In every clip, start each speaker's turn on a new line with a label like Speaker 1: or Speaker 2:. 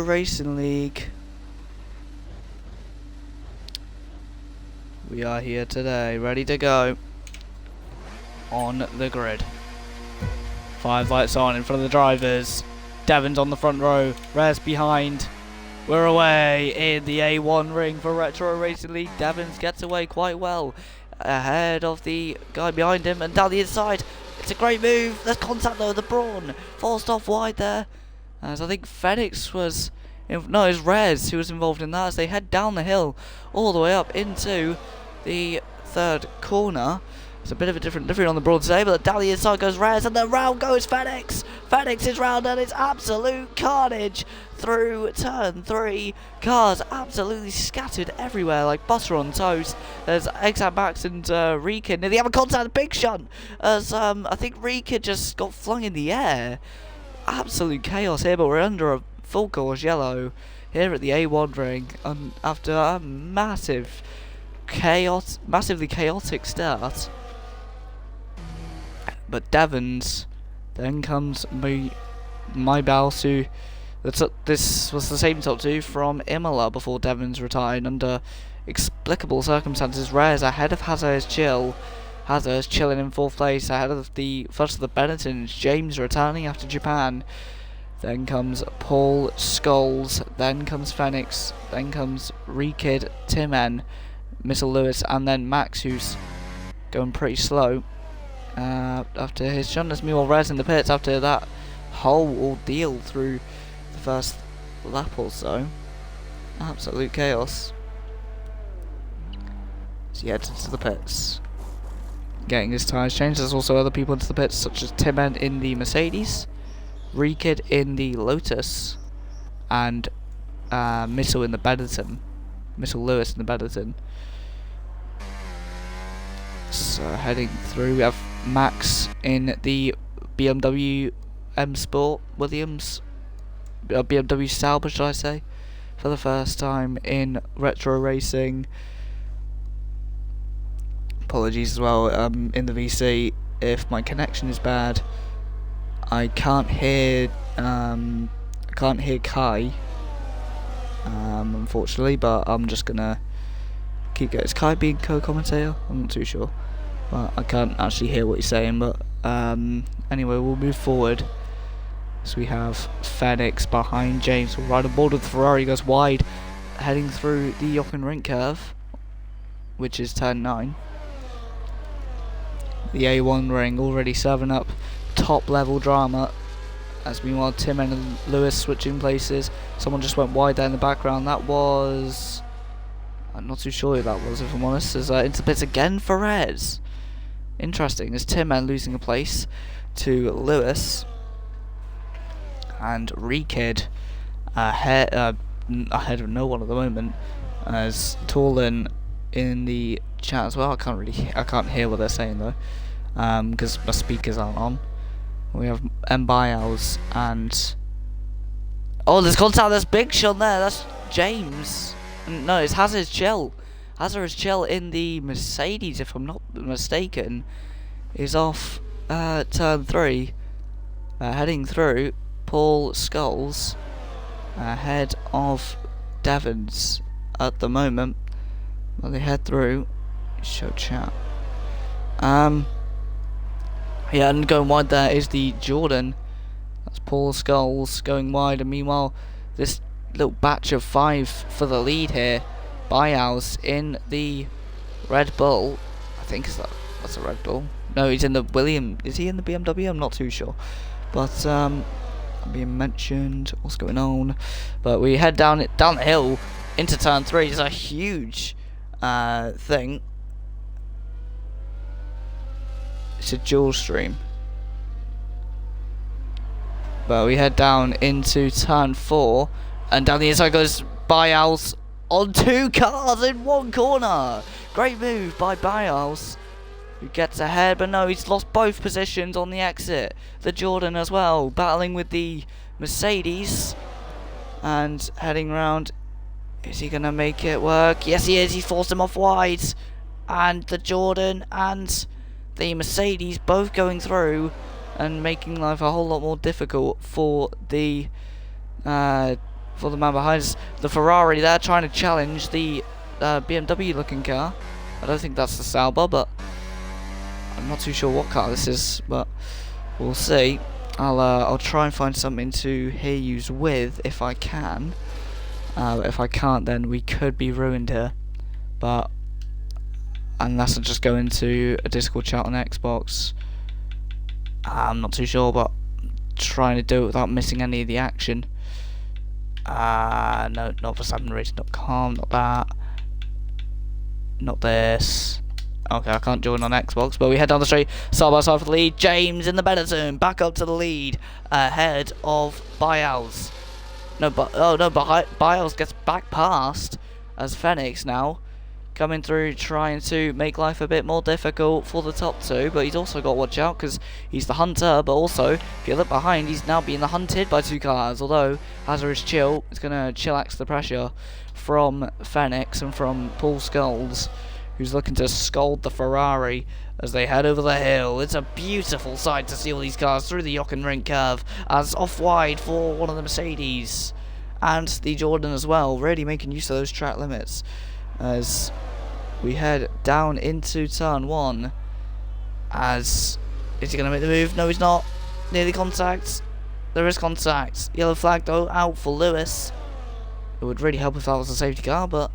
Speaker 1: Racing League. We are here today, ready to go on the grid. 5 lights on in front of the drivers. Devon's on the front row, Rez behind. We're away in the A1 ring for Retro Racing League. Devons gets away quite well ahead of the guy behind him and down the inside. It's a great move. There's contact though, the Brawn forced off wide there. As I think Phoenix was, no, it was Rez who was involved in that as they head down the hill all the way up into the third corner. It's a bit of a different livery on the Brawn today, but down the inside goes Rez and then round goes Phoenix. Phoenix is round and it's absolute carnage through turn 3. Cars absolutely scattered everywhere like butter on toast. There's Exam Max and Reekid near the other contact, big shunt as I think Reekid just got flung in the air. Absolute chaos here, but we're under a full course yellow here at the A1 ring after a massively chaotic start. But Devons, then comes my Balsu. This was the same top 2 from Imola before Devons retired under explicable circumstances. Rez ahead of Hazard's Chill. Hazard's chilling in 4th place ahead of the first of the Bennettons. James returning after Japan. Then comes Paul Scholes. Then comes Phoenix. Then comes Reekid, Timen, Missile Lewis, and then Max, who's going pretty slow after his shunt. There's meanwhile Rez in the pits after that whole ordeal through the first lap or so. Absolute chaos. So he heads into the pits, getting his tyres changed. There's also other people into the pits, such as Timen in the Mercedes, Reekid in the Lotus, and Missile in the Benetton. Missile Lewis in the Benetton. So heading through, we have Max in the BMW M Sport Williams, BMW Sauber, should I say, for the first time in retro racing. Apologies as well, in the VC if my connection is bad. I can't hear Kai, unfortunately, but I'm just gonna keep going. Is Kai being co-commentator? I'm not too sure, but I can't actually hear what he's saying. But anyway, we'll move forward. So we have Phoenix behind James, right on board with the Ferrari, goes wide, heading through the Jochen Rindt curve, which is turn 9. The A1 ring already serving up top level drama, as meanwhile Timen and Lewis switching places. Someone just went wide there in the background. That was, I'm not too sure who that was, if I'm honest. As into the pits again for Rez. Interesting, as Timen losing a place to Lewis, and Reekid ahead of no one at the moment, as Torlin in the chat as well. I can't hear what they're saying though, because my speakers aren't on. We have Biles and there's contact. There's big shot there. That's James. No, it's Hazard's Chill. Hazard's Chill in the Mercedes, if I'm not mistaken, is off turn 3, heading through. Paul Scholes ahead of Devons at the moment. Well, they head through. Show chat. Yeah, and going wide there is the Jordan. That's Paul Scholes going wide, and meanwhile this little batch of 5 for the lead here. Biles in the Red Bull. I think that's a Red Bull. No, he's in the William. Is he in the BMW? I'm not too sure. But being mentioned, what's going on? But we head down the hill into turn 3. It's a huge thing. It's a dual stream. But we head down into turn 4, and down the inside goes Biles on 2 cars in 1 corner. Great move by Biles, who gets ahead, but no, he's lost both positions on the exit. The Jordan as well, battling with the Mercedes and heading round. Is he gonna make it work? Yes, he is. He forced him off wide, and the Jordan and the Mercedes both going through and making life a whole lot more difficult for the for the man behind us. The Ferrari there trying to challenge the BMW looking car. I don't think that's the Sauber, but I'm not too sure what car this is, but we'll see. I'll try and find something to hear yous with if I can. If I can't, then we could be ruined here. But unless I just go into a Discord chat on Xbox, I'm not too sure. But trying to do it without missing any of the action. No, not VerstappenRacing.com, not that. Not this. Okay, I can't join on Xbox, but we head down the straight, side by side for the lead. James in the Benetton, back up to the lead, ahead of Biles. No, but Biles gets back past as Phoenix now coming through, trying to make life a bit more difficult for the top two. But he's also got to watch out because he's the hunter. But also, if you look behind, he's now being hunted by two cars. Although Hazard is chill, it's gonna chillax the pressure from Phoenix and from Paul Scholes, who's looking to scold the Ferrari as they head over the hill. It's a beautiful sight to see all these cars through the Jockenring curve as off-wide for one of the Mercedes and the Jordan as well, really making use of those track limits as we head down into turn one. As is he going to make the move? No, he's not. Nearly contact. There is contact. Yellow flag though out for Lewis. It would really help if that was a safety car, but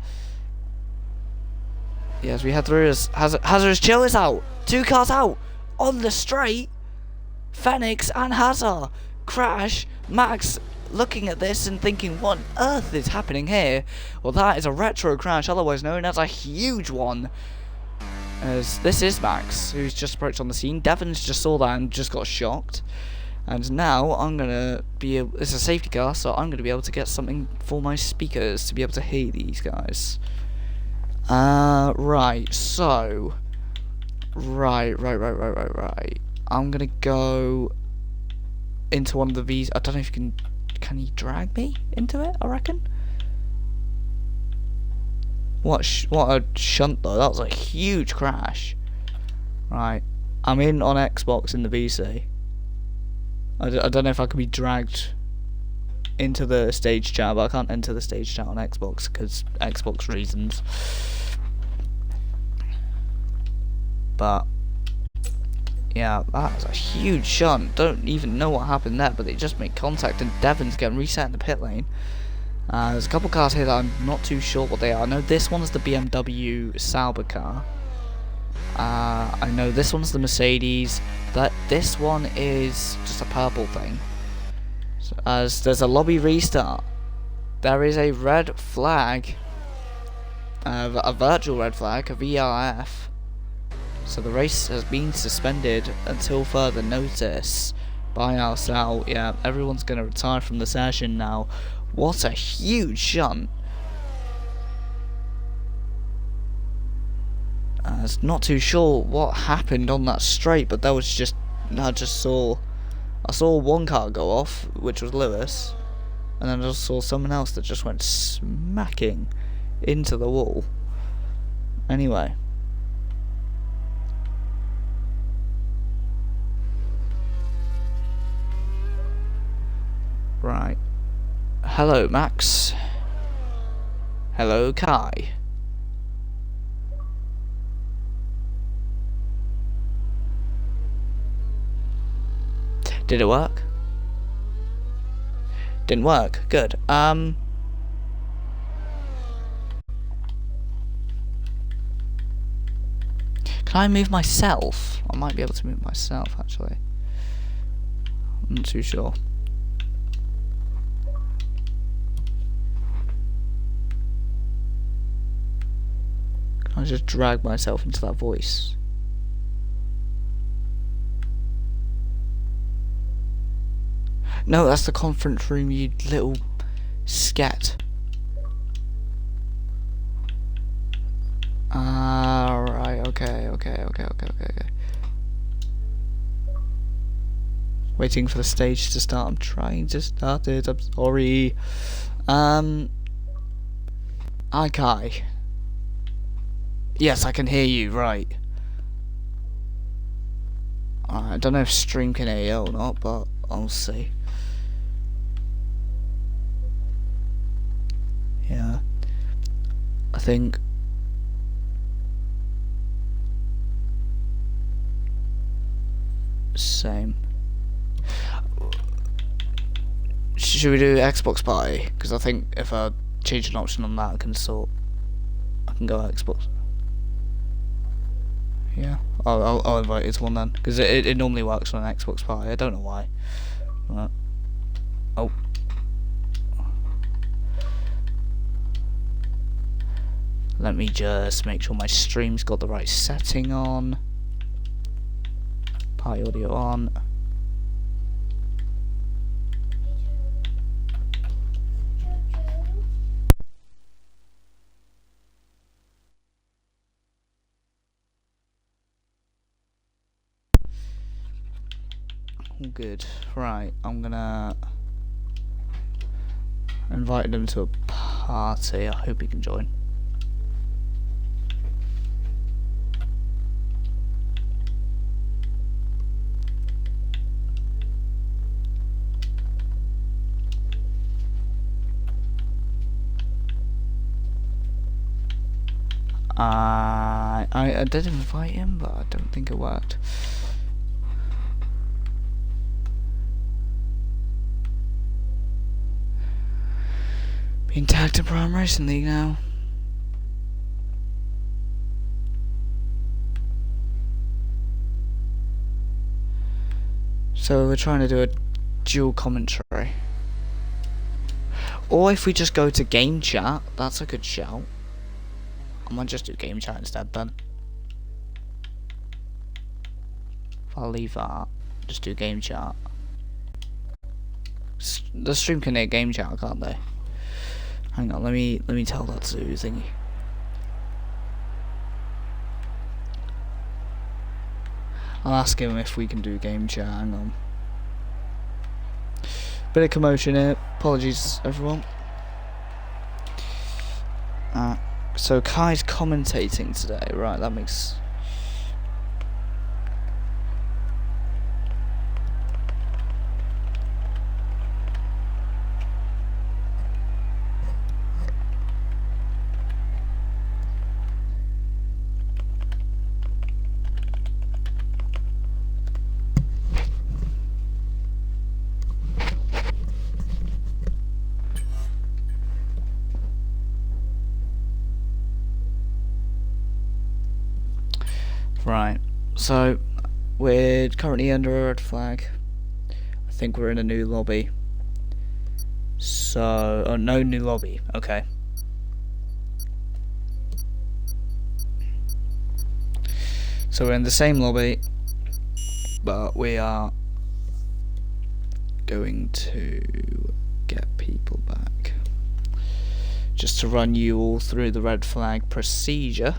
Speaker 1: yeah, as we head through, as Hazard's chill is out. Two cars out on the straight. Phoenix and Hazard crash. Max looking at this and thinking, what on earth is happening here? Well, that is a retro crash, otherwise known as a huge one. As this is Max, who's just approached on the scene. Devon's just saw that and just got shocked. And now I'm gonna be able, it's a safety car, so I'm gonna be able to get something for my speakers to be able to hear these guys. Right, so right. I'm gonna go into one of the V's. I don't know if you can you drag me into it, I reckon? What a shunt though, that was a huge crash. Right, I'm in on Xbox in the VC. I don't know if I can be dragged into the stage chat, but I can't enter the stage chat on Xbox because Xbox reasons. But yeah, that was a huge shunt. Don't even know what happened there, but they just made contact and Devon's getting reset in the pit lane. There's a couple cars here that I'm not too sure what they are. I know this one's the BMW Sauber car. I know this one's the Mercedes, but this one is just a purple thing. So, as there's a lobby restart, there is a red flag, a virtual red flag, a VRF. So the race has been suspended until further notice by ourselves. Yeah, everyone's going to retire from the session now. What a huge shunt. Not too sure what happened on that straight, but there was just, I saw one car go off, which was Lewis, and then I just saw someone else that just went smacking into the wall. Anyway. Right. Hello, Max. Hello, Kai. Did it work? Didn't work. Good. Can I move myself? I might be able to move myself, actually. I'm not too sure. Can I just drag myself into that voice? No, that's the conference room, you little scat. Right, okay. Waiting for the stage to start. I'm trying to start it, I'm sorry. Hi, Kai. Yes, I can hear you, right. I don't know if stream can hear you or not, but I'll see. think. Same. Should we do Xbox Party? Because I think if I change an option on that, I can go Xbox. Yeah, I'll invite you to one then, because it normally works on an Xbox Party. I don't know why. Oh. Let me just make sure my stream's got the right setting on. Party audio on. All good. Right, I'm gonna invite him to a party. I hope he can join. I did invite him, but I don't think it worked. Being tagged to Prime Racing League now. So we're trying to do a dual commentary. Or if we just go to game chat, that's a good shout. I might just do game chat instead then. If I'll leave that, just do game chat. The stream can hear game chat, can't they? Hang on, let me tell that to thingy. I'll ask him if we can do game chat. Hang on. Bit of commotion here. Apologies, everyone. So Kai's commentating today, right? That makes. Right, so we're currently under a red flag. I think we're in a new lobby. So, oh, no new lobby, okay. So we're in the same lobby, but we are going to get people back. Just to run you all through the red flag procedure.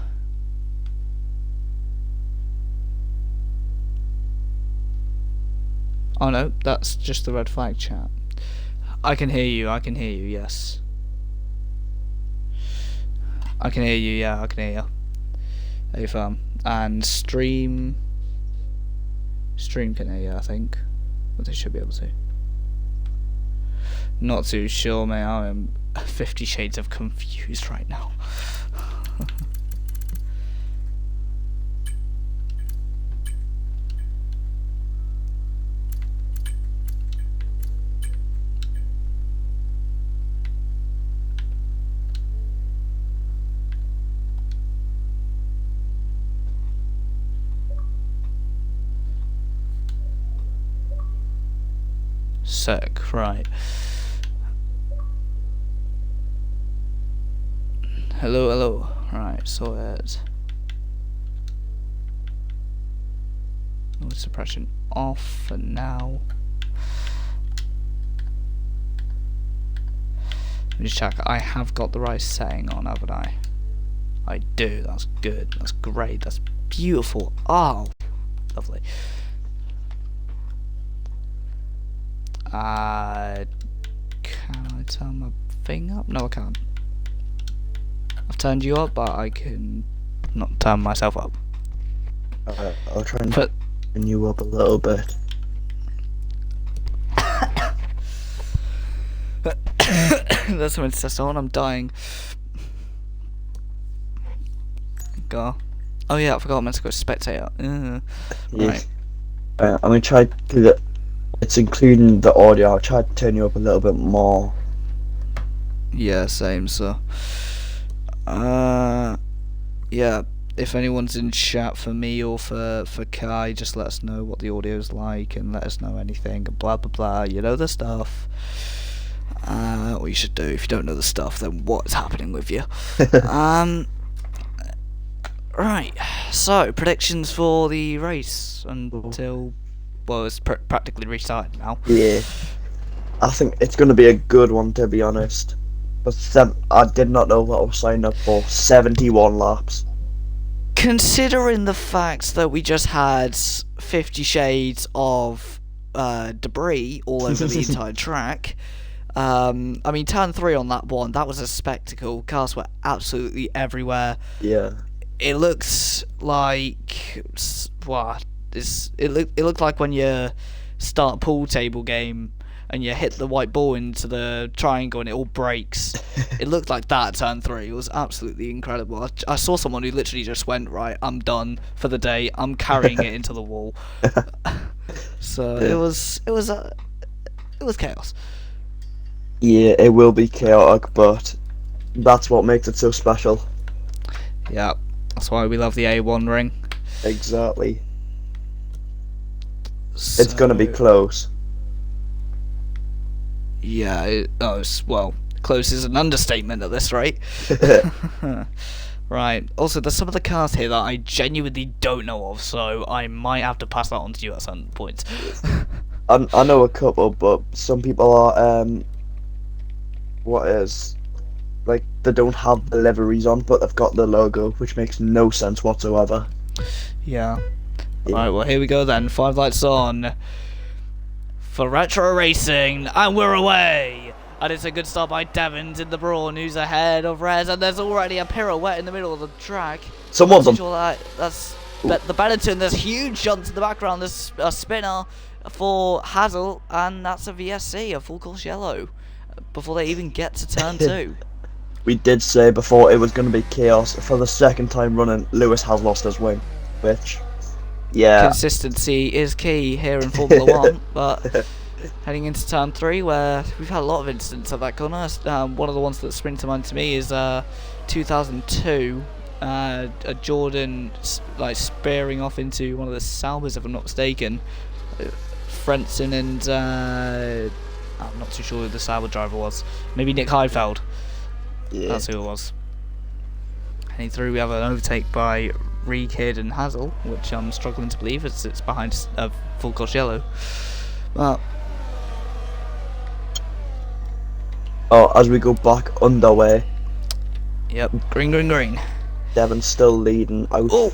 Speaker 1: Oh no, that's just the red flag chat. I can hear you, yes. I can hear you, yeah, I can hear you. Hey fam. And stream can hear you, I think. But they should be able to. Not too sure, mate. I am 50 shades of confused right now. Sick, right. Hello. Right, so it's noise suppression off for now. Let me just check. I have got the right setting on, haven't I? I do. That's good. That's great. That's beautiful. Oh, lovely. Can I turn my thing up? No, I can't. I've turned you up, but I can not turn myself up.
Speaker 2: I'll try and turn you up a little bit.
Speaker 1: That's something to test on. I'm dying. Go. Oh yeah, I forgot I meant to go spectator.
Speaker 2: Yes.
Speaker 1: Right.
Speaker 2: I'm gonna try to. It's including the audio. I'll try to turn you up a little bit more.
Speaker 1: Yeah, same. So, yeah. If anyone's in chat for me or for Kai, just let us know what the audio's like and let us know anything and blah blah blah. You know the stuff. What you should do. If you don't know the stuff, then what's happening with you? Right. So predictions for the race until it's practically restarted now.
Speaker 2: Yeah. I think it's gonna be a good one, to be honest. But I did not know what I was signing up for. 71 laps.
Speaker 1: Considering the fact that we just had 50 shades of debris all over the entire track, I mean, turn 3 on that one, that was a spectacle. Cars were absolutely everywhere.
Speaker 2: Yeah.
Speaker 1: It looks like it looked like when you start a pool table game and you hit the white ball into the triangle and it all breaks. It looked like that at turn 3. It was absolutely incredible. I saw someone who literally just went, right, I'm done for the day. I'm carrying it into the wall. So it was chaos.
Speaker 2: Yeah, it will be chaotic, but that's what makes it so special.
Speaker 1: Yeah, that's why we love the A1 ring.
Speaker 2: Exactly.
Speaker 1: So,
Speaker 2: It's gonna be close.
Speaker 1: Yeah, close is an understatement at this rate. Right. Also, there's some of the cars here that I genuinely don't know of, so I might have to pass that on to you at some point.
Speaker 2: I know a couple, but some people are they don't have the liveries on, but they've got the logo, which makes no sense whatsoever.
Speaker 1: Yeah. Alright, well here we go then. 5 lights on for retro racing, and we're away. And it's a good start by Devons in the Brawn, who's ahead of Rez, and there's already a pirouette in the middle of the track.
Speaker 2: Someone's on.
Speaker 1: Sure that's the Benetton. There's huge jumps in the background. There's a spinner for Hazel, and that's a VSC, a full course yellow, before they even get to turn 2.
Speaker 2: We did say before it was going to be chaos. For the second time running, Lewis has lost his wing, which, yeah.
Speaker 1: Consistency is key here in Formula 1, but heading into turn 3, where we've had a lot of incidents of that corner. One of the ones that spring to mind to me is 2002, a Jordan spearing off into one of the Saubers, if I'm not mistaken. Frentzen and I'm not too sure who the Sauber driver was. Maybe Nick Heidfeld.
Speaker 2: Yeah.
Speaker 1: That's who it was. Heading through, we have an overtake by Rekid and Hazel, which I'm struggling to believe as it's behind a full course yellow. But
Speaker 2: as we go back underway.
Speaker 1: Yep, green.
Speaker 2: Devon's still leading out.
Speaker 1: Oh,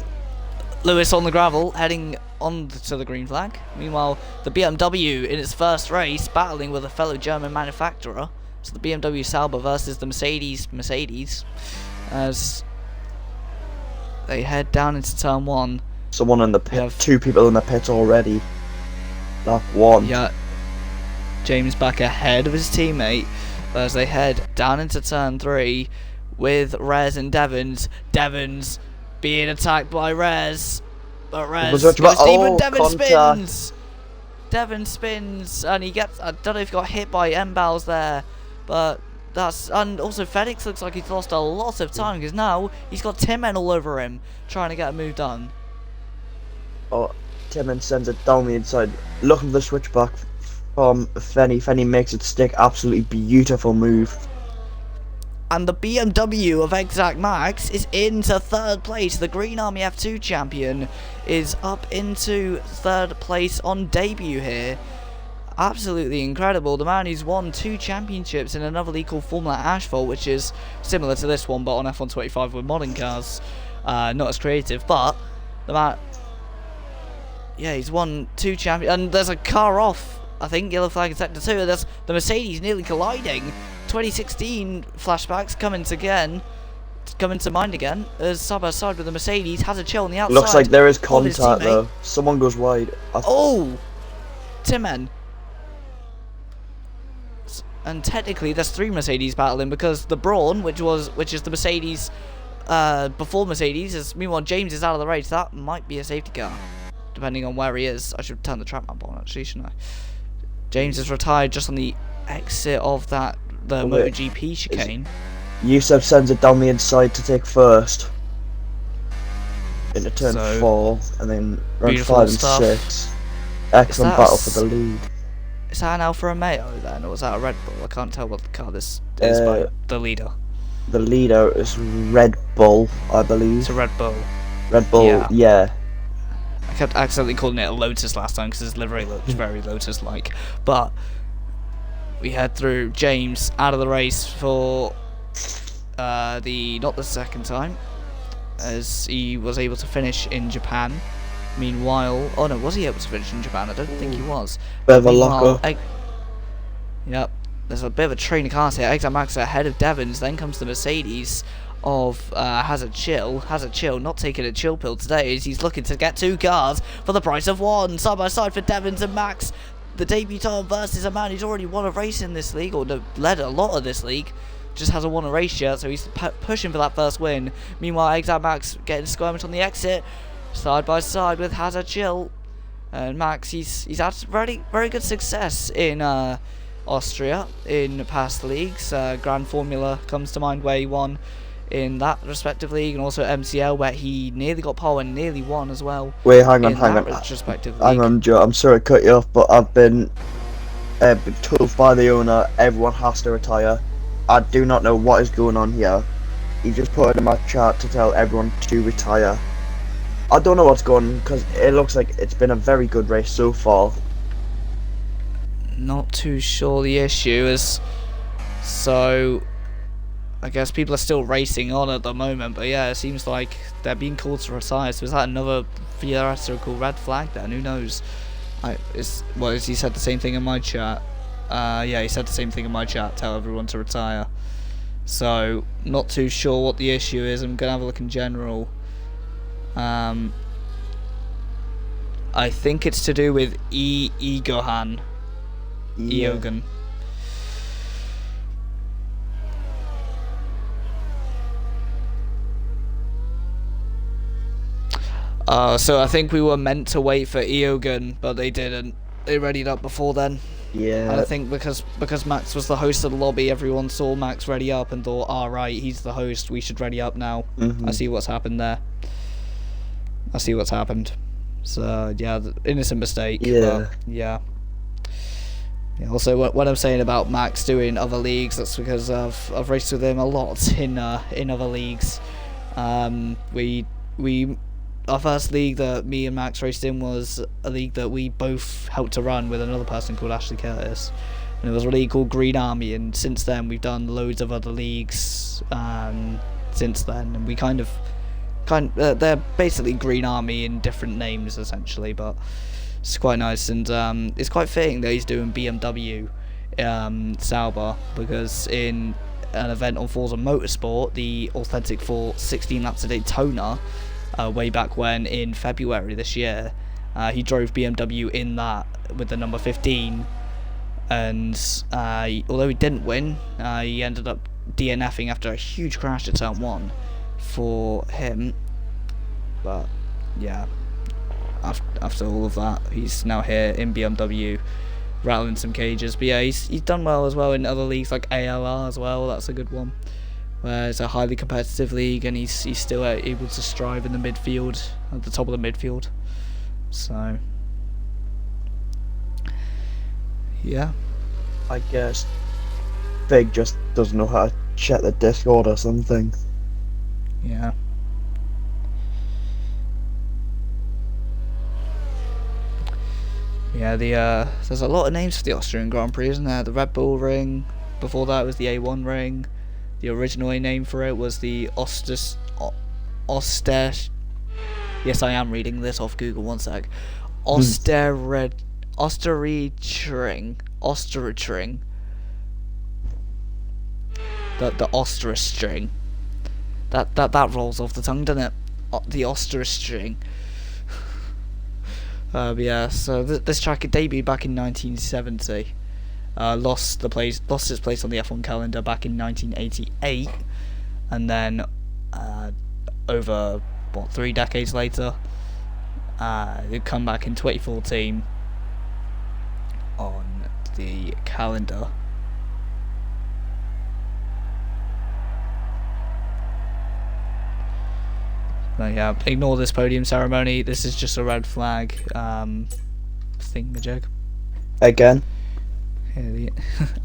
Speaker 1: Lewis on the gravel, heading on to the green flag. Meanwhile, the BMW in its first race, battling with a fellow German manufacturer. So the BMW Sauber versus the Mercedes, as they head down into turn 1.
Speaker 2: Someone in the pit. 2 people in the pit already. Lap 1.
Speaker 1: Yeah, James back ahead of his teammate as they head down into turn 3 with Rez and Devons. Devons being attacked by Rez, but Rez goes deep and Devon spins. Devon spins and he gets. I don't know if he got hit by M-Bowles there, but and also Felix looks like he's lost a lot of time because now he's got Timmen all over him trying to get a move done.
Speaker 2: Oh, Timmen sends it down the inside, looking for the switchback from Fenny. Fenny makes it stick. Absolutely beautiful move.
Speaker 1: And the BMW of Exact Max is into 3rd place. The Green Army F2 champion is up into 3rd place on debut here. Absolutely incredible. The man who's won 2 championships in another league called Formula Asphalt, which is similar to this one but on F125 with modern cars. Not as creative, but the man, yeah, he's won 2 champions. And there's a car off, I think, yellow flag in sector 2. There's the Mercedes nearly colliding. 2016 flashbacks coming to mind again as side by side with the Mercedes has a chill on the outside.
Speaker 2: Looks like there is contact though. Someone goes wide.
Speaker 1: Oh, Timmen. And technically there's 3 Mercedes battling because the Brawn, which is the Mercedes before Mercedes. Meanwhile, James is out of the race. That might be a safety car, depending on where he is. I should turn the track map on, actually, shouldn't I? James is retired just on the exit of the MotoGP chicane.
Speaker 2: Yusuf sends it down the inside to take first. Into turn 4, and then round 5 and 6. Excellent battle for the lead.
Speaker 1: Is that an Alfa Romeo then, or is that a Red Bull? I can't tell what the car this is by the leader.
Speaker 2: The leader is Red Bull, I believe.
Speaker 1: It's a Red Bull.
Speaker 2: Red Bull, yeah.
Speaker 1: I kept accidentally calling it a Lotus last time because his livery looks very Lotus-like. But we head through James out of the race for not the second time, as he was able to finish in Japan. Meanwhile, oh no, was he able to finish in Japan? I don't think he was.
Speaker 2: Bit of a locker.
Speaker 1: Yep, there's a bit of a train of cars here. Exxon Max ahead of Devons, then comes the Mercedes of Hazard Chill, not taking a chill pill today, as he's looking to get 2 cars for the price of 1, side by side for Devons and Max. The debutant versus a man who's already won a race in this league, or led a lot of this league, just hasn't won a race yet, so he's pushing for that first win. Meanwhile, Exxon Max getting skirmished on the exit, side by side with Hazard Chill, and Max. He's had very good success in Austria in past leagues. Grand Formula comes to mind, where he won in that respective league, and also MCL, where he nearly got pole and nearly won as well.
Speaker 2: Wait, hang on.
Speaker 1: Hang
Speaker 2: on, Joe. I'm sorry to cut you off, but I've been told by the owner everyone has to retire. I do not know what is going on here. He just put it in my chat to tell everyone to retire. I don't know what's going on, because it looks like it's been a very good race so far.
Speaker 1: Not too sure the issue is, so I guess people are still racing on at the moment, but yeah, it seems like they're being called to retire. So is that another theoretical red flag then? Who knows? He said the same thing in my chat. Yeah, he said the same thing in my chat, tell everyone to retire. So, not too sure what the issue is. I'm going to have a look in general. I think it's to do with Eogan. So I think we were meant to wait for Eogan, but they didn't. They readied up before then.
Speaker 2: Yeah.
Speaker 1: And I think because Max was the host of the lobby, everyone saw Max ready up and thought, right, he's the host, we should ready up now. I see what's happened there. I see what's happened. So, yeah, innocent mistake.
Speaker 2: Yeah.
Speaker 1: Yeah. Also, what I'm saying about Max doing other leagues, that's because I've raced with him a lot in other leagues. Our first league that me and Max raced in was a league that we both helped to run with another person called Ashley Curtis, and it was a league called Green Army. And since then, we've done loads of other leagues. Since then, and we they're basically Green Army in different names essentially, but it's quite nice, and it's quite fitting that he's doing BMW Sauber, because in an event on Forza Motorsport, the Authentic for 16 laps of Daytona, way back when in February this year, he drove BMW in that with the number 15, and although he didn't win, he ended up DNFing after a huge crash at turn 1 for him. But yeah, after all of that, he's now here in BMW rattling some cages. But yeah, he's done well as well in other leagues like ALR as well. That's a good one, where it's a highly competitive league, and he's still able to strive in the midfield, at the top of the midfield. So yeah,
Speaker 2: I guess Big just doesn't know how to check the Discord or something.
Speaker 1: Yeah. Yeah, there's a lot of names for the Austrian Grand Prix, isn't there? The Red Bull Ring. Before that was the A1 Ring. The original name for it was the Oster. Yes, I am reading this off Google. One sec. Osterreichring. The Osterstring. That rolls off the tongue, doesn't it? The Osterstring. Yeah, so this track debuted back in 1970. Lost its place on the F1 calendar back in 1988, and then over, 3 decades later. They'd come back in 2014 on the calendar. But yeah, ignore this podium ceremony. This is just a red flag thingamajig.
Speaker 2: Again.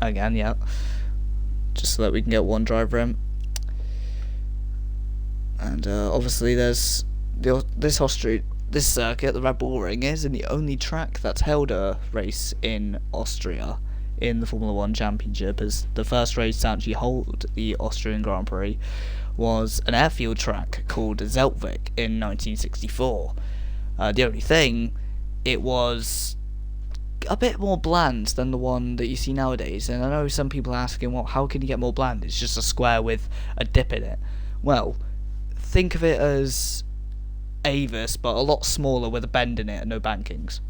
Speaker 1: Again, yeah. Just so that we can get one driver in. And obviously there's this circuit, the Red Bull Ring, isn't the only track that's held a race in Austria in the Formula 1 Championship, as the first race to actually hold the Austrian Grand Prix was an airfield track called Zeltweg in 1964. The only thing, it was a bit more bland than the one that you see nowadays, and I know some people are asking, well, how can you get more bland? It's just a square with a dip in it. Well, think of it as Avis, but a lot smaller with a bend in it and no bankings.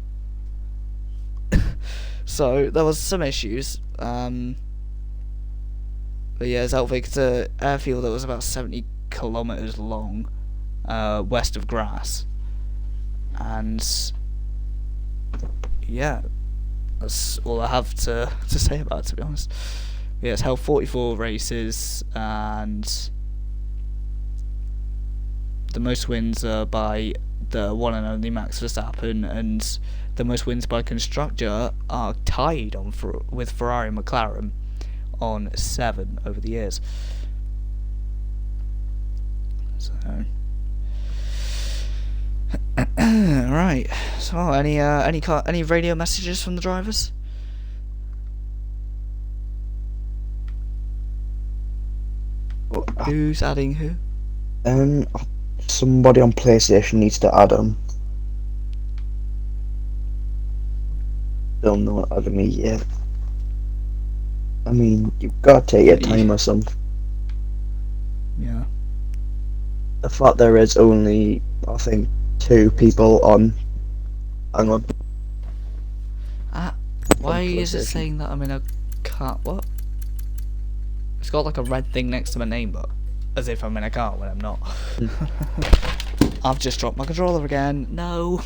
Speaker 1: So there was some issues. But yeah, Zeltweg is an airfield that was about 70 kilometers long, west of Graz, and yeah, that's all I have to say about it, to be honest. Yeah, it's held 44 races, and the most wins are by the one and only Max Verstappen, and the most wins by constructor are tied with Ferrari and McLaren on 7 over the years. So right. So any radio messages from the drivers? Who's adding who?
Speaker 2: Somebody on PlayStation needs to add them. Don't know what added me yet. I mean, you've got to take your time or something.
Speaker 1: Yeah.
Speaker 2: The fact there is only, I think, 2 people on. Hang on.
Speaker 1: Why is it saying that I'm in a car? What? It's got like a red thing next to my name, but as if I'm in a car when I'm not. I've just dropped my controller again. No.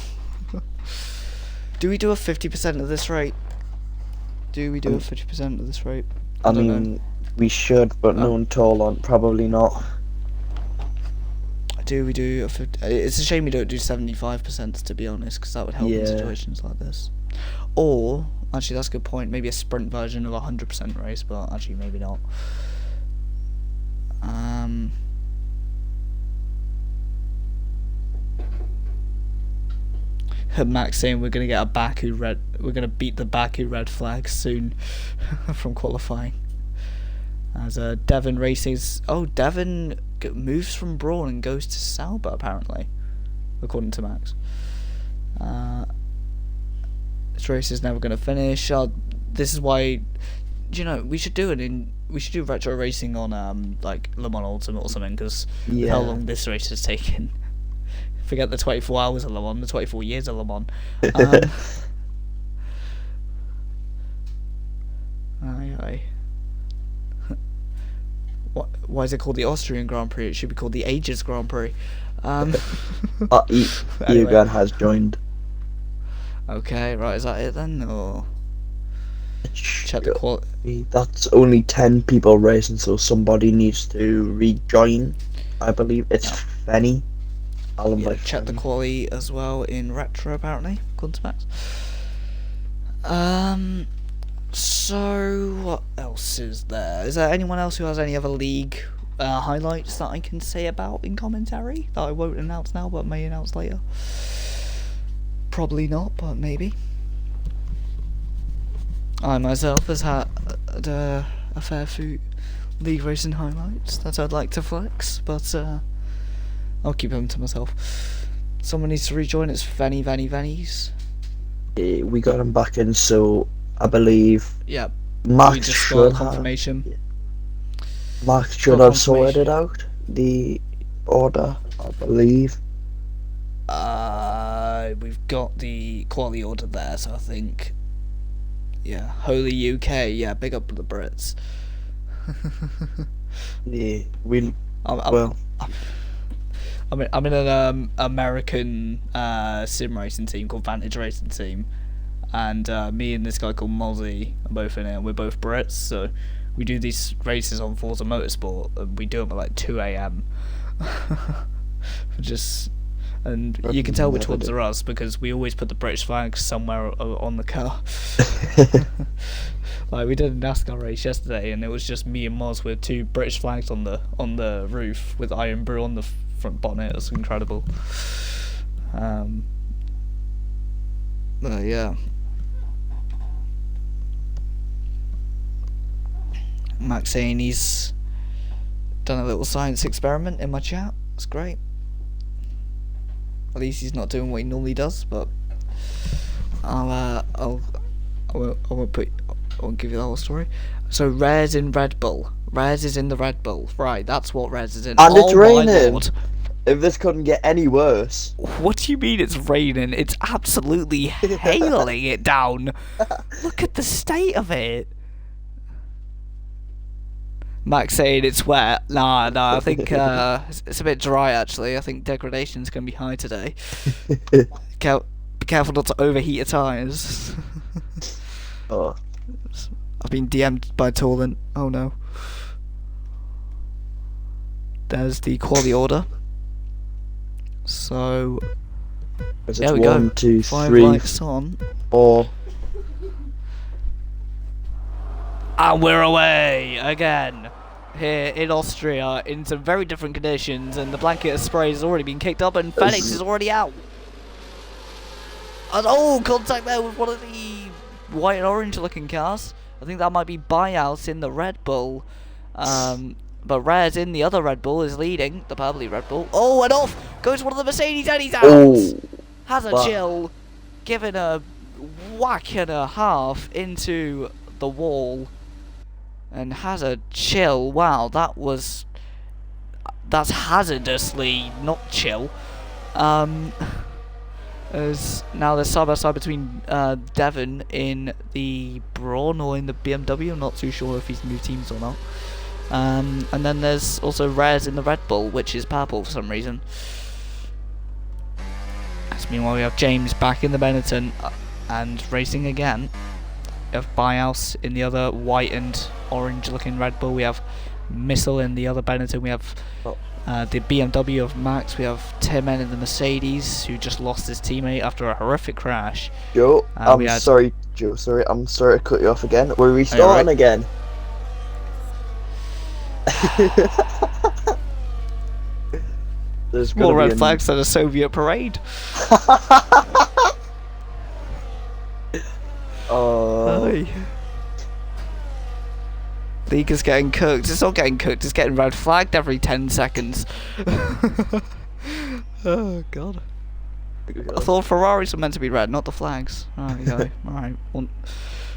Speaker 1: Do we do a 50% of this rate? Do we do a 50% of this rate?
Speaker 2: I mean, we should, but no one told on. Probably not.
Speaker 1: Do we do a 50? It's a shame we don't do 75%, to be honest, because that would help in situations like this. Or, actually, that's a good point. Maybe a sprint version of a 100% race, but actually, maybe not. Max saying we're gonna get a Baku red. We're gonna beat the Baku red flag soon from qualifying. As Devon races. Oh, Devon moves from Brawn and goes to Sauber apparently, according to Max. This race is never gonna finish. This is why. Do you know we should do we should do retro racing on like Le Mans Ultimate or something, because how long this race has taken. Forget the 24 hours of Le Mans, the 24 years of Le Mans. Aye. Why is it called the Austrian Grand Prix? It should be called the Ages Grand Prix.
Speaker 2: Egan has joined.
Speaker 1: Okay, right, is that it then? Or check the quality.
Speaker 2: That's only 10 people racing, so somebody needs to rejoin. I believe it's Fenny.
Speaker 1: Check the quality as well in retro apparently, according to Max. So what else is there? Is there anyone else who has any other league highlights that I can say about in commentary that I won't announce now but may announce later? Probably not, but maybe. I myself has had a fair few league racing highlights that I'd like to flex, but I'll keep them to myself. Someone needs to rejoin. It's Venny's.
Speaker 2: We got him back in, so I believe.
Speaker 1: Yeah.
Speaker 2: Max
Speaker 1: we just
Speaker 2: should
Speaker 1: got confirmation.
Speaker 2: Max should have sorted out the order, I believe.
Speaker 1: We've got the quality order there, so I think. Yeah, Holy UK. Yeah, big up the Brits.
Speaker 2: Yeah, we.
Speaker 1: I'm in an American sim racing team called Vantage Racing Team, and me and this guy called Mozzie are both in it. And we're both Brits, so we do these races on Forza Motorsport. And we do them at like 2 a.m. Just, and you can tell which ones are us because we always put the British flag somewhere on the car. Like we did a NASCAR race yesterday, and it was just me and Moz with 2 British flags on the roof with Iron Brew on the front bonnet. It was incredible. Yeah. Max saying he's done a little science experiment in my chat. It's great. At least he's not doing what he normally does, but I won't give you the whole story. So Rare's in Red Bull. Rare's is in the Red Bull. Right, that's what Rare's is in.
Speaker 2: And it's
Speaker 1: my
Speaker 2: raining.
Speaker 1: Lord.
Speaker 2: If this couldn't get any worse.
Speaker 1: What do you mean it's raining? It's absolutely hailing it down. Look at the state of it. Max saying it's wet. Nah, I think it's a bit dry actually. I think degradation's going to be high today. Be careful not to overheat your tyres.
Speaker 2: Oh.
Speaker 1: I've been DM'd by Torlin. Oh no. There's the quality order. So there we go.
Speaker 2: 1, 2,
Speaker 1: 5
Speaker 2: 3,
Speaker 1: likes on.
Speaker 2: 4.
Speaker 1: And we're away again here in Austria in some very different conditions, and the blanket of spray has already been kicked up, and Phoenix is already out. And contact there with one of the white and orange looking cars. I think that might be Buyouts in the Red Bull. But Rare's in the other Red Bull is leading the purpley Red Bull. Oh, and off goes one of the Mercedes, and he's out. Has a chill, giving a whack and a half into the wall, and has a chill. Wow, that's hazardously not chill. As now there's side by side between Devon in the Brawn or in the BMW. I'm not too sure if he's new teams or not. And then there's also Rares in the Red Bull, which is purple for some reason. As meanwhile, we have James back in the Benetton and racing again. We have Buyhouse in the other white and orange looking Red Bull. We have Missile in the other Benetton. We have the BMW of Max. We have Tim in the Mercedes, who just lost his teammate after a horrific crash.
Speaker 2: Joe, I'm sorry to cut you off again. We're restarting again. There's
Speaker 1: more red flags than a Soviet parade.
Speaker 2: Oh.
Speaker 1: League is getting cooked. It's not getting cooked, it's getting red flagged every 10 seconds. Oh god. I thought Ferraris were meant to be red, not the flags. There we go. Alright,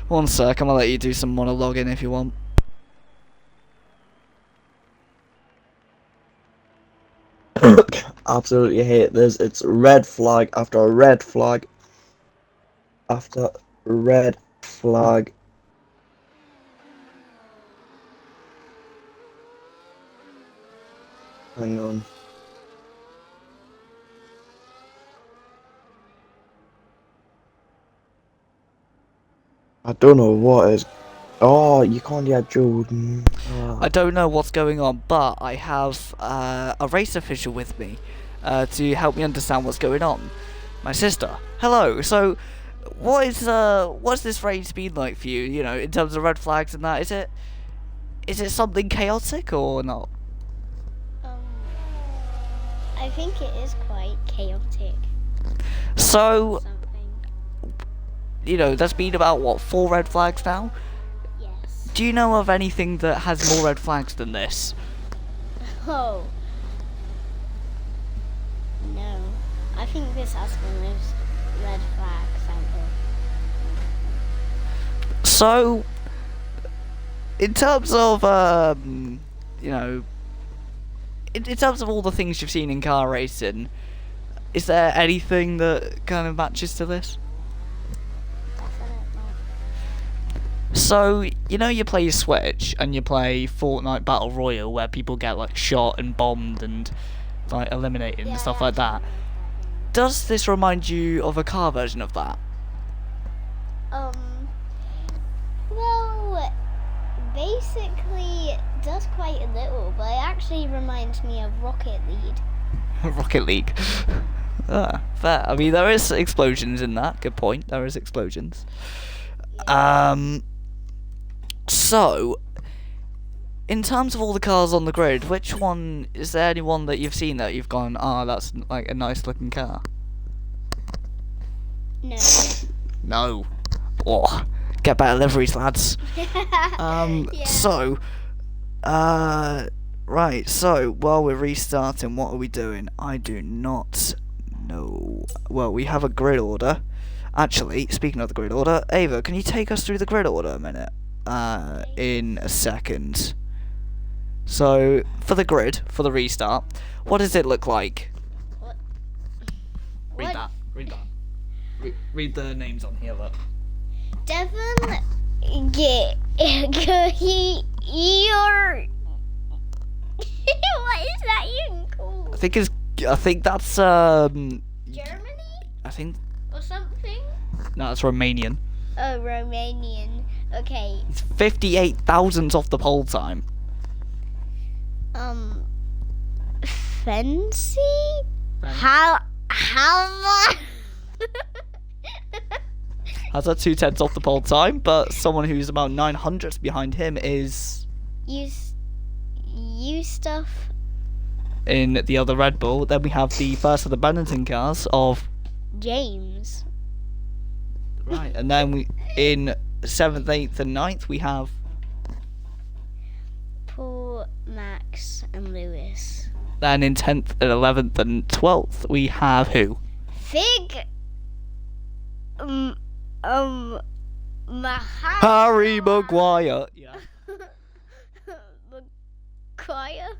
Speaker 1: one sec, I'm gonna let you do some monologuing if you want.
Speaker 2: Absolutely hate this. It's red flag after red flag after red flag. Hang on. I don't know what is. Oh, you can't get Jordan. Oh.
Speaker 1: I don't know what's going on, but I have a race official with me to help me understand what's going on. My sister. Hello. So, what's this race been like for you? You know, in terms of red flags and that. Is it something chaotic or not?
Speaker 3: I think it is quite chaotic.
Speaker 1: So, you know, there's been about what 4 red flags now.
Speaker 3: Yes.
Speaker 1: Do you know of anything that has more red flags than this?
Speaker 3: Oh. No. I think this has the most red flags out there.
Speaker 1: So, in terms of, you know, in terms of all the things you've seen in car racing, is there anything that kind of matches to this? So, you know, you play Switch and you play Fortnite Battle Royale where people get like shot and bombed and like eliminated and stuff
Speaker 3: yeah,
Speaker 1: like that. Does this remind you of a car version of that?
Speaker 3: Well, basically, it does quite a little, but it actually reminds me of Rocket League.
Speaker 1: Rocket League. Fair. I mean, there is explosions in that. Good point. There is explosions. So, in terms of all the cars on the grid, which one is there? Anyone that you've seen that you've gone, that's like a nice looking car?
Speaker 3: No.
Speaker 1: No. Oh, get better liveries, lads.
Speaker 3: Yeah.
Speaker 1: So, right. So while we're restarting, what are we doing? I do not know. Well, we have a grid order. Actually, speaking of the grid order, Ava, can you take us through the grid order a minute? In a second. So, for the grid, for the restart, what does it look like?
Speaker 3: What?
Speaker 1: Read
Speaker 3: What?
Speaker 1: that. Read that. Read the names on here, look.
Speaker 3: Devon, you're. What is that even called?
Speaker 1: I think that's
Speaker 3: Germany
Speaker 1: I think
Speaker 3: or something?
Speaker 1: no, that's Romanian.
Speaker 3: Oh, Romanian. Okay.
Speaker 1: It's 58 thousandths off the pole time.
Speaker 3: Fancy? How much?
Speaker 1: Has a 2/10 off the pole time, but someone who's about 900ths behind him is
Speaker 3: You stuff.
Speaker 1: in the other Red Bull. Then we have the first of the Benetton cars of
Speaker 3: James.
Speaker 1: right, and then we in 7th, 8th, and 9th we have
Speaker 3: Paul, Max, and Lewis.
Speaker 1: then in 10th and 11th and 12th we have who?
Speaker 3: Fig.
Speaker 1: Harry Maguire. Yeah.
Speaker 3: Maguire.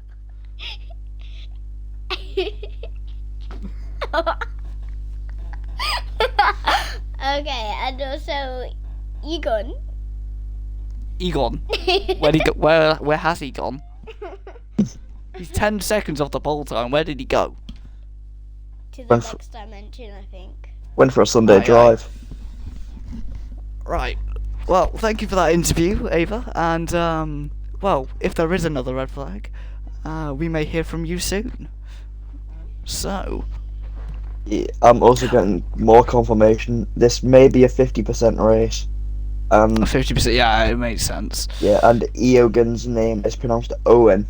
Speaker 3: Okay, and also Egon.
Speaker 1: Egon. Where'd he go? Where has he gone? He's 10 seconds off the pole time. Where did he go?
Speaker 3: To the
Speaker 2: Went for-
Speaker 3: next dimension, I think.
Speaker 2: Went for a Sunday
Speaker 1: Aye,
Speaker 2: drive.
Speaker 1: Right. Well, thank you for that interview, Ava. And well, if there is another red flag, we may hear from you soon. So,
Speaker 2: Yeah, I'm also getting more confirmation. This may be a 50% race.
Speaker 1: 50%. Yeah, it makes sense.
Speaker 2: Yeah, and Eogan's name is pronounced Owen,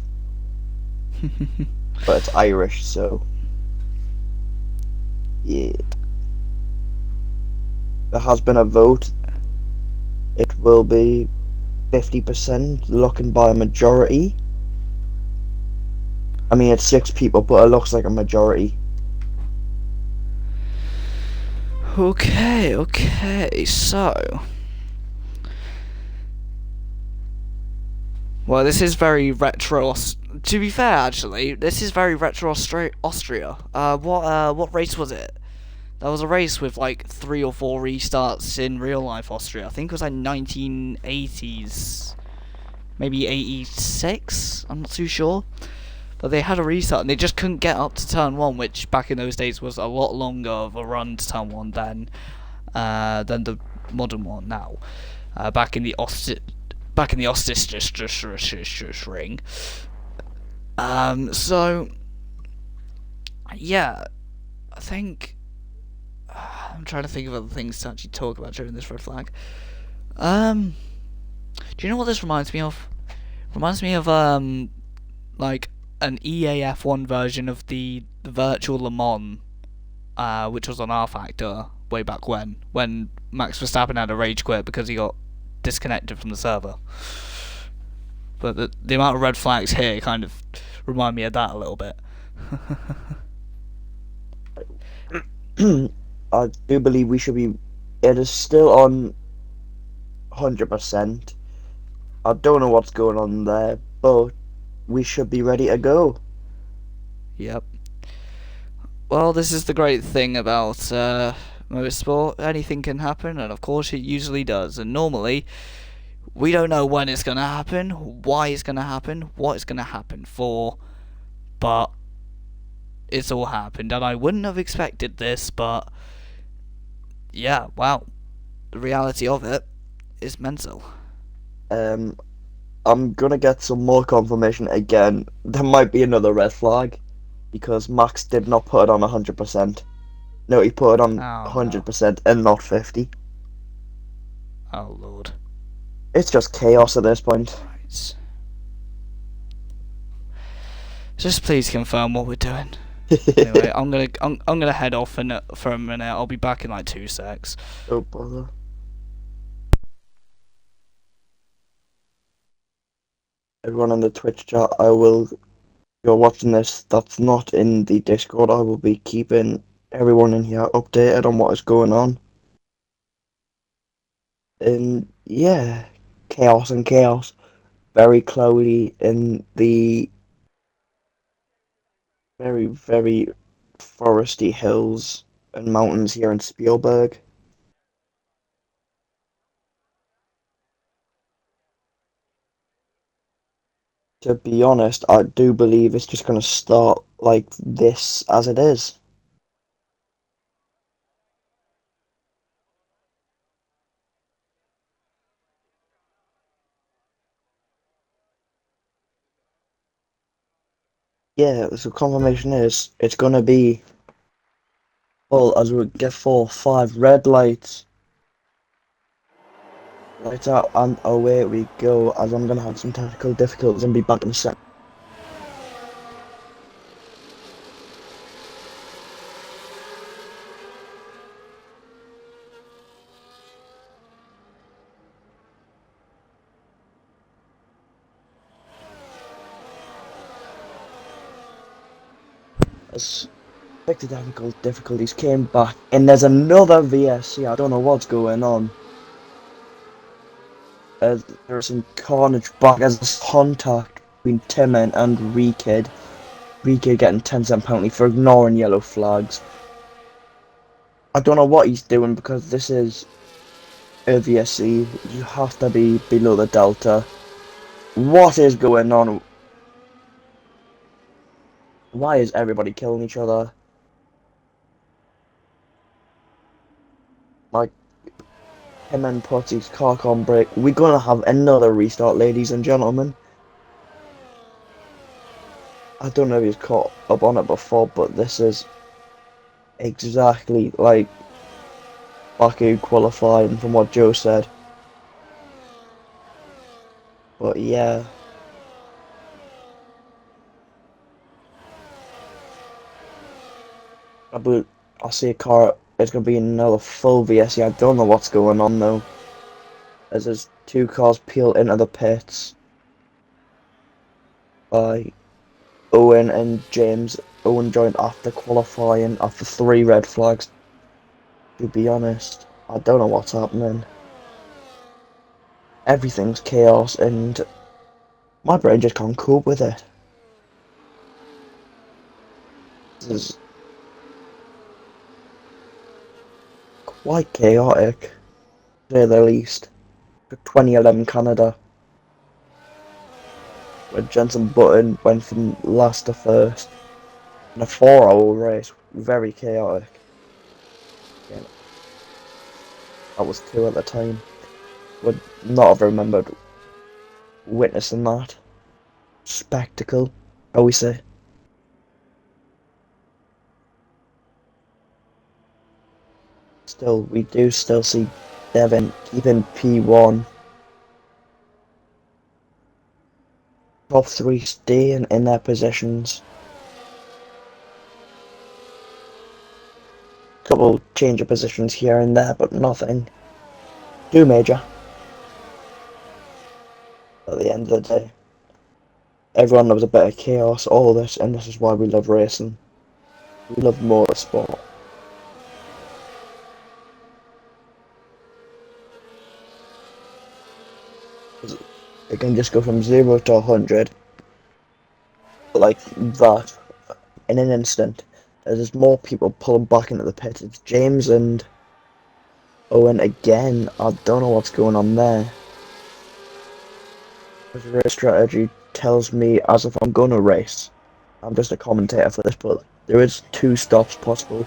Speaker 2: but it's Irish, so yeah. There has been a vote. It will be 50%, looking by a majority. I mean, it's 6 people, but it looks like a majority.
Speaker 1: Okay, so. Well, this is very retro. To be fair, actually, this is very retro Austria. What race was it? There was a race with like 3 or 4 restarts in real life Austria. I think it was like 1980s, maybe 86. I'm not too sure. But they had a restart and they just couldn't get up to turn 1, which back in those days was a lot longer of a run to turn 1 than the modern one now. Back in the Ostis ring. So yeah, I think I'm trying to think of other things to actually talk about during this red flag. Do you know what this reminds me of? Reminds me of like an EAF1 version of the virtual Le Mans, which was on R Factor way back when Max Verstappen had a rage quit because he got disconnected from the server. But the amount of red flags here kind of remind me of that a little bit.
Speaker 2: I do believe we should be. It is still on 100%. I don't know what's going on there, but we should be ready to go.
Speaker 1: Yep. Well, this is the great thing about motorsport. Anything can happen, and of course it usually does. And normally, we don't know when it's going to happen, why it's going to happen, what it's going to happen for, but it's all happened, and I wouldn't have expected this, but yeah, wow, the reality of it is mental.
Speaker 2: I'm gonna get some more confirmation again. There might be another red flag because Max did not put it on 100%. No, he put it on
Speaker 1: Oh no.
Speaker 2: 100% and not 50.
Speaker 1: Oh lord.
Speaker 2: It's just chaos at this point.
Speaker 1: Right. Just please confirm what we're doing. Anyway, I'm gonna head off for a minute. I'll be back in like 2 secs.
Speaker 2: Don't bother. Everyone in the Twitch chat, you're watching this, that's not in the Discord. I will be keeping everyone in here updated on what is going on. And yeah, chaos and chaos. Very cloudy in the very, very foresty hills and mountains here in Spielberg. To be honest, I do believe it's just going to start like this as it is. Yeah, so confirmation is it's going to be, well, as we get 4 or 5 red lights. Lights out and away we go, as I'm going to have some technical difficulties and be back in a sec. As expected, technical difficulties came back, and there's another VSC. I don't know what's going on. There's some carnage back as there's contact between Timon and Rekid. Rekid getting 10-cent penalty for ignoring yellow flags. I don't know what he's doing because this is a VSC. You have to be below the delta. What is going on? Why is everybody killing each other? Like, him and Putty's car on break. We're gonna have another restart, ladies and gentlemen. I don't know if he's caught up on it before, but this is exactly like Baku qualifying from what Joe said. But yeah. I see a car, it's going to be another full VSE. I don't know what's going on though. As there's 2 cars peeled into the pits by Owen and James. Owen joined after qualifying after 3 red flags. To be honest, I don't know what's happening. Everything's chaos and my brain just can't cope with it. This is quite chaotic, to say the least. 2011 Canada, where Jenson Button went from last to first in a 4-hour race. Very chaotic. Yeah, I was 2 at the time. Would not have remembered witnessing that spectacle, how we say. Still, we do still see Devin keeping P1. Top 3 staying in their positions. Couple change of positions here and there, but nothing too major. At the end of the day, everyone loves a bit of chaos, all this, and this is why we love racing. We love motorsport. It can just go from 0 to 100 like that in an instant. There's more people pulling back into the pit. It's James and Owen again. I don't know what's going on there. Race strategy tells me as if I'm gonna race. I'm just a commentator for this, but There is 2 stops possible.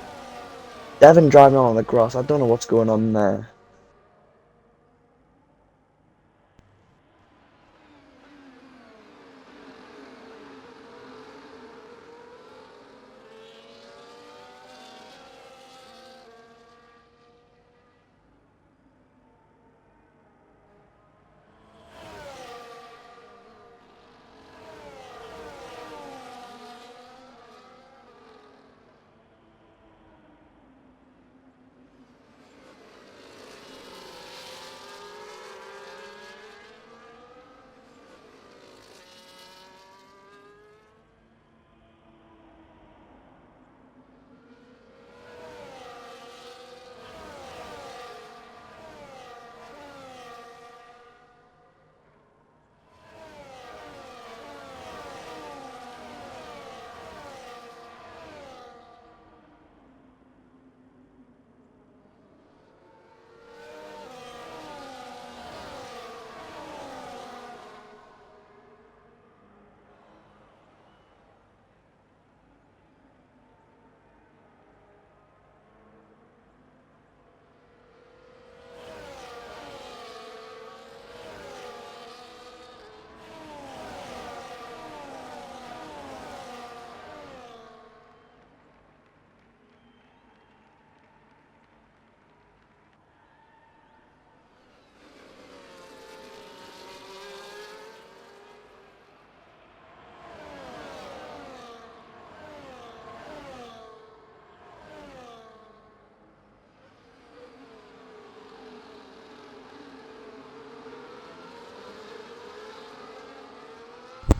Speaker 2: Devin driving on the grass. I don't know what's going on there.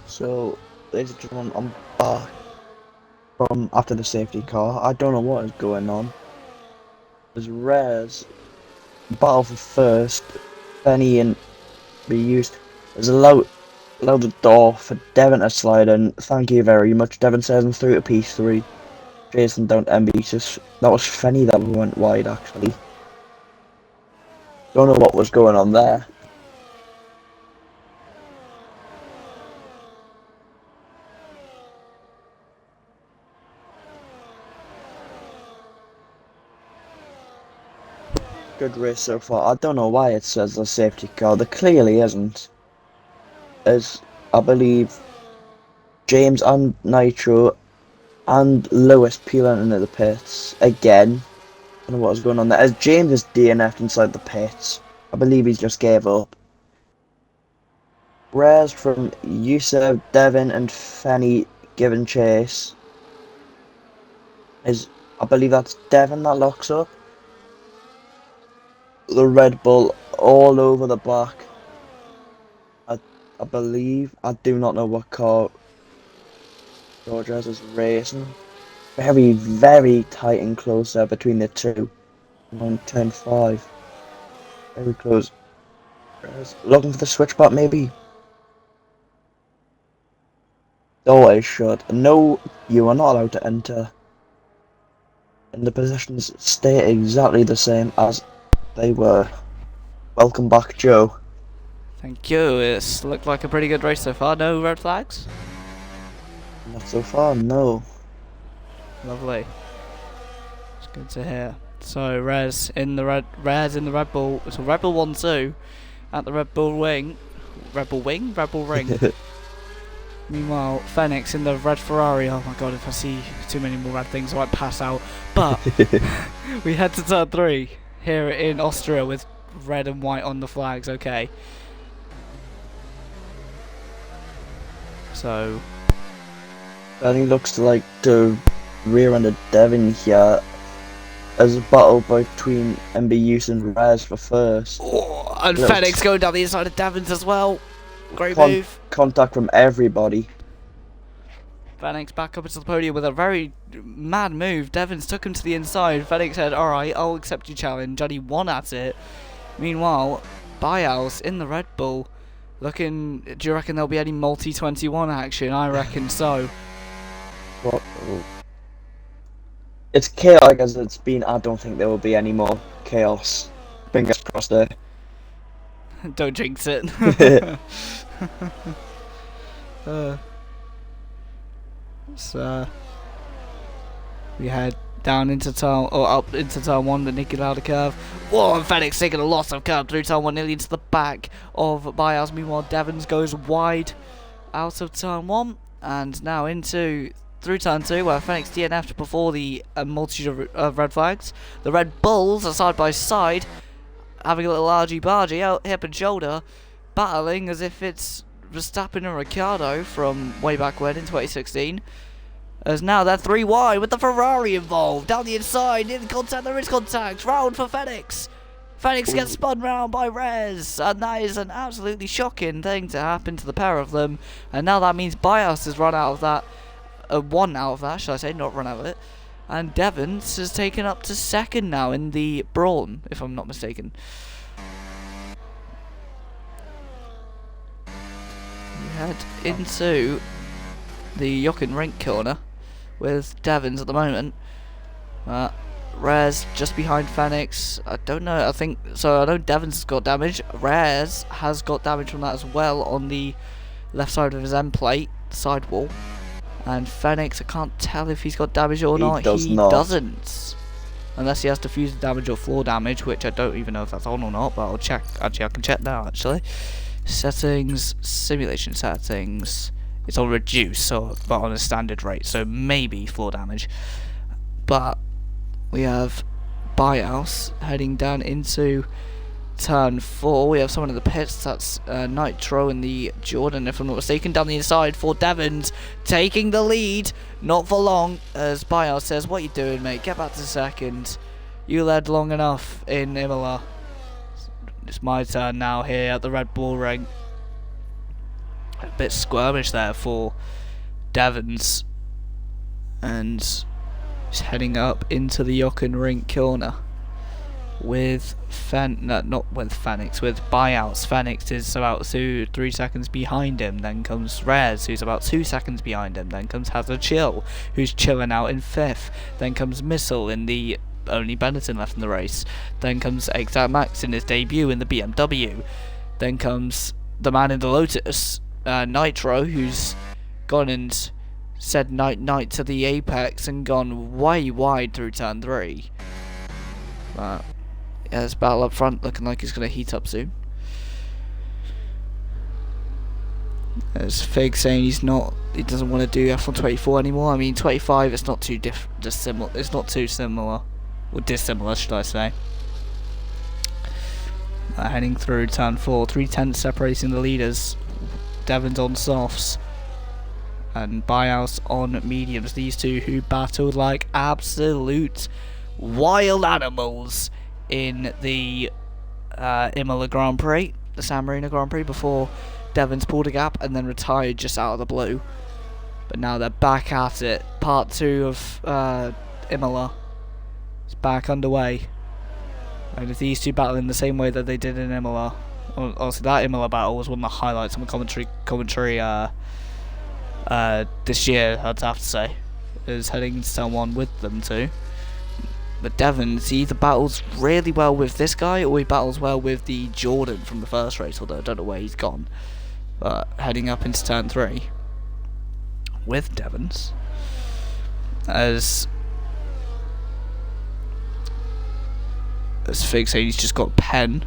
Speaker 2: So, ladies and gentlemen, I'm back from after the safety car. I don't know what is going on. There's Rez, battle for first, Benny and be used. There's allowed the door for Devon to slide in. Thank you very much. Devon says I'm through to P3. Jason down to ambitious. That was Fenny that went wide actually. Don't know what was going on there. Good race so far. I don't know why it says a safety car. There clearly isn't. As I believe James and Nitro and Lewis peeling into the pits again. I don't know what was going on there. As James is DNF'd inside the pits. I believe he just gave up. Rares from Yusuf, Devin and Fanny giving chase. I believe that's Devin that locks up. The Red Bull all over the back. I believe, I do not know what car Rogers is racing. Very, very tight and close there between the two. On turn 5. Very close. Looking for the switch spot maybe? Door is shut. No, you are not allowed to enter. And the positions stay exactly the same as they were. Welcome back, Joe.
Speaker 1: Thank you. It's looked like a pretty good race so far. No red flags?
Speaker 2: Not so far, no.
Speaker 1: Lovely. It's good to hear. So Rez in the Red Bull. So Red Bull 1-2 at the Red Bull Ring. Red Bull Ring. Meanwhile, Phoenix in the red Ferrari. Oh my god, if I see too many more red things I might pass out. But we head to turn 3 here in Austria with red and white on the flags, okay. So
Speaker 2: Danny looks like the rear-ended Devin here as a battle between MBUs and Raz for first.
Speaker 1: oh, and Phoenix going down the inside of Devon's as well. Great move.
Speaker 2: Contact from everybody.
Speaker 1: Phoenix back up into the podium with a very mad move. Devon's took him to the inside. Phoenix said, alright, I'll accept your challenge. And he won at it. Meanwhile, Bials in the Red Bull. Looking, do you reckon there'll be any multi-21 action? I reckon so.
Speaker 2: What? It's chaotic as it's been. I don't think there will be any more chaos. Fingers crossed there.
Speaker 1: Don't jinx it. We head down into turn, or up into turn 1, but Nicky out of curve. Whoa, and Fenix taking a lot of curve through turn 1, nearly into the back of Biles. Meanwhile, Devons goes wide out of turn 1, and now into through turn 2, where Fenix DNF'd before the multitude of red flags. The Red Bulls are side by side, having a little argy-bargy out hip and shoulder, battling as if it's Verstappen and Ricciardo from way back when in 2016. As now they're 3 wide with the Ferrari involved. Down the inside, in contact, there is contact. Round for Fenix. Fenix gets spun round by Rez, and that is an absolutely shocking thing to happen to the pair of them. And now that means Bias has run out of that, one out of that, should I say, not run out of it. And Devons has taken up to 2nd now in the Brawn, if I'm not mistaken. We head into the Jochen Rindt corner with Devons at the moment. Rez just behind Fenix. I don't know, I think, so I know Devons has got damage. Rez has got damage from that as well on the left side of his end plate, sidewall. And Fenix, I can't tell if he's got damage or not. He doesn't. Unless he has diffuser damage or floor damage, which I don't even know if that's on or not, but I'll check. Actually, I can check now, actually. Settings, simulation settings. It's on reduce, so but on a standard rate, so maybe floor damage. But we have Bios heading down into turn 4. We have someone in the pits. That's Nitro in the Jordan, if I'm not mistaken, down the inside for Devons, taking the lead. Not for long, as Bios says, "What you doing, mate? Get back to 2nd. You led long enough in Imola. It's my turn now here at the Red Bull Ring." A bit squirmish there for Devons, and he's heading up into the Jochen Rindt corner with not with Fenix, with Buyouts. Fenix is about 2-3 seconds behind him, then comes Rez, who's about 2 seconds behind him, then comes Hazard Chill, who's chilling out in 5th, then comes Missile in the only Benetton left in the race, then comes Exact Max in his debut in the BMW, then comes the man in the Lotus, Nitro, who's gone and said night to the apex and gone way wide through turn 3. But yeah, this battle up front looking like it's going to heat up soon. There's Fig saying he doesn't want to do F1 24 anymore. I mean, 25, it's not too dissimilar. It's not too similar, or dissimilar, should I say? Heading through turn 4, 3/10 separating the leaders. Devons on softs and Bios on mediums. These two who battled like absolute wild animals in the Imola Grand Prix, the San Marino Grand Prix, before Devons pulled a gap and then retired just out of the blue. But now they're back at it. Part 2 of Imola is back underway. And if these two battle in the same way that they did in Imola, obviously that Imola battle was one of the highlights on the commentary this year, I'd have to say, is heading into turn 1 with them too. But Devons, he either battles really well with this guy or he battles well with the Jordan from the first race, although I don't know where he's gone. But heading up into turn 3 with Devons, as Fig saying he's just got pen.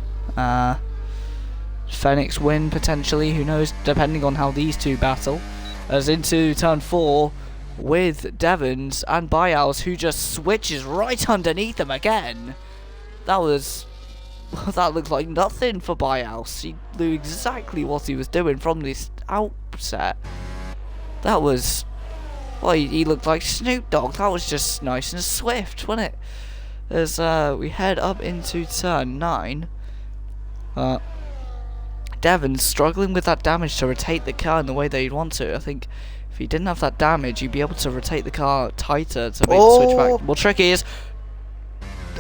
Speaker 1: Fenix win potentially, who knows, depending on how these two battle. As into turn 4 with Devons and Bials, who just switches right underneath him again. That looked like nothing for Bials. He knew exactly what he was doing from this outset. That was, well, he looked like Snoop Dogg. That was just nice and swift, wasn't it? As we head up into turn 9. Devon's struggling with that damage to rotate the car in the way that he'd want to. I think if he didn't have that damage, you'd be able to rotate the car tighter to make the switch back more tricky.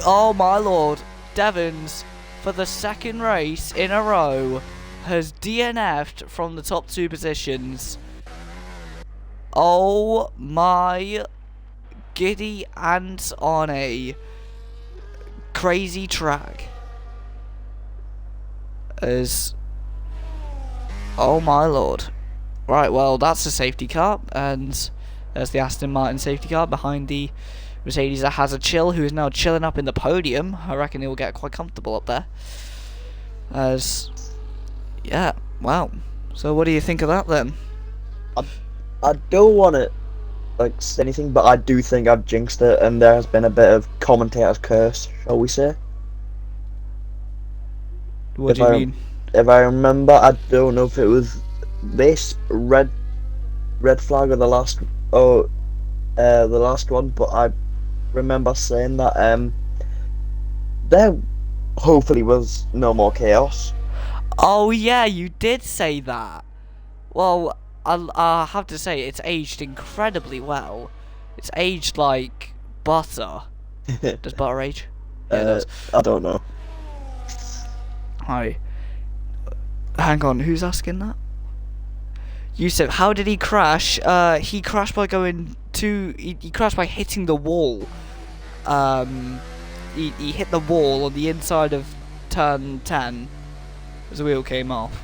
Speaker 1: Oh my lord, Devons, for the 2nd race in a row, has DNF'd from the top 2 positions. Oh my giddy ants on a crazy track. Oh my lord. Right, well, that's a safety car, and There's the Aston Martin safety car behind the Mercedes that has a chill, who is now chilling up in the podium. I reckon he'll get quite comfortable up there. Yeah, wow. So what do you think of that then?
Speaker 2: I don't want to like say anything, but I do think I've jinxed it, and there has been a bit of commentator's curse, shall we say?
Speaker 1: What do you mean?
Speaker 2: If I remember, I don't know if it was this red flag or the last one, but I remember saying that there hopefully was no more chaos.
Speaker 1: Oh yeah, you did say that. Well, I'll have to say it's aged incredibly well. It's aged like butter. Does butter age? Yeah, it does.
Speaker 2: I don't know.
Speaker 1: Hi. Hang on, who's asking that? Yusuf, how did he crash? He crashed by going to... He crashed by hitting the wall. He hit the wall on the inside of turn 10 as the wheel came off.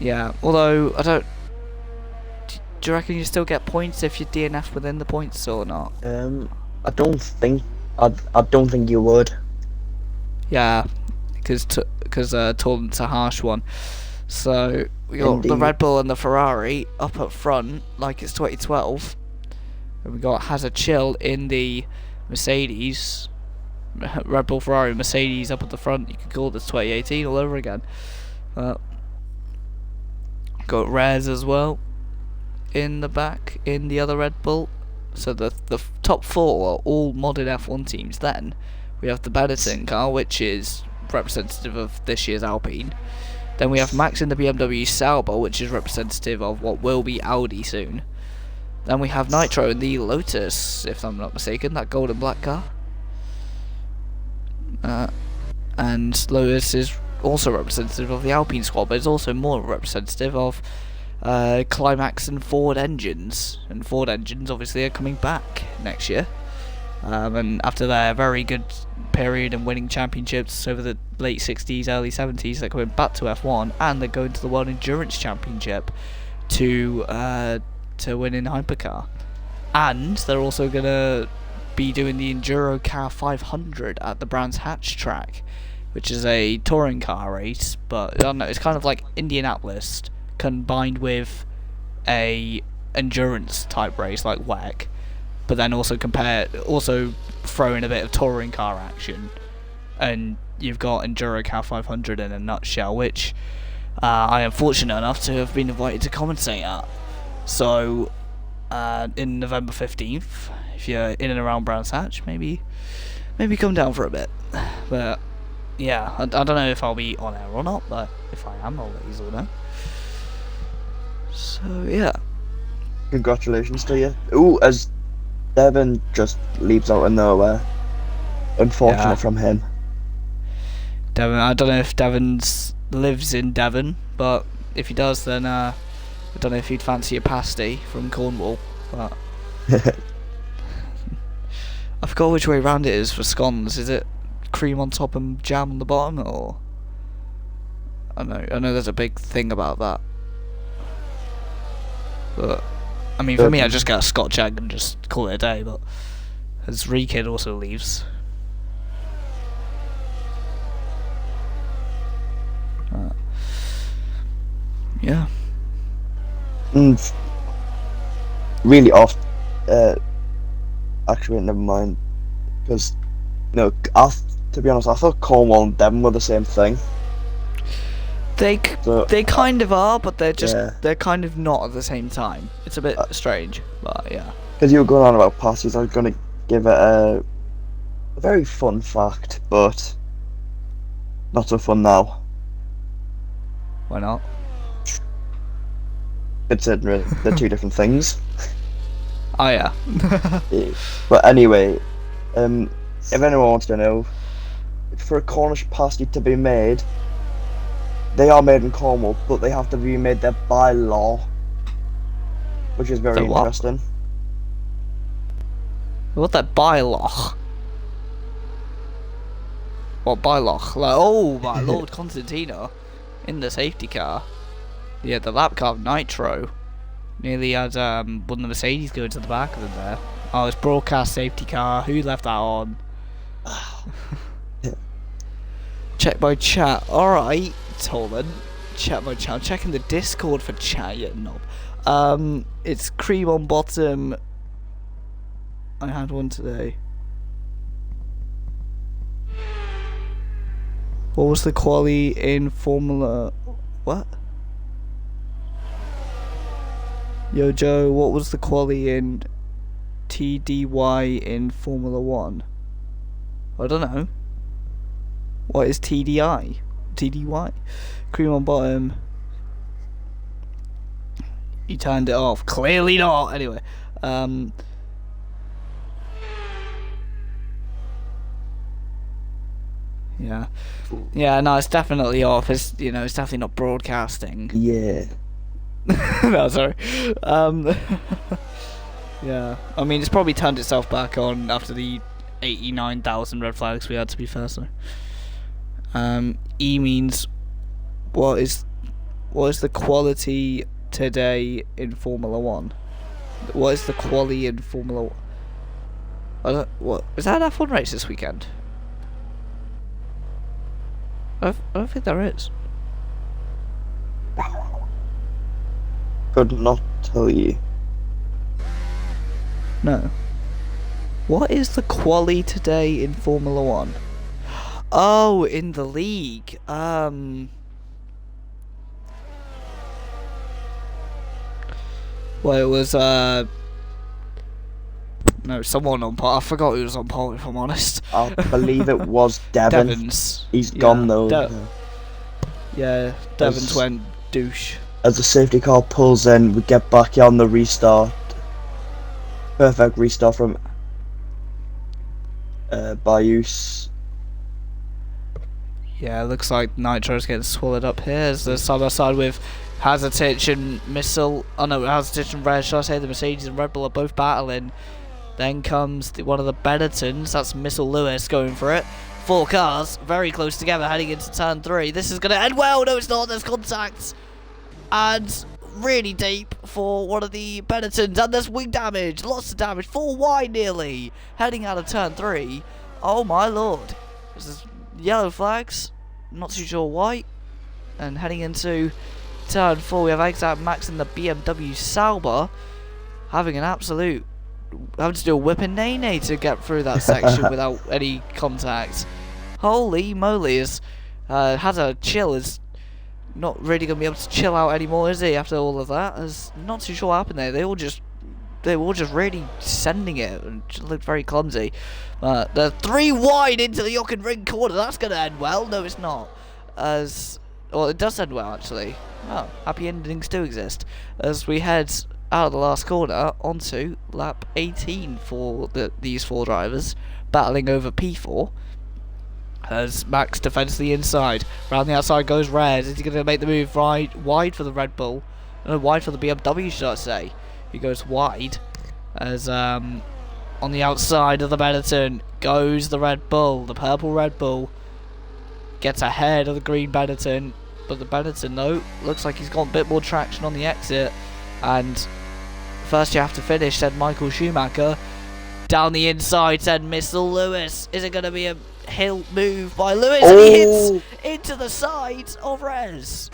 Speaker 1: Yeah, although, I don't... Do you reckon you still get points if you DNF within the points or not?
Speaker 2: I don't think you would.
Speaker 1: Yeah, because Torrent's a harsh one. So we got
Speaker 2: Indeed.
Speaker 1: the Red Bull and the Ferrari up at front, like it's 2012, and we got Hazard Chill in the Mercedes. Red Bull, Ferrari, Mercedes up at the front. You could call this 2018 all over again. Got Rez as well in the back in the other Red Bull. So the top four are all modded F1 teams. Then we have the Benetton car, which is representative of this year's Alpine. Then we have Max in the BMW Sauber, which is representative of what will be Audi soon. Then we have Nitro in the Lotus, if I'm not mistaken, that gold and black car. And Lotus is also representative of the Alpine squad, but it's also more representative of Climax and Ford engines. And Ford engines obviously are coming back next year. And after their very good period and winning championships over the late 60s, early 70s, they're coming back to F1, and they're going to the World Endurance Championship to win in Hypercar. And they're also going to be doing the Enduro Car 500 at the Brands Hatch track, which is a touring car race, but I don't know, it's kind of like Indianapolis combined with a endurance type race like WEC, but then also throw in a bit of touring car action, and you've got Enduro Car 500 in a nutshell, which I am fortunate enough to have been invited to commentate at. So in November 15th, if you're in and around Brands Hatch, maybe come down for a bit. But yeah, I don't know if I'll be on air or not, but if I am, I'll let you all know. So yeah.
Speaker 2: Congratulations to you. Ooh, as Devin just leaps out of nowhere. Unfortunate from him.
Speaker 1: Devin, I don't know if Devin lives in Devon, but if he does, then I don't know if he'd fancy a pasty from Cornwall, but I forgot which way round it is for scones. Is it cream on top and jam on the bottom, or I know there's a big thing about that. But I mean, for me, I just get a Scotch egg and just call it a day. But as Rekid also leaves, yeah.
Speaker 2: Really off. Actually, never mind. Because to be honest, I thought Cornwall and Devon were the same thing.
Speaker 1: They kind of are, but they're just
Speaker 2: Yeah.
Speaker 1: they're kind of not at the same time. It's a bit strange, but yeah.
Speaker 2: Because you were going on about pasties, I was going to give it a very fun fact, but not so fun now.
Speaker 1: Why not?
Speaker 2: Considering they're two different things.
Speaker 1: Oh yeah.
Speaker 2: But anyway, if anyone wants to know, for a Cornish pasty to be made, they are made in Cornwall, but they have to be made there by law, which is very
Speaker 1: The what?
Speaker 2: interesting.
Speaker 1: What that bylaw? What bylaw? Like, oh my lord, Constantino in the safety car. Yeah, the lap car Nitro. Nearly had one of the Mercedes go to the back of them there. Oh, it's broadcast safety car. Who left that on? Check my chat. Alright, Tolan. Check my chat. I'm checking the Discord for chat, you knob. It's cream on bottom. I had one today. What was the quali in Formula... What? Yo, Joe, what was the quali in TDY in Formula 1? I don't know. What is TDI? TDY? Cream on bottom. You turned it off. Clearly not. Anyway. Yeah. Yeah, no, it's definitely off. It's, you know, it's definitely not broadcasting.
Speaker 2: Yeah.
Speaker 1: No, sorry. Yeah. I mean, it's probably turned itself back on after the 89,000 red flags we had, to be fair, so. E means what is the quality today in Formula 1? What is the quality in Formula 1? What is that an F1 race this weekend? I don't think there is.
Speaker 2: Could not tell you.
Speaker 1: No. What is the quali today in Formula 1? Oh, in the league. Well, it was no, someone on pole. I forgot who was on pole, if I'm honest.
Speaker 2: I believe it was Devon.
Speaker 1: Devon's.
Speaker 2: He's gone though.
Speaker 1: Yeah, Devon's went douche.
Speaker 2: As the safety car pulls in, we get back on the restart. Perfect restart from Bayus.
Speaker 1: Yeah, it looks like Nitro's getting swallowed up here as the side by side with Hazarditch and Missile. Oh no, Hazarditch and Red, should I say the Mercedes and Red Bull are both battling. Then comes one of the Benettons, that's Missile Lewis going for it. 4 cars, very close together, heading into turn 3. This is going to end well. No, it's not. There's contact. And really deep for one of the Benettons. And there's wing damage. Lots of damage. 4 wide nearly. Heading out of turn 3. Oh my lord. This is yellow flags. Not too sure why. And heading into turn 4, we have Exat Max in the BMW Sauber. Having to do a whip and nay to get through that section without any contact. Holy moly, has a chill, is not really going to be able to chill out anymore, is he, after all of that? There's not too sure what happened there. They were all just really sending it and just looked very clumsy. They're 3 wide into the Jochen Ring corner. That's going to end well. No, it's not. Well, it does end well, actually. Oh, happy endings do exist. As we head out of the last corner onto lap 18 for these 4 drivers, battling over P4. As Max defends the inside. Round the outside goes Red. Is he going to make the move wide for the Red Bull? No, wide for the BMW, should I say. He goes wide. As on the outside of the Benetton goes the Red Bull. The purple Red Bull gets ahead of the green Benetton. But the Benetton, though, looks like he's got a bit more traction on the exit. And first you have to finish, said Michael Schumacher. Down the inside, said Missile Lewis. Is it going to be a hill move by Lewis?
Speaker 2: Oh.
Speaker 1: And he hits into the side of Rez.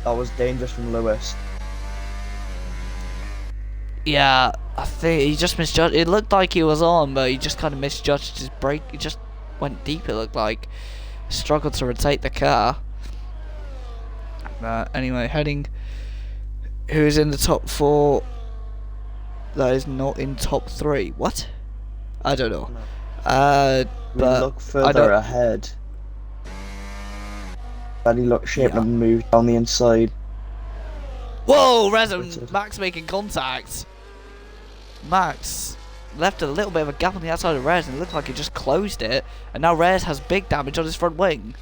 Speaker 2: That was dangerous from Lewis.
Speaker 1: Yeah, I think he just misjudged. It looked like he was on, but he just kind of misjudged his brake. He just went deep, it looked like. Struggled to rotate the car. Anyway, heading. Who's in the top 4? That is not in top 3. What? I don't know.
Speaker 2: We
Speaker 1: But
Speaker 2: look further ahead. Buddy look shape and move down the inside.
Speaker 1: Whoa, Rez and Max making contact. Max left a little bit of a gap on the outside of Rez and it looked like he just closed it. And now Rez has big damage on his front wing.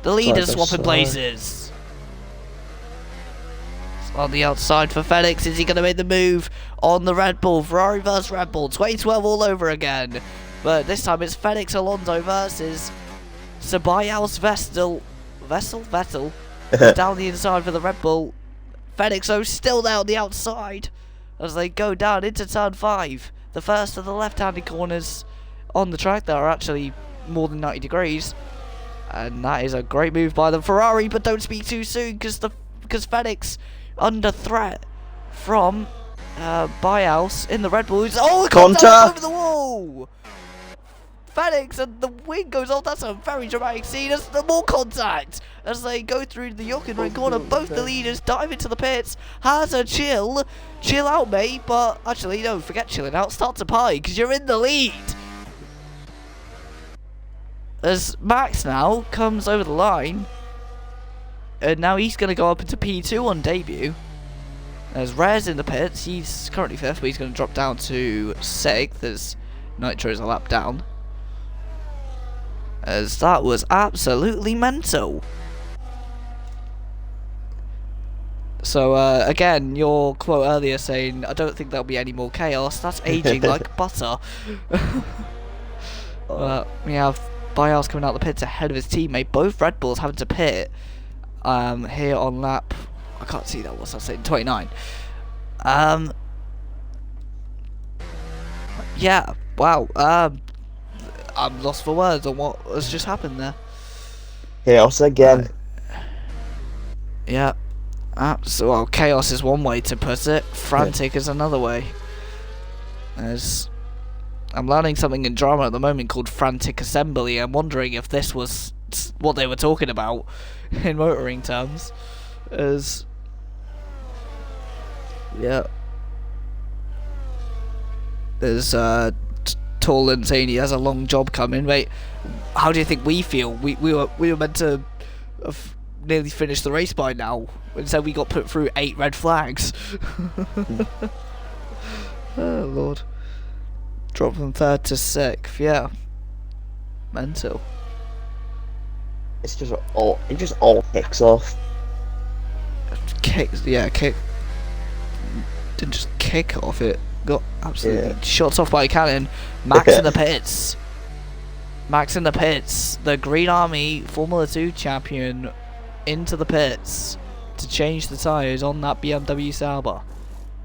Speaker 1: The leaders swapping places. On the outside for Felix, is he going to make the move on the Red Bull? Ferrari versus Red Bull, 2012 all over again. But this time it's Felix Alonso versus Ceballos Vettel. down the inside for the Red Bull. Fenix though still there on the outside as they go down into turn 5. The first of the left-handed corners on the track that are actually more than 90 degrees. And that is a great move by the Ferrari, but don't speak too soon because Fenix under threat from Biouse in the Red Bulls. Oh, contact over the wall! Fenix and the wing goes off. That's a very dramatic scene. There's more contact as they go through the Hülkenberg corner. Both the leaders dive into the pits. Has a chill out, mate. But actually, no, forget chilling out. Start to pie because you're in the lead. As Max now comes over the line, and now he's going to go up into P2 on debut. As Rare's in the pits, he's currently 5th, but he's going to drop down to 6th as Nitro's a lap down. As that was absolutely mental. So again, your quote earlier saying, I don't think there'll be any more chaos, that's aging like butter. We have Biouse coming out the pits ahead of his teammate. Both Red Bulls having to pit here on lap, I can't see that, what's that saying, 29. Yeah, wow, I'm lost for words on what has just happened there.
Speaker 2: Chaos again.
Speaker 1: Yeah. So, well, chaos is one way to put it. Frantic is another way. As I'm learning something in drama at the moment called frantic assembly. I'm wondering if this was what they were talking about in motoring terms. As yeah. There's Torlin saying he has a long job coming, mate. How do you think we feel? We were meant to have nearly finished the race by now. Instead, we got put through 8 red flags. Oh lord! Drop from 3rd to 6th. Yeah, mental.
Speaker 2: It just all kicks off.
Speaker 1: Kicks, yeah, kick. Didn't just kick off it. Got absolutely shots off by a cannon. Max in the pits. Max in the pits. The Green Army Formula 2 champion into the pits to change the tyres on that BMW Sauber.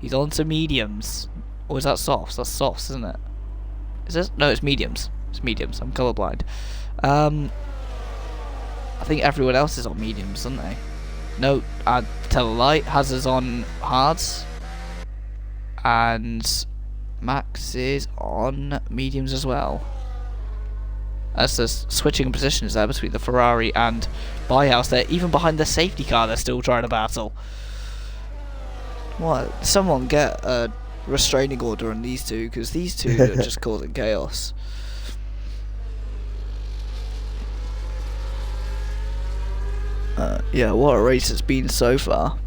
Speaker 1: He's on to mediums. Or is that softs? That's softs, isn't it? Is this? No, it's mediums. It's mediums. I'm colourblind. I think everyone else is on mediums, aren't they? No, I'd tell a lie. Hazard's on hards. And Max is on mediums as well. As the switching positions there between the Ferrari and Biouse, they're even behind the safety car, they're still trying to battle. What? Someone get a restraining order on these two, because these two are just causing chaos. Yeah, what a race it's been so far.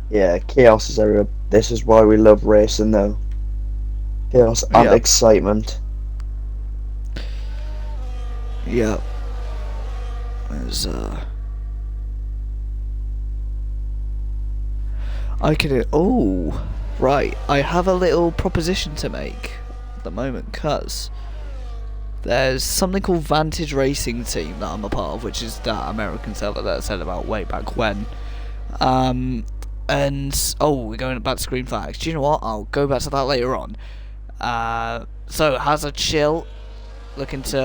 Speaker 2: Yeah, chaos is everywhere. This is why we love racing though. Chaos and excitement.
Speaker 1: Yeah. There's I could right, I have a little proposition to make at the moment, cause there's something called Vantage Racing Team that I'm a part of, which is that American server that I said about way back when. And we're going back to Screen Flags. Do you know what? I'll go back to that later on. So has a chill looking to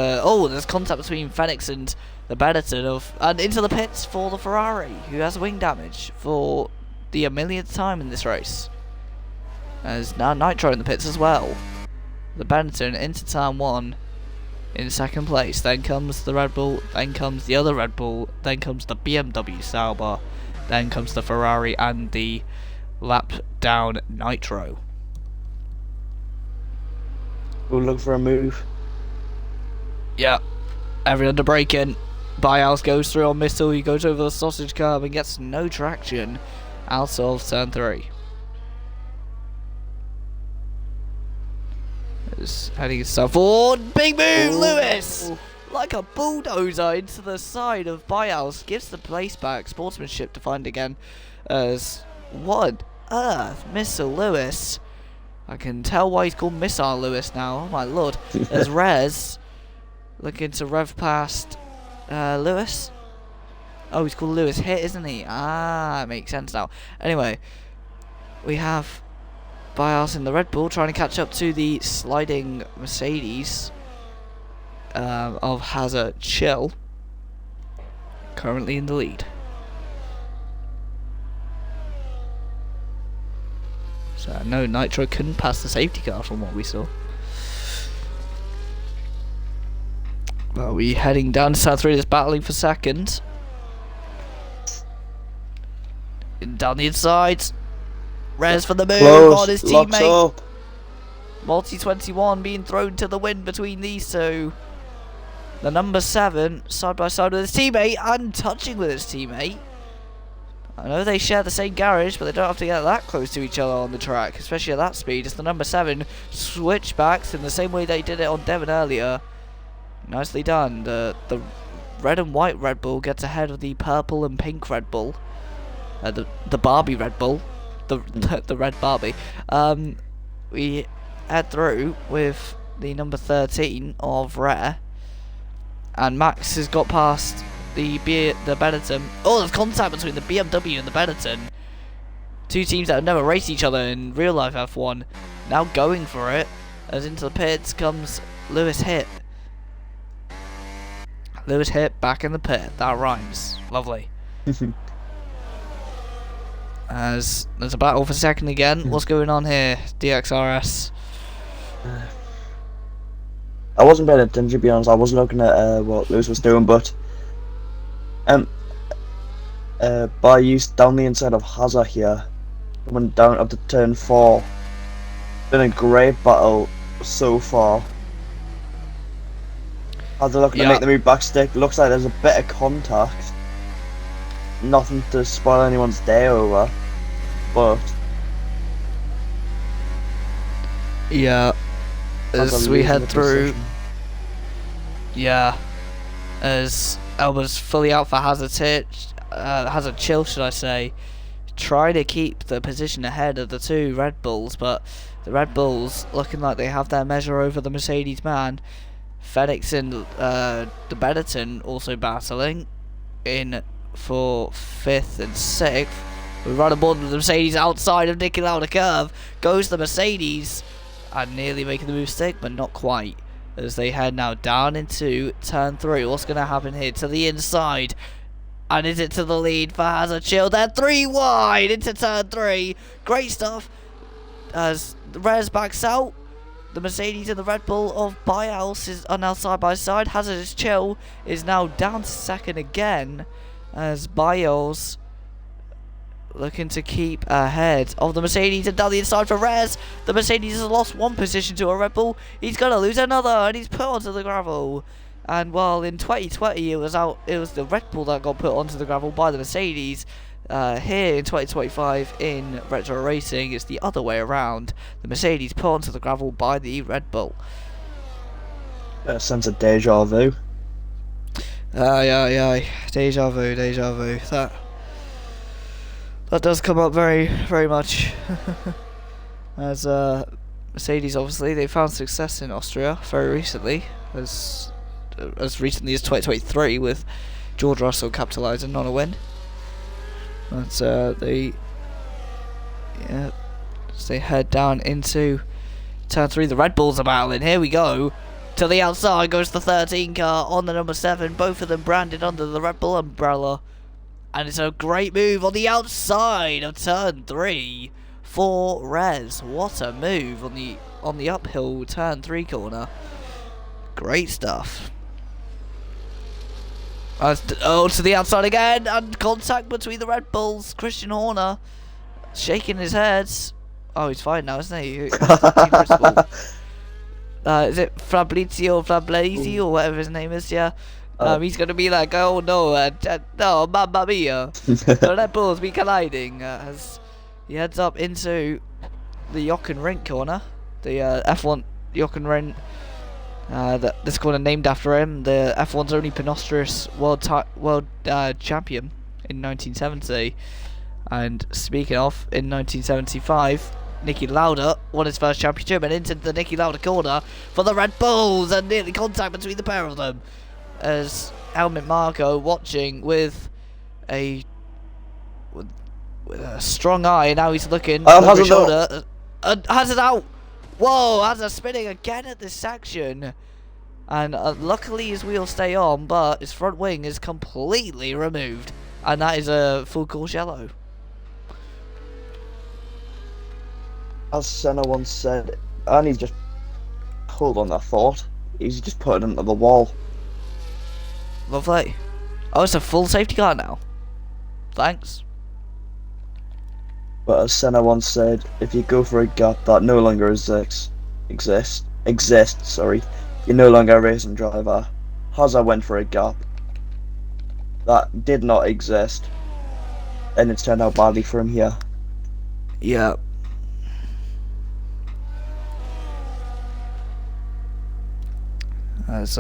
Speaker 1: there's contact between Fenix and the Benetton and into the pits for the Ferrari, who has wing damage for the 1,000,000th time in this race. There's now Nitro in the pits as well. The Benetton into turn 1 in 2nd place. Then comes the Red Bull, then comes the other Red Bull, then comes the BMW Sauber, then comes the Ferrari and the lap down Nitro.
Speaker 2: We'll look for a move.
Speaker 1: Yeah, every under braking. Biouse goes through on Missile, he goes over the sausage curb and gets no traction out of turn 3. Is heading himself forward. Big move, Lewis! Like a bulldozer into the side of Biouse. Gives the place back. Sportsmanship defined again. As what on earth? Missile Lewis. I can tell why he's called Missile Lewis now. Oh my lord. As Rez looking to rev past Lewis. Oh, he's called Lewis Hit, isn't he? Ah, it makes sense now. Anyway, we have Bias in the Red Bull trying to catch up to the sliding Mercedes of Hazard Chill, currently in the lead. So no, Nitro couldn't pass the safety car from what we saw. Well, we heading down to South 3, just battling for second. Down the inside. Rez for the move on his teammate. Multi 21 being thrown to the wind between these two. The number 7 side by side with his teammate and touching with his teammate. I know they share the same garage, but they don't have to get that close to each other on the track, especially at that speed. It's the number 7 switchbacks in the same way they did it on Devon earlier. Nicely done. The red and white Red Bull gets ahead of the purple and pink Red Bull. The Barbie Red Bull. The red Barbie. We head through with the number 13 of Rare, and Max has got past the Benetton. Oh, there's contact between the BMW and the Benetton. Two teams that have never raced each other in real life F1, now going for it. As into the pits comes Lewis Hit. Lewis Hit back in the pit. That rhymes. Lovely. As there's a battle for second again. What's going on here, DXRS?
Speaker 2: I wasn't paying attention, to be honest. I wasn't looking at what Lewis was doing, but by use down the inside of Hazard here, coming down up to turn 4. Been a great battle so far. Hazard looking to make the move back stick. Looks like there's a bit of contact. Nothing to spoil anyone's day over, but
Speaker 1: yeah, as we head through, as Elba's fully out for Hazard Chill, should I say, try to keep the position ahead of the two Red Bulls, but the Red Bulls looking like they have their measure over the Mercedes man. Phoenix and the Benetton also battling in for 5th and 6th. We run aboard with the Mercedes outside of Niki Lauda curve. Goes the Mercedes and nearly making the move stick, but not quite. As they head now down into turn 3. What's going to happen here? To the inside. And is it to the lead for Hazard Chill? They're 3 wide into turn 3. Great stuff. As the Rez backs out. The Mercedes and the Red Bull of Bials are now side by side. Hazard Chill is now down to second again. As Bials looking to keep ahead of the Mercedes and down the inside for Rez. The Mercedes has lost one position to a Red Bull. He's going to lose another and he's put onto the gravel. And while in 2020 it was the Red Bull that got put onto the gravel by the Mercedes, here in 2025 in Retro Racing it's the other way around. The Mercedes put onto the gravel by the Red Bull.
Speaker 2: A sense of deja vu.
Speaker 1: Yeah. Deja vu. That does come up very, very much. As Mercedes, obviously, they found success in Austria very recently, as recently as 2023, with George Russell capitalising on a win. But as they head down into turn 3, the Red Bulls are battling. Here we go. To the outside goes the 13 car on the number 7, both of them branded under the Red Bull umbrella. And it's a great move on the outside of turn 3 for Rez. What a move on the uphill turn 3 corner. Great stuff. To the outside again, and contact between the Red Bulls. Christian Horner shaking his head. Oh, he's fine now, isn't he? Is it Fabrizio or whatever his name is? Yeah. He's gonna be like, oh no, no, mamma mia. The Red Bulls be colliding as he heads up into the Jochen Rindt corner, the F1 Jochen Rindt. This corner named after him, the F1's only Penostrous world champion in 1970. And speaking of, in 1975, Niki Lauda won his first championship and entered the Niki Lauda corner for the Red Bulls, and nearly contact between the pair of them. As Helmut Marko watching with with a strong eye. Now he's looking
Speaker 2: Oh,
Speaker 1: over his
Speaker 2: Hazard out.
Speaker 1: shoulder. Hazard out. Whoa, Hazard spinning again at this section. And luckily his wheels stay on, but his front wing is completely removed. And that is a full course yellow.
Speaker 2: As Senna once said, and he's just hold on that thought. He's just put it into the wall.
Speaker 1: Lovely. Oh, it's a full safety car now. Thanks.
Speaker 2: But as Senna once said, if you go for a gap that no longer exists, you're no longer a racing driver. Hazard went for a gap that did not exist, and it's turned out badly for him here.
Speaker 1: Yeah. As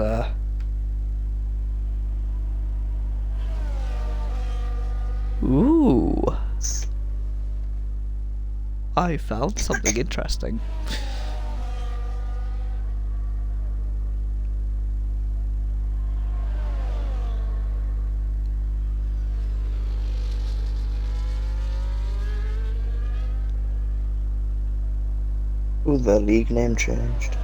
Speaker 1: ooh. I found something interesting.
Speaker 2: Ooh, the league name changed.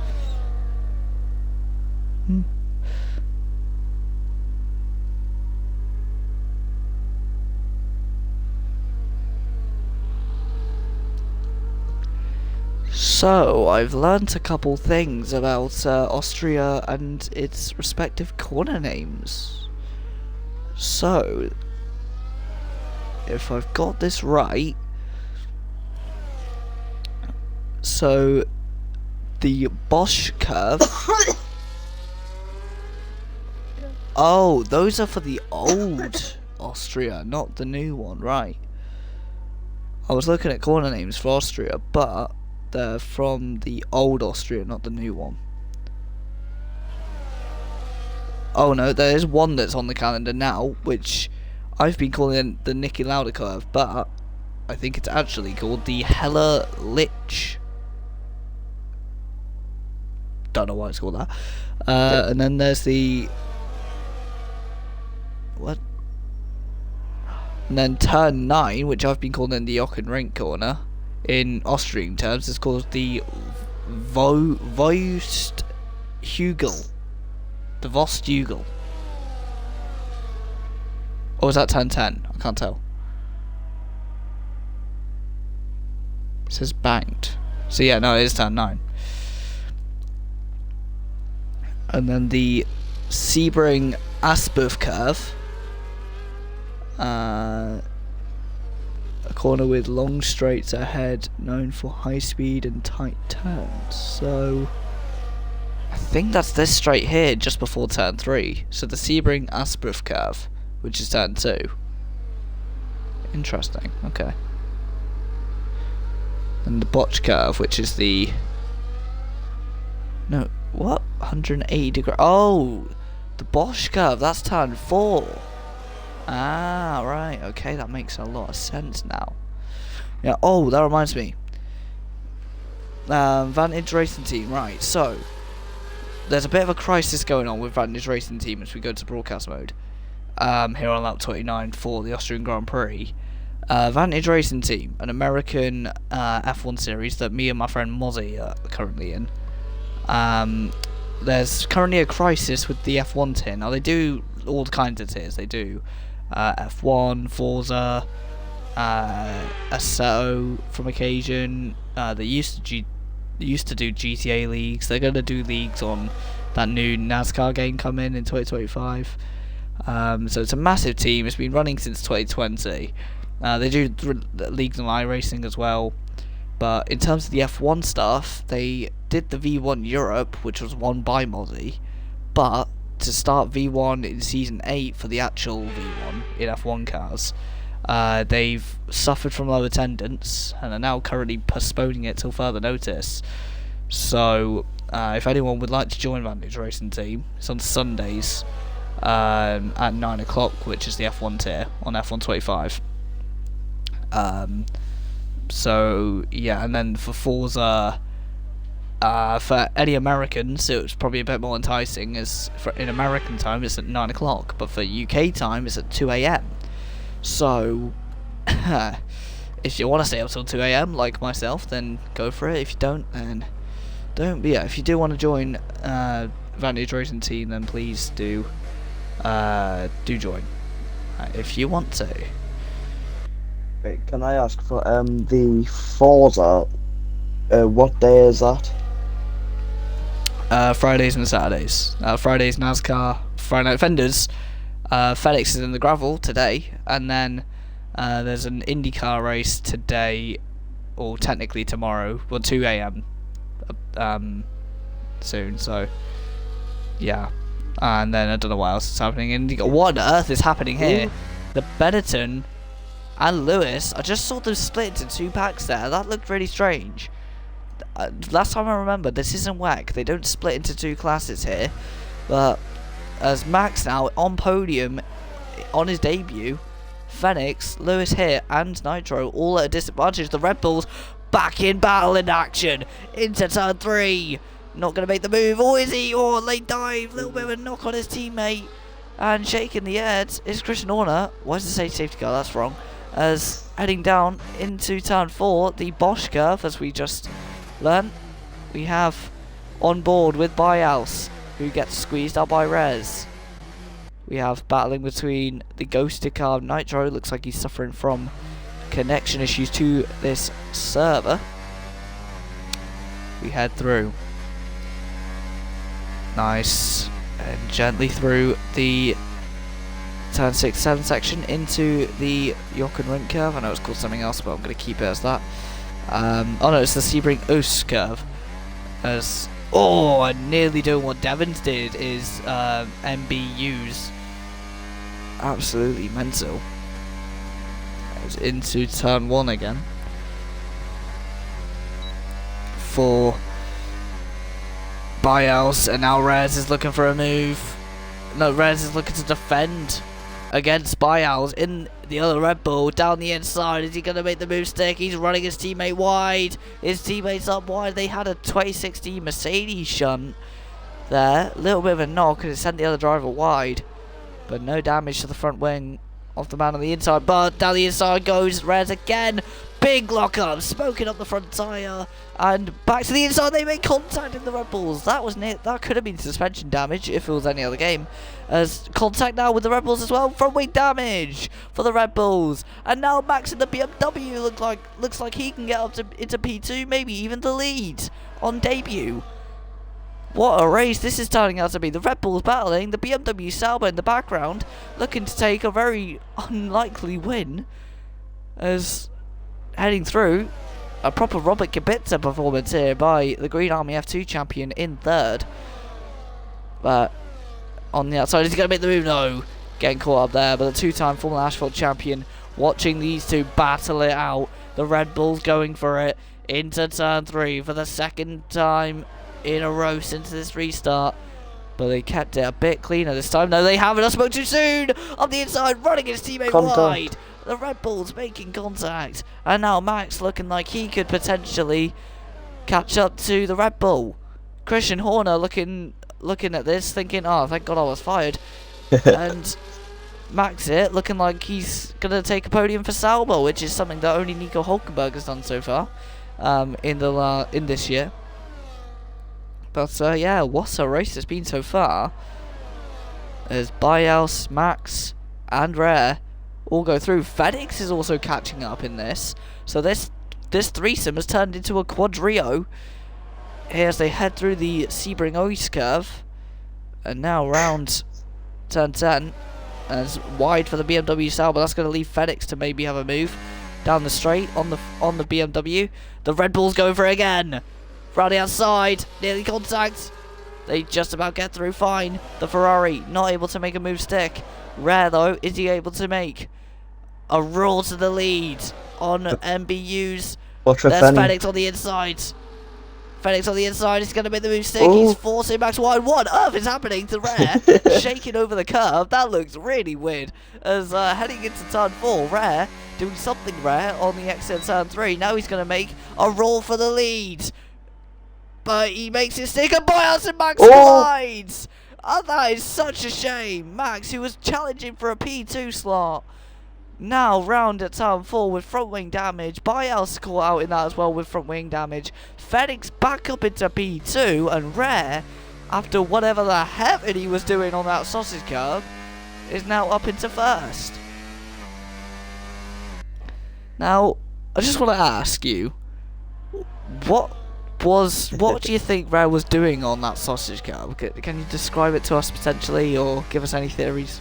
Speaker 1: So, I've learnt a couple things about Austria and its respective corner names. So, if I've got this right, so the Bosch curve. Oh, those are for the old Austria, not the new one, right? I was looking at corner names for Austria, but they're from the old Austria, not the new one. Oh no, there is one that's on the calendar now, which I've been calling the Niki Lauda curve, but I think it's actually called the Hella Lich. Don't know why it's called that. And then there's the... What? And then turn 9, which I've been calling the Ockenrink corner, in Austrian terms, is called the Vosthugel. The Vosthugel. Or is that turn 10? I can't tell. It says banked. So yeah, no, it is turn 9. And then the Sebring Aspuff curve. A corner with long straights ahead, known for high speed and tight turns. So I think that's this straight here, just before turn 3. So the Sebring Aspuff curve, which is turn 2. Interesting. Okay. And the Botch curve, which is the... No, what? 180 degree... Oh! The Bosch curve, that's turn 4. Ah, right, okay, that makes a lot of sense now. Yeah, oh, that reminds me. Vantage Racing Team, right, so... There's a bit of a crisis going on with Vantage Racing Team as we go to broadcast mode. Here on lap 29 for the Austrian Grand Prix. Vantage Racing Team, an American F1 series that me and my friend Mozzie are currently in. There's currently a crisis with the F1 tier. Now, they do all kinds of tiers. They do F1, Forza, Assetto from occasion. They used to do GTA leagues. They're gonna do leagues on that new NASCAR game coming in 2025. So it's a massive team. It's been running since 2020. They do leagues on iRacing as well. But in terms of the F1 stuff, they did the V1 Europe, which was won by Mozzie. But to start V1 in Season 8 for the actual V1 in F1 cars, they've suffered from low attendance and are now currently postponing it till further notice. So if anyone would like to join Vantage Racing Team, it's on Sundays at 9 o'clock, which is the F1 tier on F1 25. So yeah, and then for Forza, for any Americans, it was probably a bit more enticing, as in American time it's at 9 o'clock, but for UK time it's at 2 AM. So, if you want to stay up till 2 a.m. like myself, then go for it. If you don't, then don't. But yeah, if you do want to join Vantage Racing Team, then please do join if you want to.
Speaker 2: Wait, can I ask for the Forza? What day is that?
Speaker 1: Fridays and Saturdays. Fridays NASCAR, Friday Night Fenders. FedEx is in the gravel today, and then there's an IndyCar race today, or technically tomorrow, well 2 a.m. Soon. So yeah, and then I don't know what else is happening. What on earth is happening here? The Benetton and Lewis, I just saw them split into 2 packs there. That looked really strange. Last time I remember, this isn't WEC. They don't split into 2 classes here. But as Max now on podium on his debut, Phoenix, Lewis here, and Nitro all at a disadvantage. The Red Bulls back in battle in action into turn 3. Not going to make the move. Or is he? Or late dive. Little bit of a knock on his teammate. And shaking the head is Christian Horner. Why does it say safety car? That's wrong. As heading down into turn 4, the Bosch curve, as we just learned, we have on board with Bials, who gets squeezed out by Rez. We have battling between the ghosted car of Nitro. Looks like he's suffering from connection issues to this server. We head through. Nice. And gently through the turn 6, 7 section into the Jochen Rindt curve. I know it's called something else, but I'm going to keep it as that. Oh no, it's the Sebring Oos curve. As nearly doing what Devons did is MBUs. Absolutely mental. It's into turn 1 again. For Bials, and now Rez is looking for a move. No, Rez is looking to defend against Bials in the other Red Bull down the inside. Is he going to make the move stick? He's running his teammate wide. His teammate's up wide. They had a 2016 Mercedes shunt there. A little bit of a knock and it sent the other driver wide. But no damage to the front wing of the man on the inside. But down the inside goes Rez again. Big lock up, smoking up the front tyre, and back to the inside. They make contact in the Red Bulls. That was near. That could have been suspension damage if it was any other game. As contact now with the Red Bulls as well. Front wing damage for the Red Bulls, and now Max in the BMW looks like he can get up into P2, maybe even the lead on debut. What a race this is turning out to be. The Red Bulls battling, the BMW Sauber in the background, looking to take a very unlikely win. As heading through, a proper Robert Kubica performance here by the Green Army F2 champion in 3rd. But on the outside, is he going to make the move? No. Getting caught up there, but the 2-time Formula Asphalt champion watching these two battle it out. The Red Bulls going for it into turn 3 for the 2nd time in a row since this restart. But they kept it a bit cleaner this time. No, they haven't. I spoke too soon. On the inside, running his teammate wide. The Red Bulls making contact. And now Max looking like he could potentially catch up to the Red Bull. Christian Horner looking at this, thinking, oh, thank God I was fired. And Max it, looking like he's going to take a podium for Sauber, which is something that only Nico Hulkenberg has done so far in this year. But yeah, what a race it's been so far. As Bials, Max, and Rare all go through. FedEx is also catching up in this. So this threesome has turned into a quadrio. Here as they head through the Sebring Ois curve. And now round turn 10. As wide for the BMW Sauber. That's going to leave FedEx to maybe have a move down the straight on the BMW. The Red Bulls go for it again. Round the outside, nearly contact. They just about get through fine. The Ferrari not able to make a move stick. Rare though, is he able to make a roll to the lead on MBUs? There's FedEx on the inside. FedEx on the inside is going to make the move stick. Ooh. He's forcing Max wide. What on earth is happening to Rare? Shaking over the curve. That looks really weird. As heading into turn 4, Rare doing something rare on the exit turn 3. Now he's going to make a roll for the lead. But he makes it stick, and Bials and Max collides! Oh, that is such a shame. Max, who was challenging for a P2 slot, Now round at turn 4 with front wing damage. Bielsa caught out in that as well with front wing damage. Fenix back up into P2, and Rare, after whatever the heck he was doing on that sausage curb, is now up into first. Now, I just want to ask you, what do you think Rare was doing on that sausage curb? Can you describe it to us potentially, or give us any theories?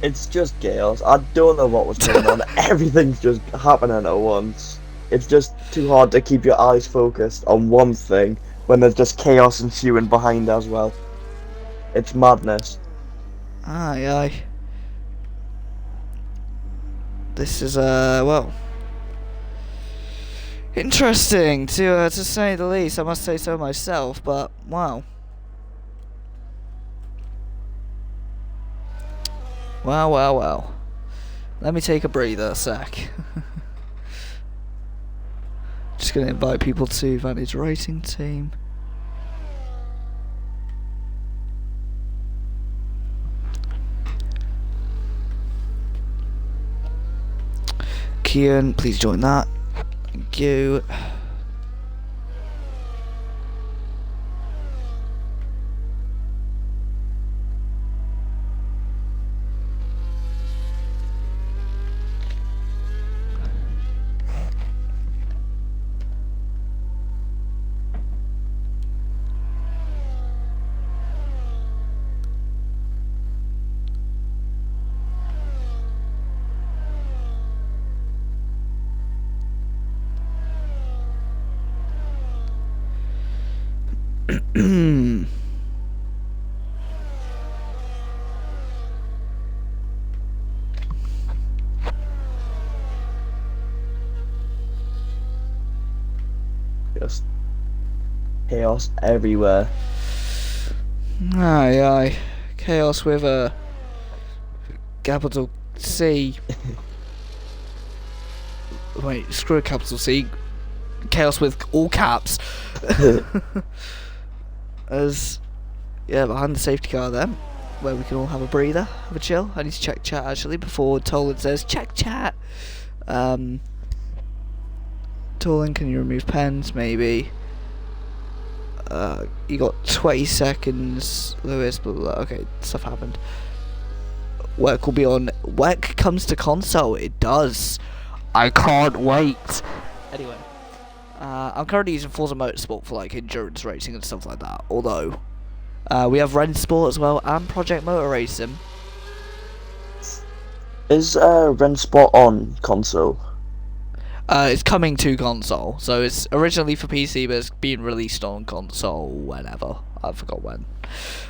Speaker 2: It's just chaos. I don't know what was going on. Everything's just happening at once. It's just too hard to keep your eyes focused on one thing when there's just chaos ensuing behind as well. It's madness.
Speaker 1: Aye, aye. This is well, interesting to say the least. I must say so myself. But wow. Well. Let me take a breather a sec. Just gonna invite people to Vantage Racing Team. Kian, please join that. Thank you.
Speaker 2: Just chaos everywhere.
Speaker 1: Aye. Chaos with a capital C. Wait, screw a capital C. Chaos with all caps. As behind the safety car then, where we can all have a breather, have a chill. I need to check chat actually before Tolan says check chat. Tolan, can you remove pens maybe? You got 20 seconds, Lewis, blah, blah, blah. Okay, stuff happened. Work will be on. Work comes to console. It does. I can't wait. Anyway, I'm currently using Forza Motorsport for like endurance racing and stuff like that. Although, we have Rennsport as well and Project Motor Racing.
Speaker 2: Is Rennsport on console?
Speaker 1: It's coming to console, so it's originally for PC, but it's being released on console whenever. I forgot when.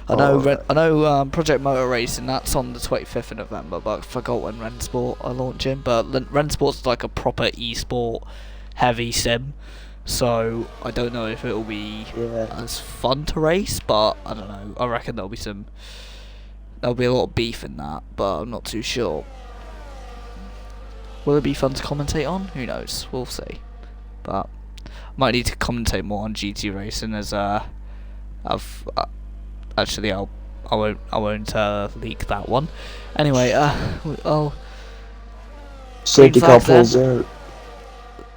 Speaker 1: I know Project Motor Racing, that's on the 25th of November, but I forgot when Rennsport are launching. But Rennsport's like a proper esport heavy sim, so I don't know if it'll be as fun to race, but I don't know. I reckon there'll be a lot of beef in that, but I'm not too sure. Will it be fun to commentate on? Who knows? We'll see. But might need to commentate more on GT racing as actually I won't leak that one. Anyway, I'll
Speaker 2: safety car pulls out.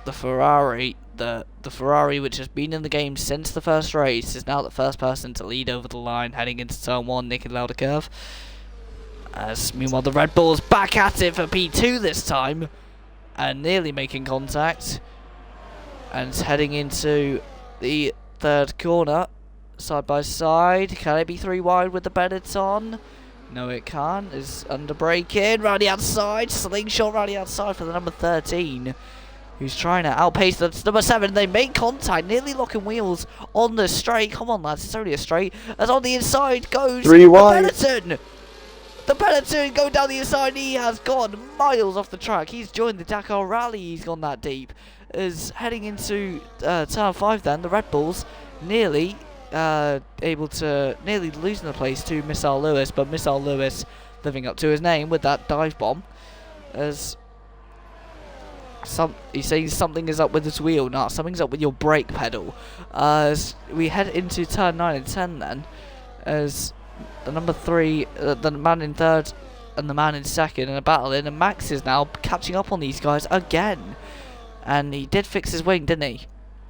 Speaker 1: The Ferrari, the Ferrari which has been in the game since the first race is now the first person to lead over the line heading into turn 1, Niki Lauda curve. As meanwhile the Red Bull's back at it for P2 this time, and nearly making contact, and heading into the third corner, side by side. Can it be 3 wide with the Benetton? No, it can't. It's under braking, round the outside, slingshot round the outside for the number 13, who's trying to outpace the number 7. They make contact, nearly locking wheels on the straight. Come on, lads, it's only a straight. As on the inside goes
Speaker 2: 3 wide.
Speaker 1: Benetton. The Benetton going down the inside, he has gone miles off the track. He's joined the Dakar Rally, he's gone that deep. Is heading into turn 5 then, the Red Bulls nearly nearly losing the place to Missile Lewis, but Missile Lewis living up to his name with that dive bomb. As he's saying something is up with his wheel, nah, something's up with your brake pedal. As we head into turn 9 and 10 then, as the number 3, the man in third, and the man in second and a battle in, and Max is now catching up on these guys again. And he did fix his wing, didn't he?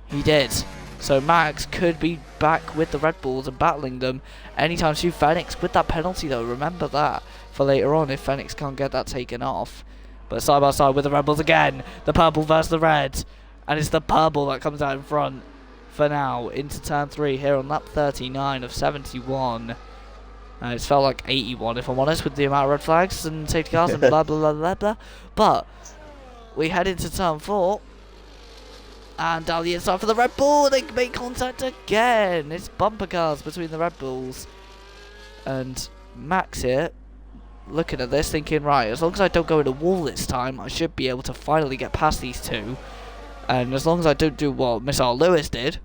Speaker 1: He did. So Max could be back with the Red Bulls and battling them anytime soon. Phoenix with that penalty though, remember that for later on if Phoenix can't get that taken off. But side by side with the Red Bulls again, the purple versus the red, and it's the purple that comes out in front for now into turn 3 here on lap 39 of 71. It's felt like 81 if I'm honest with the amount of red flags and safety cars and blah blah blah blah blah. But we head into turn 4. And down the inside for the Red Bull, they make contact again. It's bumper cars between the Red Bulls. And Max here, looking at this, thinking, right, as long as I don't go in a wall this time, I should be able to finally get past these two. And as long as I don't do what Missile Lewis did,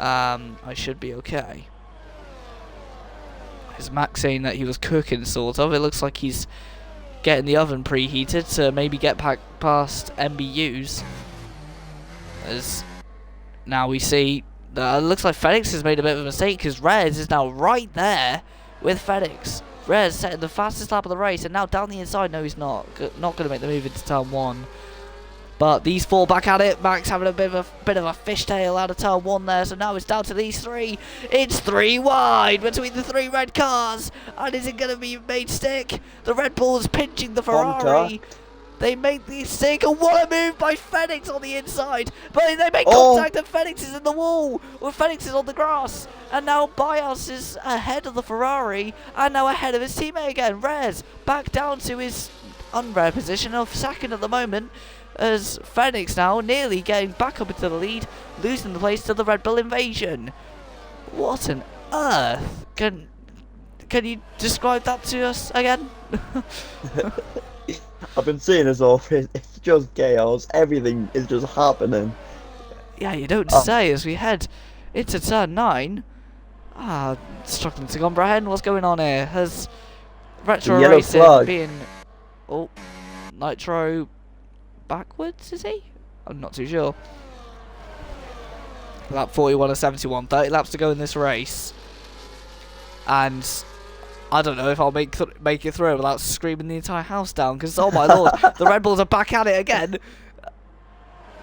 Speaker 1: I should be okay. Is Max saying that he was cooking, sort of? It looks like he's getting the oven preheated to maybe get past MBUs. As now we see that it looks like Phoenix has made a bit of a mistake because Rez is now right there with Phoenix. Rez setting the fastest lap of the race, and now down the inside. No, he's not going to make the move into turn 1. But these four back at it. Max having a bit of a fishtail out of turn 1 there. So now it's down to these three. It's 3 wide between the 3 red cars. And is it going to be made stick? The Red Bull's pinching the Ferrari. They make the stick, and what a move by Phoenix on the inside. But they make contact, and Phoenix is in the wall. Well, Phoenix is on the grass. And now Bias is ahead of the Ferrari. And now ahead of his teammate again. Rez back down to his unrare position of second at the moment. As Phoenix now nearly getting back up into the lead, losing the place to the Red Bull Invasion. What on earth? Can you describe that to us again?
Speaker 2: I've been seeing this all. It's just chaos. Everything is just happening.
Speaker 1: Yeah, you don't say. As we head into turn 9, struggling to comprehend what's going on here. Has Retro Racing being Nitro backwards, is he? I'm not too sure. Lap 41 of 71, 30 laps to go in this race, and I don't know if I'll make it through without screaming the entire house down, because oh my lord, the Red Bulls are back at it again,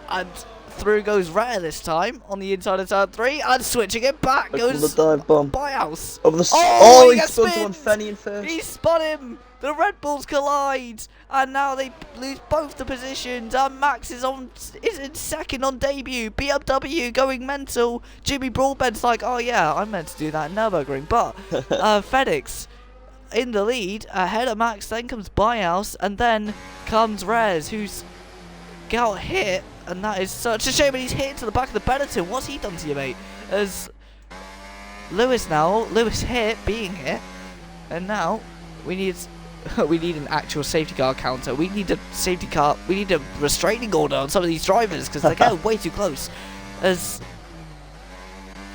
Speaker 1: and through goes Rare this time on the inside of turn 3, and switching it back goes Bias.
Speaker 2: Oh, he spun on Fenian first.
Speaker 1: He spun him. The Red Bulls collide, and now they lose both the positions. And Max is in second on debut. BMW going mental. Jimmy Broadbent's like, oh yeah, I meant to do that in Nürburgring, but Phoenix in the lead ahead of Max. Then comes Bias, and then comes Rez, who's got hit, and that is such a shame. And he's hit into the back of the Benetton. What's he done to you, mate? As Lewis hit, being hit, and now we need an actual safety car counter. We need a safety car. We need a restraining order on some of these drivers because they're getting way too close. As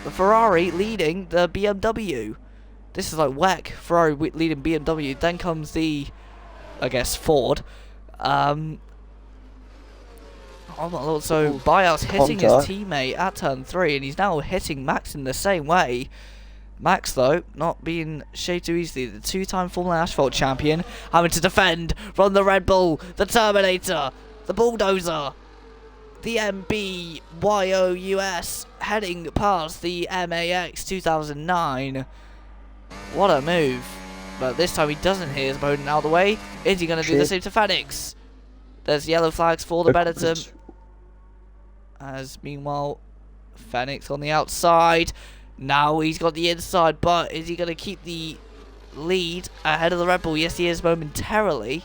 Speaker 1: the Ferrari leading the BMW. This is like whack. Ferrari leading BMW. Then comes the, I guess, Ford. Oh my lord. So Bias hitting his teammate at turn 3, and he's now hitting Max in the same way. Max, though, not being shaved too easily. The 2-time Formula Asphalt champion having to defend from the Red Bull, the Terminator, the Bulldozer, the MBYOUS, heading past the MAX 2009. What a move. But this time he doesn't hit his opponent out of the way. Is he going to do the same to Phoenix? There's yellow flags for the Benetton. As meanwhile, Phoenix on the outside. Now he's got the inside, but is he going to keep the lead ahead of the Red Bull? Yes, he is momentarily.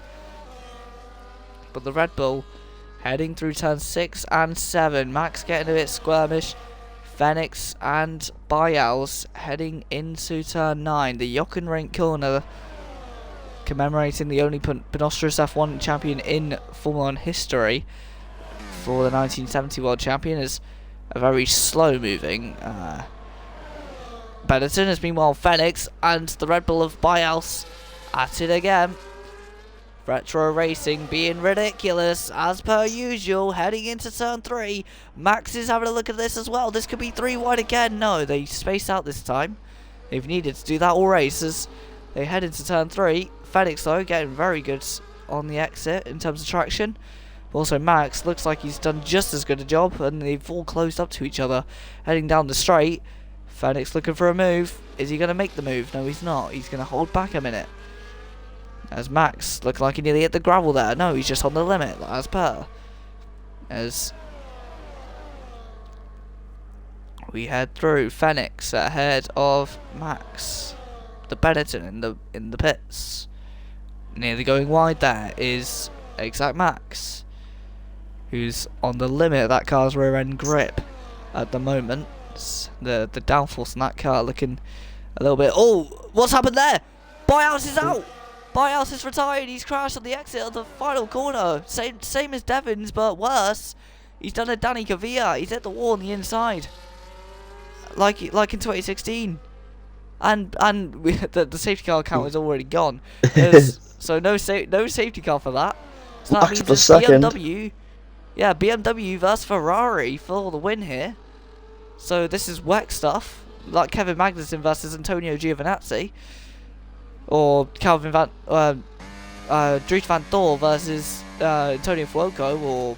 Speaker 1: But the Red Bull heading through turn 6 and 7. Max getting a bit squirmish. Phoenix and Bials heading into turn 9. The Jockenrink corner commemorating the only Penostrous F1 champion in Formula 1 history for the 1970 World Champion is a very slow moving Benetton. As meanwhile Phoenix and the Red Bull of Bials at it again. Retro Racing being ridiculous as per usual, heading into turn 3. Max is having a look at this as well. This could be 3 wide again. No, they spaced out this time. They've needed to do that all races. They head into turn 3. Felix though getting very good on the exit in terms of traction. But also Max looks like he's done just as good a job, and they've all closed up to each other, heading down the straight. Felix looking for a move. Is he going to make the move? No, he's not. He's going to hold back a minute. As Max looked like he nearly hit the gravel there. No, he's just on the limit, as per. As we head through, Fenix ahead of Max. The Benetton in the pits. Nearly going wide there is Exact Max, who's on the limit of that car's rear end grip at the moment. The downforce in that car looking a little bit. Oh, what's happened there? Buyhouse is out. Buyhouse is retired. He's crashed on the exit of the final corner. Same as Devins, but worse. He's done a Danny Cavilla. He's hit the wall on the inside, like in 2016. And the safety car count is already gone. So no safety car for that. So that means it's BMW. Yeah, BMW versus Ferrari for the win here. So this is WEC stuff, like Kevin Magnussen versus Antonio Giovinazzi, or Dries van Doorn versus Antonio Fuoco, or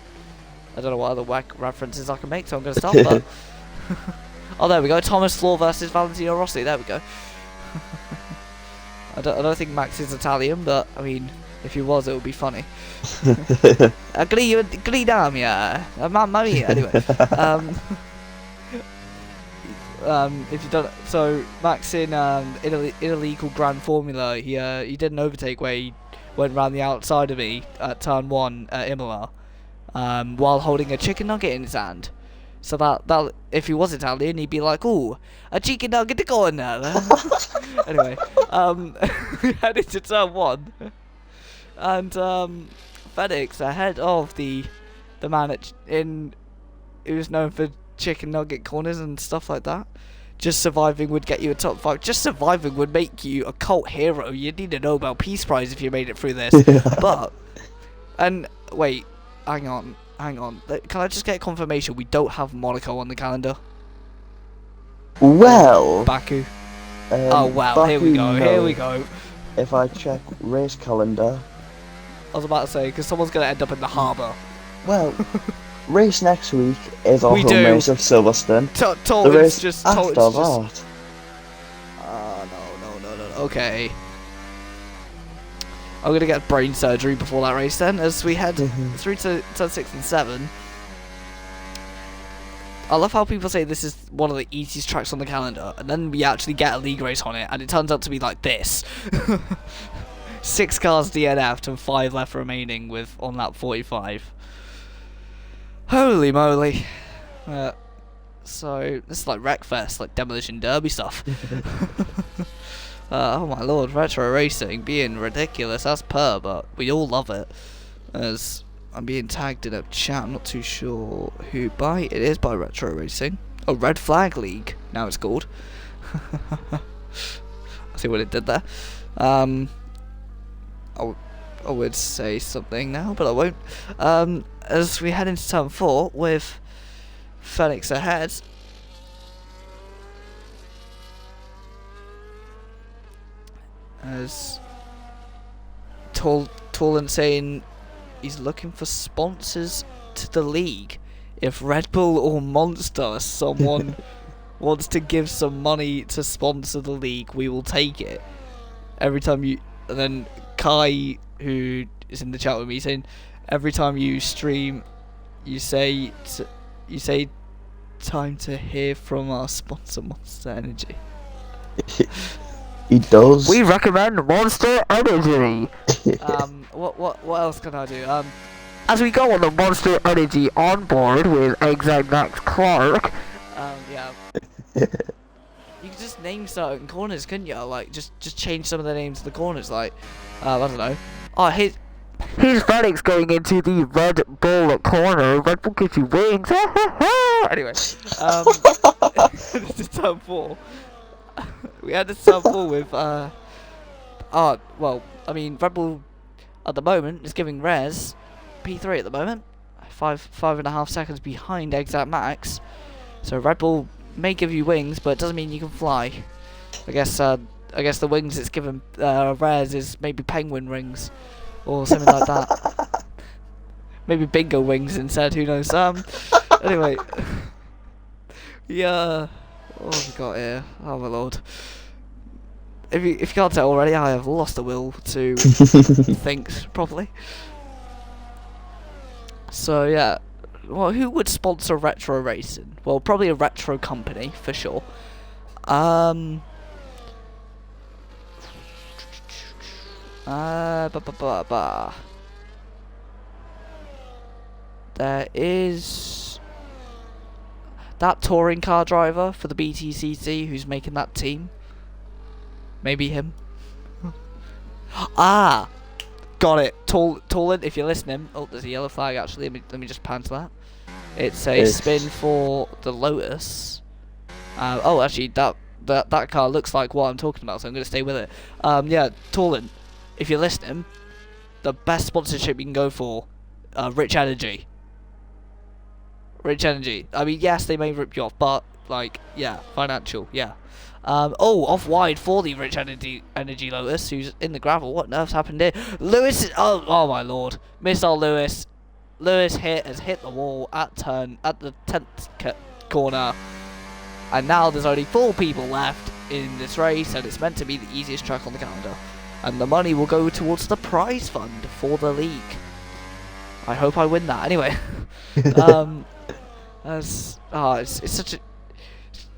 Speaker 1: I don't know what other WEC references I can make, so I'm going to stop. But oh, there we go. Thomas Floor versus Valentino Rossi. There we go. I don't think Max is Italian, but I mean, if he was, it would be funny. Gridam, yeah. Mamma mia. Anyway. If you don't, so Max in illegal Grand Formula, he did an overtake where he went round the outside of me at turn 1 at Imola, while holding a chicken nugget in his hand. So that if he was Italian, he'd be like, "Ooh, a chicken nugget to go in there." Anyway, we headed to turn 1, and Felix ahead of the man who's known for chicken nugget corners and stuff like that. Just surviving would get you a top 5. Just surviving would make you a cult hero. You'd need a Nobel Peace Prize if you made it through this. But, and wait, hang on. Can I just get confirmation we don't have Monaco on the calendar?
Speaker 2: Well,
Speaker 1: Baku. Oh wow,
Speaker 2: Baku,
Speaker 1: here we go.
Speaker 2: no.
Speaker 1: Here we go.
Speaker 2: If I check race calendar,
Speaker 1: I was about to say, because someone's gonna end up in the harbour.
Speaker 2: well, race next week is our
Speaker 1: We
Speaker 2: home
Speaker 1: do.
Speaker 2: race of Silverstone. The
Speaker 1: Tolton's
Speaker 2: race
Speaker 1: just.
Speaker 2: after
Speaker 1: Tolton's just.
Speaker 2: that.
Speaker 1: No. Okay. I'm gonna get brain surgery before that race then, as we head through to turn 6 and 7. I love how people say this is one of the easiest tracks on the calendar, and then we actually get a league race on it, and it turns out to be like this. 6 cars DNF'd and 5 left remaining with on lap 45. Holy moly. So, this is like Wreckfest, like Demolition Derby stuff. Oh my lord, retro racing being ridiculous as per, but we all love it. As I'm being tagged in a chat, I'm not too sure who by. It is by Retro Racing. Oh, Red Flag League, now it's called. I see what it did there. I would say something now, but I won't. As we head into turn 4 with Felix ahead. As Tolan saying he's looking for sponsors to the league. If Red Bull or Monster, someone wants to give some money to sponsor the league, we will take it. Every time you, and then Kai, who is in the chat with me, saying every time you stream, you say time to hear from our sponsor, Monster Energy.
Speaker 2: He does.
Speaker 1: We recommend Monster Energy. What else can I do? As we go on the Monster Energy on board with Exact Max Clark. Yeah. You could just name certain corners, couldn't you? Like just change some of the names of the corners. Like I don't know. Oh, here's Felix going into the Red Bull corner. Red Bull gives you wings. Anyway, this is turn 4. We had this turn 4 with well, I mean, Red Bull at the moment is giving Rez P3 at the moment, 5.5 seconds behind Exact Max. So Red Bull may give you wings, but it doesn't mean you can fly. I guess I guess the wings it's given Rez is maybe penguin rings or something like that. Maybe bingo wings instead. Who knows? Anyway, yeah. What have we got here? Oh my lord. If you can't tell already, I have lost the will to think properly. So yeah, well, who would sponsor retro racing? Well, probably a retro company for sure. There is that touring car driver for the BTCC who's making that team. Maybe him. Ah, got it. Tolan, if you're listening. Oh, there's a yellow flag actually. Let me just pan to that. It's a spin for the Lotus. Oh, actually, that car looks like what I'm talking about, so I'm gonna stay with it. Yeah, Tolan, if you're listening, the best sponsorship you can go for, Rich Energy. Rich Energy. I mean, yes, they may rip you off, but like, yeah, financial, yeah. Oh, off wide for the Rich Energy Lotus, who's in the gravel. What on earth's happened here? Lewis is, oh my lord. Missed our Lewis. Lewis has hit the wall at the 10th corner. And now there's only 4 people left in this race, and it's meant to be the easiest track on the calendar. And the money will go towards the prize fund for the league. I hope I win that. Anyway, it's such a.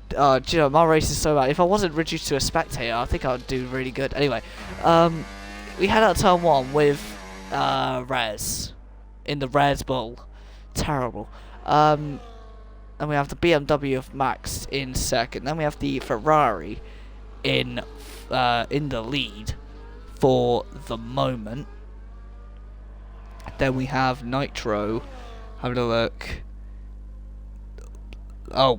Speaker 1: Do you know, my race is so bad. If I wasn't reduced to a spectator, I think I would do really good. Anyway, we head out turn 1 with Rez in the Red Bull. Terrible. And we have the BMW of Max in second. Then we have the Ferrari in the lead for the moment. Then we have Nitro. Having a look. Oh.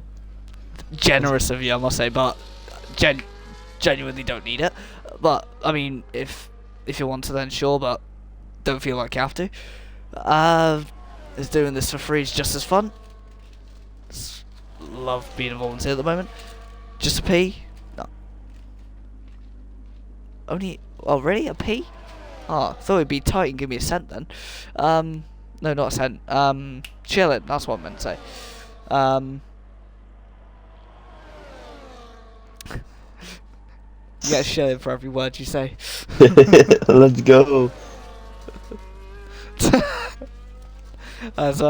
Speaker 1: Generous of you, I must say, but genuinely don't need it. But I mean, if you want to, then sure, but don't feel like you have to. Is doing this for free is just as fun. Love being a volunteer at the moment. Just a P? No. Only? Oh, really? A P? Oh, I thought it'd be tight and give me a cent then. No, not a cent. Chillin'. That's what I meant to say. You get a shilling for every word you say.
Speaker 2: Let's go.
Speaker 1: As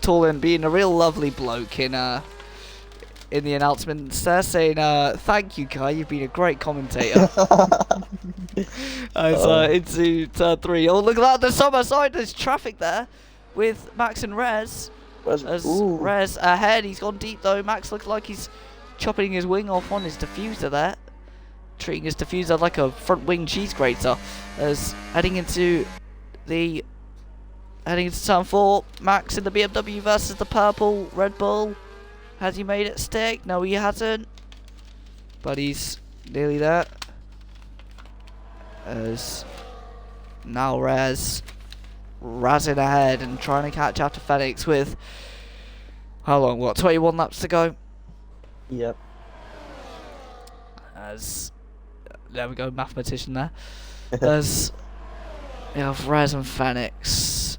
Speaker 1: Tolan being a real lovely bloke in the announcements there, saying thank you Kai, you've been a great commentator. As into turn 3. Oh, look at that, there's summer side, there's traffic there with Max and Rez. As Rez ahead, he's gone deep though. Max looks like he's chopping his wing off on his diffuser there, treating his diffuser like a front wing cheese grater. As heading into turn 4, Max in the BMW versus the purple Red Bull. Has he made it stick? No, he hasn't, but he's nearly there. As now Rez razzing ahead and trying to catch after Phoenix with how long? What, 21 laps to go?
Speaker 2: Yep.
Speaker 1: As there we go, mathematician there. As we have Rez and Phoenix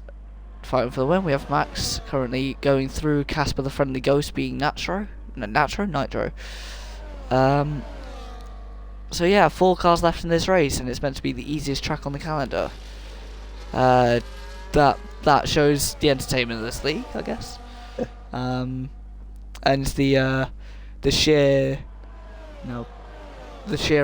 Speaker 1: fighting for the win. We have Max currently going through Casper the Friendly Ghost being Nitro. So yeah, 4 cars left in this race, and it's meant to be the easiest track on the calendar. That shows the entertainment of this league, I guess. And the sheer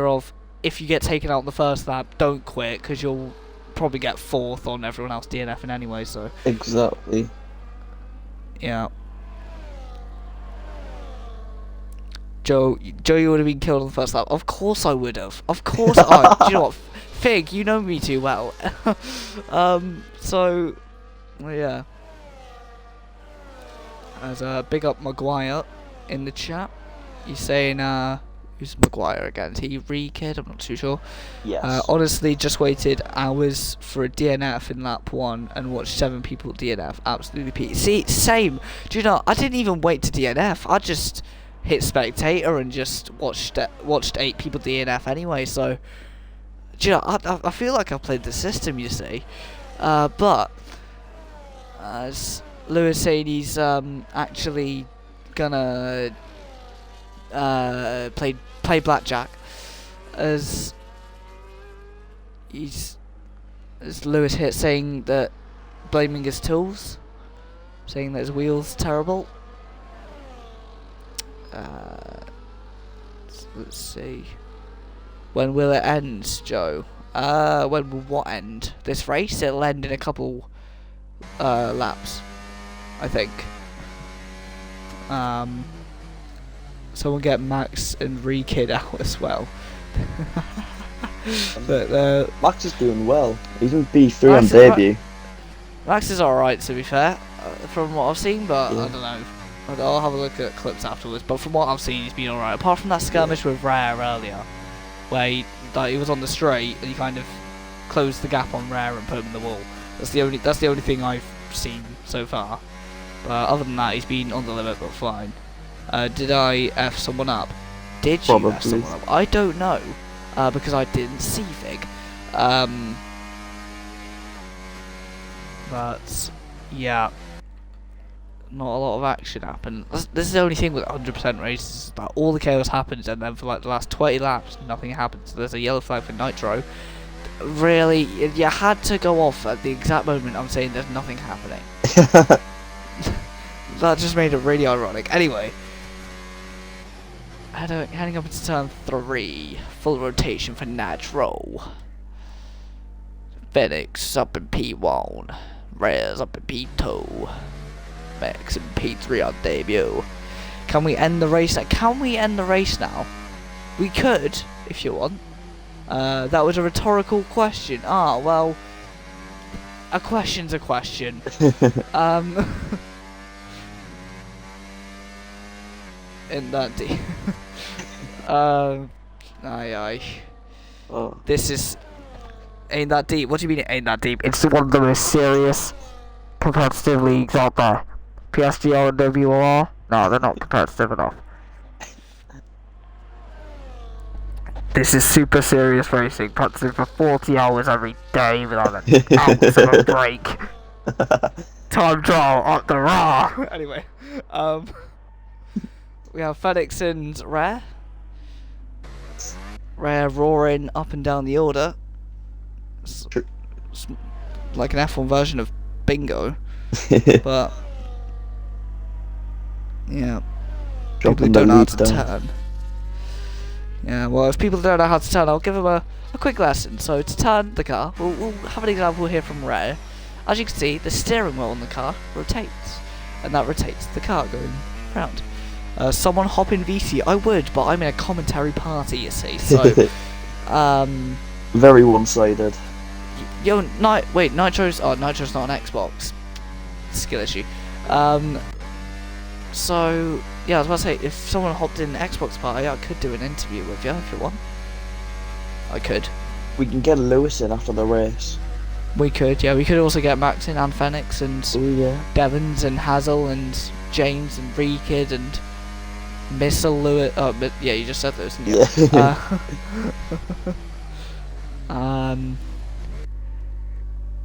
Speaker 1: of, if you get taken out in the first lap, don't quit, because you'll probably get 4th on everyone else DNFing anyway, so.
Speaker 2: Exactly.
Speaker 1: Yeah. Joe, you would have been killed on the first lap. Of course I would have. Of course I. Do you know what? Fig, you know me too well. So, well, yeah. As big up Maguire in the chat. He's saying, who's Maguire again? Is he Re-Kid? I'm not too sure.
Speaker 2: Yes.
Speaker 1: Honestly, just waited hours for a DNF in lap 1 and watched 7 people DNF. Absolutely peak. See, same. Do you know, I didn't even wait to DNF. I just hit spectator and just watched 8 people DNF anyway. So, do you know, I feel like I've played the system, you see, but as Lewis saying, he's actually gonna play blackjack, as Lewis hit saying that blaming his tools, saying that his wheel's terrible. Let's see. When will it end, Joe? When will what end? This race? It'll end in a couple laps, I think. Someone get Max and Rekid out as well. But
Speaker 2: Max is doing well. He's in B3
Speaker 1: Max
Speaker 2: on
Speaker 1: is
Speaker 2: debut.
Speaker 1: Max is alright, to be fair, from what I've seen, but
Speaker 2: Yeah.
Speaker 1: I don't know. I'll have a look at clips afterwards, but from what I've seen, he's been alright. Apart from that skirmish with Rare earlier, where he was on the straight and he kind of closed the gap on Rare and put him in the wall. That's the only thing I've seen so far. But other than that, he's been on the limit, but fine. Did I F someone up? Did you F
Speaker 2: Probably.
Speaker 1: someone up? I don't know, because I didn't see Fig. But yeah, not a lot of action happened. This is the only thing with 100% races, that all the chaos happens and then for like the last 20 laps nothing happens. There's a yellow flag for Nitro. Really, you had to go off at the exact moment I'm saying there's nothing happening. That just made it really ironic. Anyway, heading up into turn 3, full rotation for Nitro. Phoenix up in P1, Rare's up in P2, Max in P3 on debut. Can we end the race now? Can we end the race now? We could, if you want. That was a rhetorical question. Ah, well, a question's a question. In that D. Aye.
Speaker 2: Oh.
Speaker 1: This is ain't that deep. What do you mean it ain't that deep? It's one of the most serious competitive leagues out there. PSGR and WOR? No, they're not competitive enough. This is super serious racing, practicing for 40 hours every day without an ounce of a break. Time trial up the raw. Anyway, we have Phoenix and Rare. Rare roaring up and down the order. It's like an F1 version of Bingo, but yeah, people who don't know how to turn. Yeah, well, if people don't know how to turn, I'll give them a quick lesson. So to turn the car, we'll have an example here from Rare. As you can see, the steering wheel on the car rotates, and that rotates the car going round. Someone hop in VC, I would, but I'm in a commentary party, you see, so,
Speaker 2: Very one-sided.
Speaker 1: Yo, Nitro's not on Xbox. Skill issue. So, yeah, I was about to say, if someone hopped in an Xbox party, I could do an interview with you if you want. I could.
Speaker 2: We can get Lewis in after the race.
Speaker 1: We could, yeah. We could also get Max in, and Phoenix, and
Speaker 2: Oh yeah.
Speaker 1: Devons, and Hazel, and James, and Rekid, and Missile Lewis. Oh, yeah, you just said those, didn't you?
Speaker 2: Yeah.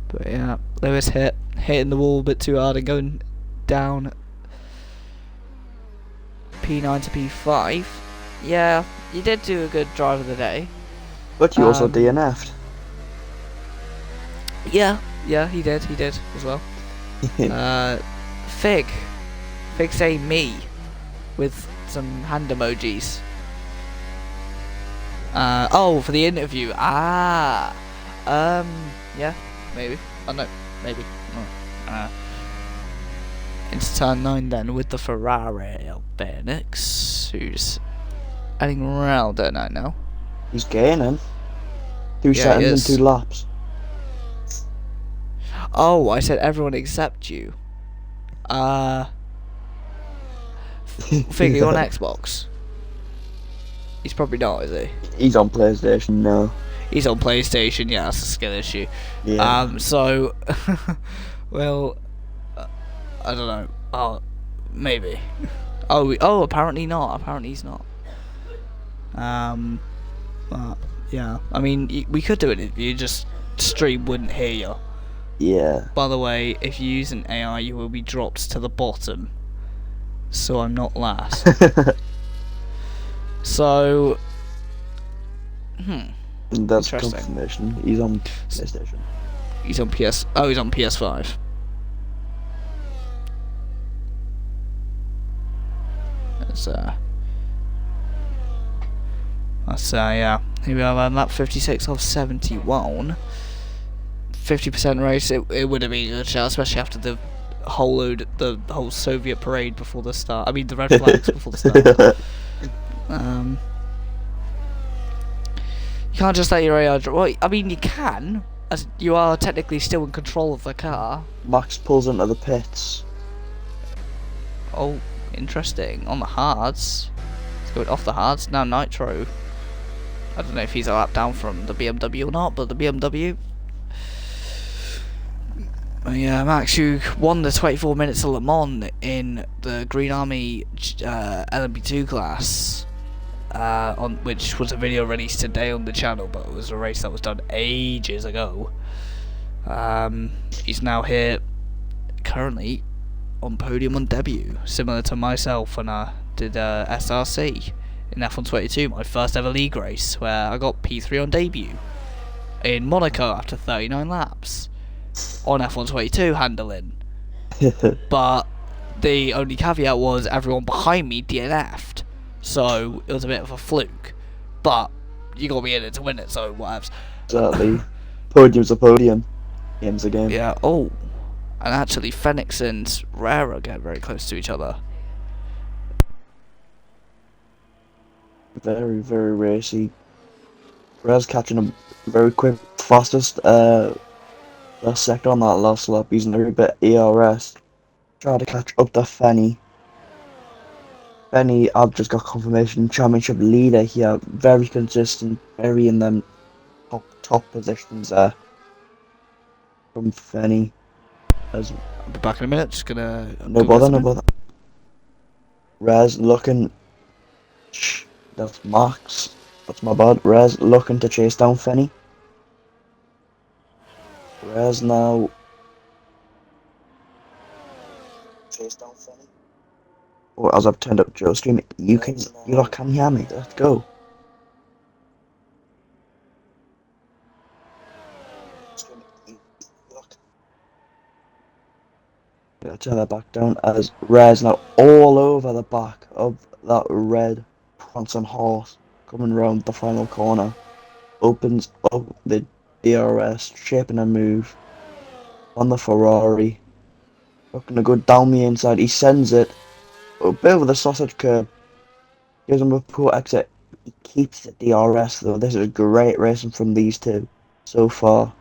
Speaker 1: But yeah, Lewis hitting the wall a bit too hard and going down P9 to P5. Yeah, you did do a good drive of the day.
Speaker 2: But you also DNF'd.
Speaker 1: Yeah, he did as well. Fig saying me with some hand emojis. Oh, for the interview. Yeah, maybe. Oh no, maybe. Into turn 9 then with the Ferrari of Phoenix, who's heading around there now.
Speaker 2: He's gaining. 2
Speaker 1: Yeah, he
Speaker 2: seconds
Speaker 1: is.
Speaker 2: and 2 laps.
Speaker 1: Oh, I said everyone except you. Fig, you on Xbox? He's probably not, is he?
Speaker 2: He's on PlayStation now.
Speaker 1: He's on PlayStation, yeah, that's a skill issue.
Speaker 2: Yeah.
Speaker 1: So, well, I don't know. Maybe. Oh, apparently not. Apparently he's not. But yeah, I mean, we could do it if you just stream wouldn't hear you.
Speaker 2: Yeah.
Speaker 1: By the way, if you use an AI, you will be dropped to the bottom. So I'm not last. So,
Speaker 2: That's
Speaker 1: Interesting.
Speaker 2: confirmation. He's on PlayStation.
Speaker 1: he's on PS. Oh, he's on PS5. Yeah. Here we are, lap 56 of 71. 50% race. It would have been a good shout, especially after the whole Soviet parade before the start. I mean, the red flags before the start. You can't just let your AI drive. Well, I mean, you can, as you are technically still in control of the car.
Speaker 2: Max pulls into the pits.
Speaker 1: Oh, interesting. On the hards. It's going off the hards. Now Nitro. I don't know if he's a lap down from the BMW or not, but the BMW. Yeah, Max, you won the 24 minutes of Le Mans in the Green Army LMP2 class. Which was a video released today on the channel, but it was a race that was done ages ago. He's now here, currently, on podium on debut, similar to myself when I did SRC in F122, my first ever league race, where I got P3 on debut in Monaco after 39 laps on F122 handling. But the only caveat was everyone behind me DNF'd, so it was a bit of a fluke. But you got to be in it to win it, so whatevs.
Speaker 2: Exactly. Podium's a podium. Game's a game.
Speaker 1: Yeah. Oh, and actually, Phoenix and Rara get very close to each other.
Speaker 2: Very, very racy. Raz catching a very quick, fastest last sector on that last lap, using a little bit ERS. Try to catch up to Fenny. Fenny, I've just got confirmation, championship leader here. Very consistent, very in them top positions there. From Fenny.
Speaker 1: I'll be back in a minute. Just gonna.
Speaker 2: No bother. Raz looking. That's Max. That's my bad. Raz looking to chase down Fenny. Raz now. Chase down Fenny. Or as I've turned up Joe stream, you lot can hear me. Let's go. Yeah, turn that back down as Raz now all over the back of that red prancing horse coming round the final corner. Opens up the DRS, shaping a move on the Ferrari. Looking to go down the inside. He sends it a bit over the sausage curb. Gives him a poor exit. He keeps the DRS though. This is great racing from these two so far.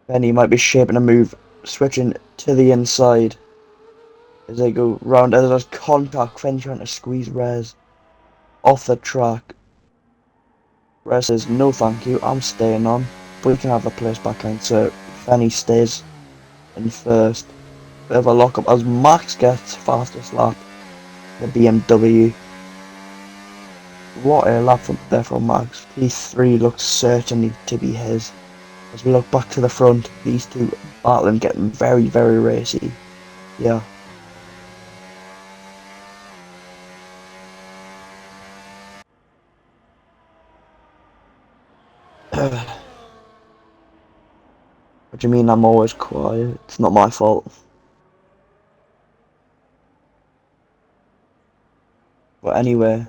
Speaker 2: Then he might be shaping a move, switching to the inside as they go round. As there's contact, Fenny trying to squeeze Rez off the track. Rez says, no thank you, I'm staying on. We can have the place back in, so Fenny stays in first. Bit of a lock up as Max gets fastest lap, the BMW. What a lap there from Max. P3 looks certainly to be his. As we look back to the front, these two battling, getting very, very racy. Yeah. What do you mean I'm always quiet? It's not my fault. But anyway.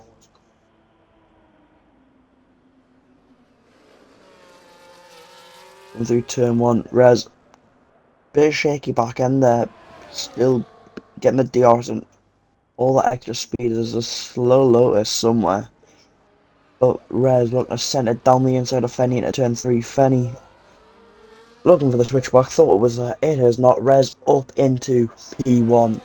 Speaker 2: Through turn one, Rez, bit shaky back end there, still getting the DRs and all that extra speed. There's a slow Lotus somewhere, but Rez looking to send it down the inside of Fenny into turn 3. Fenny looking for the switchback, thought it was it is not. Rez up into P1.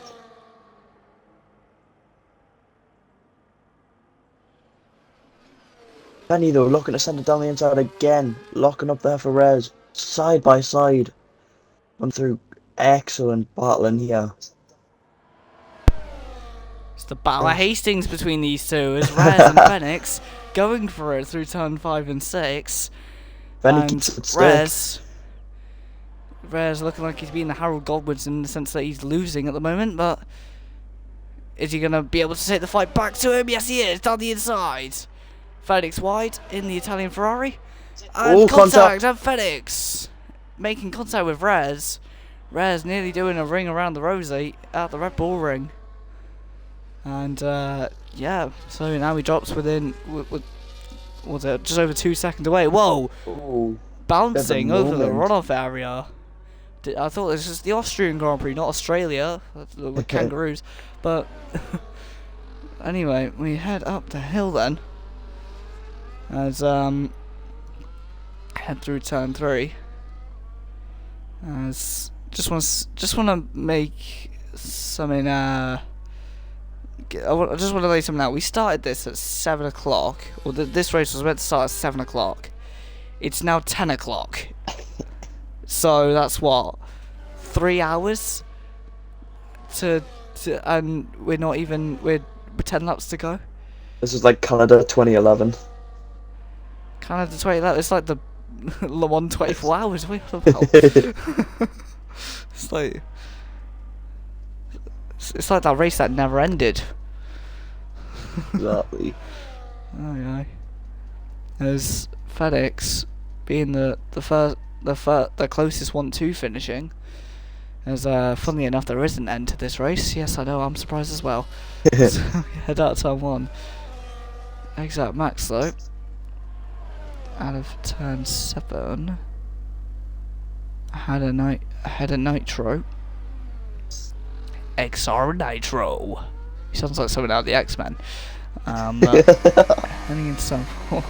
Speaker 2: Fenny though looking to send it down the inside again, locking up there for Rez. Side by side, gone through excellent battling here.
Speaker 1: It's the battle of Hastings between these two, as Rez and Phoenix going for it through turn 5 and 6.
Speaker 2: Fennec
Speaker 1: And
Speaker 2: keeps it stick.
Speaker 1: Rez looking like he's being the Harold Godwoods in the sense that he's losing at the moment, but is he going to be able to take the fight back to him? Yes, he is, down the inside. Phoenix wide in the Italian Ferrari. And
Speaker 2: Oh,
Speaker 1: contact, and Phoenix making contact with Rez. Rez nearly doing a ring around the rosy at the Red Bull ring. And yeah, so now he drops within, was it just over 2 seconds away? Whoa!
Speaker 2: Oh,
Speaker 1: Bouncing
Speaker 2: There's a
Speaker 1: over the
Speaker 2: moment.
Speaker 1: runoff area. I thought this was the Austrian Grand Prix, not Australia, with kangaroos. But anyway, we head up the hill then, as head through turn 3. As just want to make something. I just want to lay something out. We started this at 7 o'clock. Or this race was meant to start at 7 o'clock. It's now 10 o'clock. So that's what, 3 hours and we're 10 laps to go.
Speaker 2: this is like Canada 2011.
Speaker 1: Kind of the 20 laps. It's like the Le Mans 24 hours. What are you on about? It's like that race that never ended.
Speaker 2: Exactly.
Speaker 1: Oh yeah. As FedEx being the closest one to finishing. As funnily enough, there is an end to this race. Yes, I know. I'm surprised as well. So head out turn 1. Exit Max though. Out of turn 7. Ahead of Nitro. XR Nitro. He sounds like someone out of the X-Men. Heading into turn 4.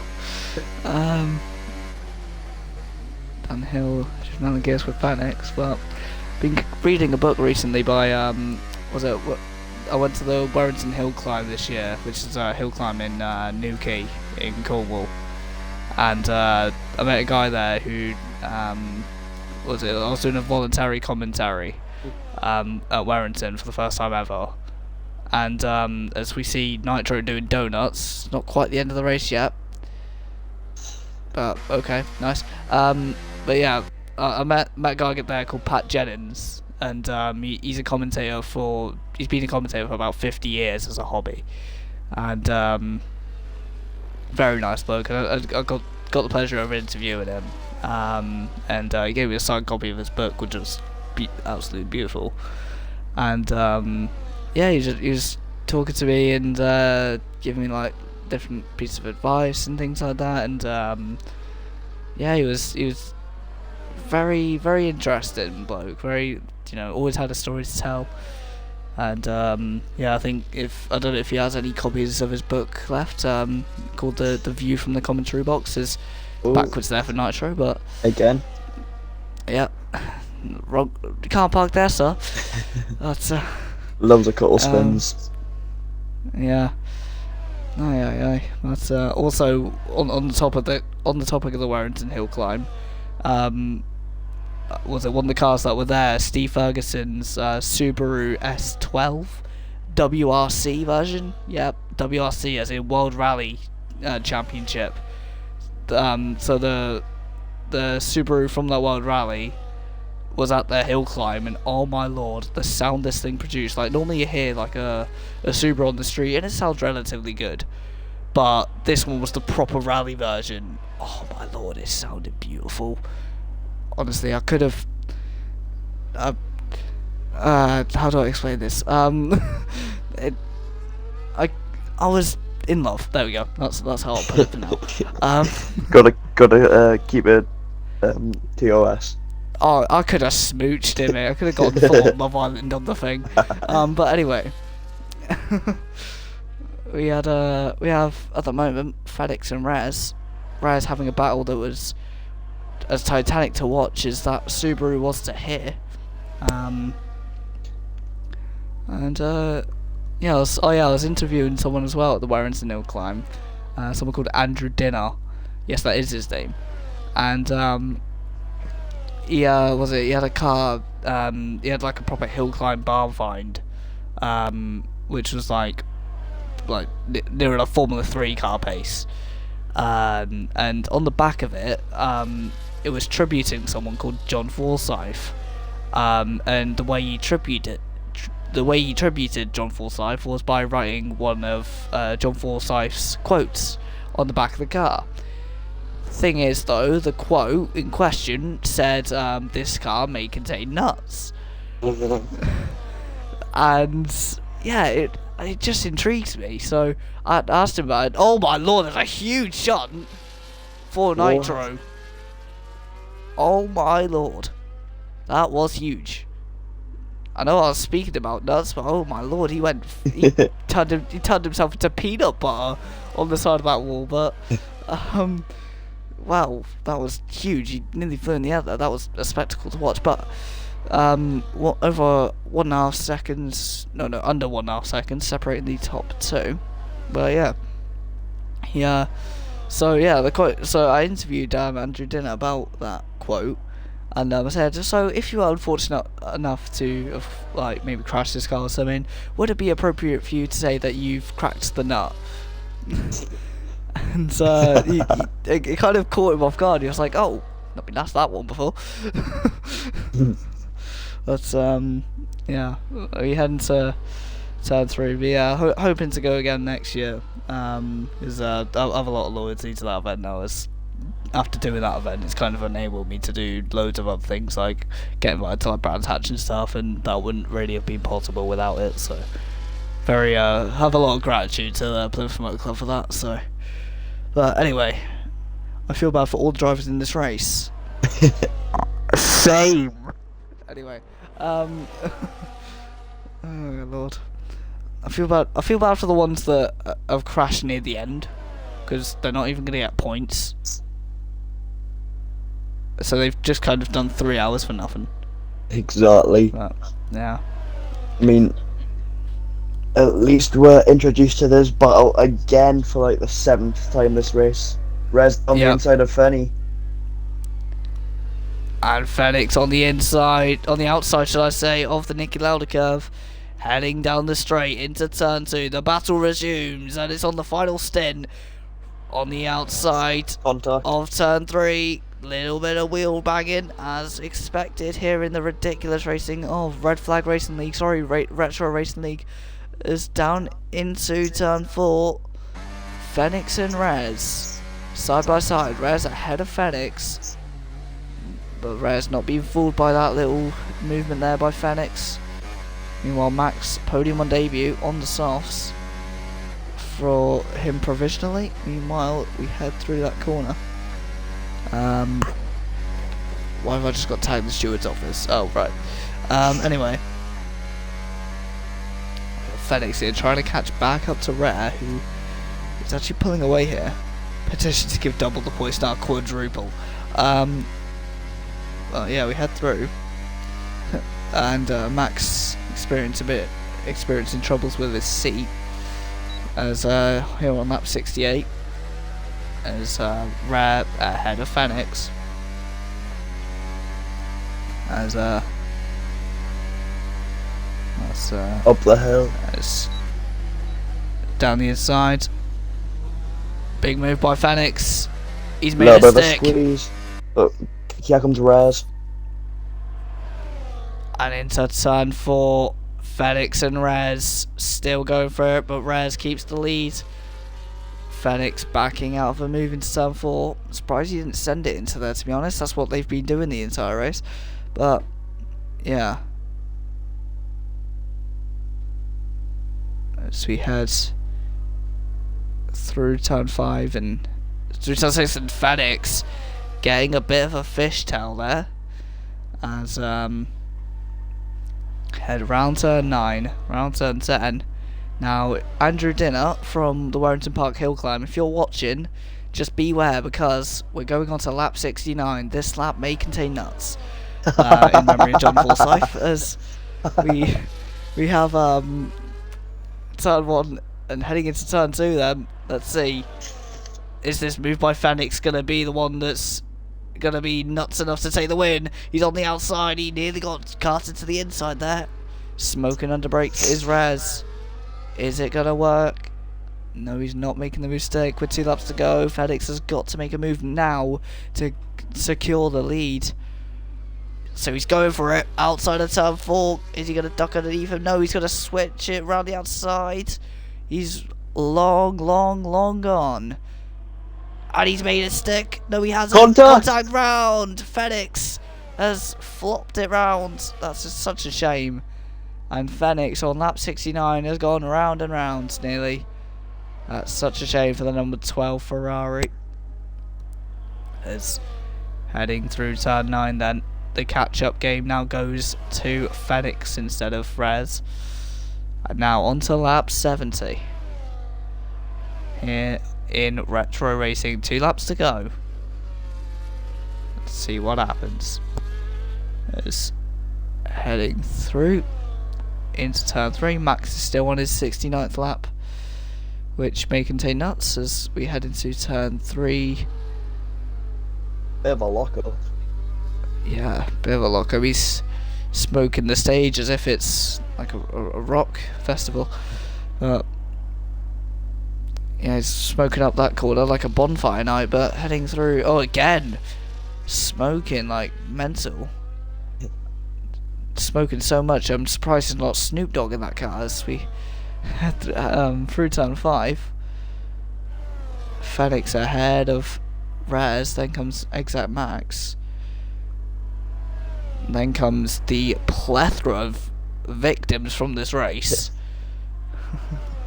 Speaker 1: Downhill, another gears with Phoenix, but been reading a book recently by I went to the Warrington Hill Climb this year, which is a hill climb in Newquay in Cornwall, and I met a guy there who I was doing a voluntary commentary at Warrington for the first time ever, and as we see Nitro doing donuts, not quite the end of the race yet, but okay, nice. But yeah, I met a guy there called Pat Jennings, and he's been a commentator for about 50 years as a hobby, and very nice bloke. I got the pleasure of interviewing him, and he gave me a signed copy of his book, which was absolutely beautiful. And yeah, he was talking to me and giving me like different pieces of advice and things like that, and yeah, he was very, very interesting bloke, very, always had a story to tell, and yeah, I don't know if he has any copies of his book left, called the View from the Commentary Box, is backwards there for Nitro, but
Speaker 2: Again.
Speaker 1: yeah, wrong, you can't park there, sir. That's
Speaker 2: Loves a couple spins.
Speaker 1: yeah. Aye. But also on the topic of the Warrington Hill Climb, was it one of the cars that were there? Steve Ferguson's Subaru S12 WRC version. Yep, WRC as in World Rally Championship. So the Subaru from that World Rally was at their hill climb, and oh my lord, the sound this thing produced. Like, normally you hear like a Subaru on the street and it sounds relatively good, but this one was the proper rally version. Oh my lord, it sounded beautiful. Honestly, I could have how do I explain this? I was in love. There we go. That's how I'll put it for now.
Speaker 2: Gotta keep it TOS.
Speaker 1: Oh, I could have smooched him. I could have gone full on Love Island on the thing. But anyway, we have at the moment FedEx and Rez having a battle that was as titanic to watch as that Subaru was to hear. Yeah, I was interviewing someone as well at the Warrington Hill Climb. Someone called Andrew Dinner. Yes, that is his name. And he had a car, he had like a proper hill climb bar find, which was like near a Formula 3 car pace. And on the back of it, it was tributing someone called John Forsyth. And the way he tributed John Forsyth was by writing one of John Forsyth's quotes on the back of the car. Thing is, though, the quote in question said, "This car may contain nuts," and yeah, it just intrigues me. So I asked him about it. Oh my lord, there's a huge shunt for Nitro. Oh my lord, that was huge. I know I was speaking about nuts, but oh my lord, he turned himself into peanut butter on the side of that wall. But wow, that was huge. He nearly flew in the air there. That was a spectacle to watch. But over 1.5 seconds, under 1.5 seconds, separating the top two. But yeah, so yeah, the quote. So I interviewed Andrew Dinner about that quote, and I said, so if you are unfortunate enough to have maybe crashed this car or something, would it be appropriate for you to say that you've cracked the nut? And it kind of caught him off guard. He was like, "Oh, not been asked that one before." But yeah, we heading to turn 3. But yeah, hoping to go again next year. Because I have a lot of loyalty to that event now. As after doing that event, it's kind of enabled me to do loads of other things, like get invited to Brands Hatch and stuff, and that wouldn't really have been possible without it. So have a lot of gratitude to Plymouth Motor Club for that. So. But anyway, I feel bad for all the drivers in this race.
Speaker 2: Same.
Speaker 1: Anyway, oh lord, I feel bad for the ones that have crashed near the end, because they're not even going to get points. So they've just kind of done 3 hours for nothing.
Speaker 2: Exactly.
Speaker 1: But, yeah.
Speaker 2: I mean, at least we're introduced to this battle again for like the 7th time this race. Rez on the inside of Fenny.
Speaker 1: And Phoenix on the outside, should I say, of the Niki Lauda curve, heading down the straight into turn 2. The battle resumes, and it's on the final stint on the outside of turn 3. Little bit of wheel banging as expected here in the ridiculous racing of Red Flag Racing League. Sorry, Retro Racing League. Is down into turn 4. Phoenix and Rez side by side. Rez ahead of Phoenix, but Rez not being fooled by that little movement there by Phoenix. Meanwhile, Max podium on debut on the softs for him provisionally. Meanwhile, we head through that corner. Why have I just got tagged in the steward's office? Oh right. Anyway. Phoenix here trying to catch back up to Rare, who is actually pulling away here. Petition to give double the points, now quadruple. Well, yeah, we head through. And Max experiencing troubles with his seat. As here on lap 68. As Rare ahead of Phoenix. As that's
Speaker 2: up the hill.
Speaker 1: That's down the inside. Big move by Phoenix. He's made a stick.
Speaker 2: Squeeze. But here comes Raz.
Speaker 1: And into turn 4. Phoenix and Rez still going for it, but Rez keeps the lead. Phoenix backing out of a move into turn 4. Surprised he didn't send it into there, to be honest. That's what they've been doing the entire race. But yeah. As we head through turn 5 and through turn 6, and Phoenix getting a bit of a fishtail there. As head round turn 9, round turn 10. Now, Andrew Dinner from the Warrington Park Hill Climb, if you're watching, just beware, because we're going on to lap 69. This lap may contain nuts. In memory of John Forsyth, as we have turn 1 and heading into turn 2 then. Let's see. Is this move by Phoenix going to be the one that's going to be nuts enough to take the win? He's on the outside. He nearly got carted to the inside there. Smoking under brakes is Raz. Is it gonna work? No, he's not making the mistake. With 2 laps to go, FedEx has got to make a move now to secure the lead. So he's going for it outside of turn 4. Is he going to duck underneath him? No, he's going to switch it around the outside. He's long gone. And he's made it stick. No, he hasn't. Contact round. FedEx has flopped it round. That's just such a shame. And Fenix on lap 69 has gone round and round nearly. That's such a shame for the number 12 Ferrari. It's heading through turn 9 then. The catch-up game now goes to Fenix instead of Rez. And now on to lap 70. Here in Retro Racing, 2 laps to go. Let's see what happens. It's heading through into turn 3. Max is still on his 69th lap, which may contain nuts as we head into turn 3.
Speaker 2: Bit of a lock-up.
Speaker 1: Yeah, bit of a lock-up. He's smoking the stage as if it's like a rock festival. Yeah, he's smoking up that corner like a bonfire night, but heading through... Oh, again! Smoking like mental. Smoking so much, I'm surprised there's not Snoop Dogg in that car as we head through turn 5. Fenix ahead of Rez, then comes Exact Max. Then comes the plethora of victims from this race.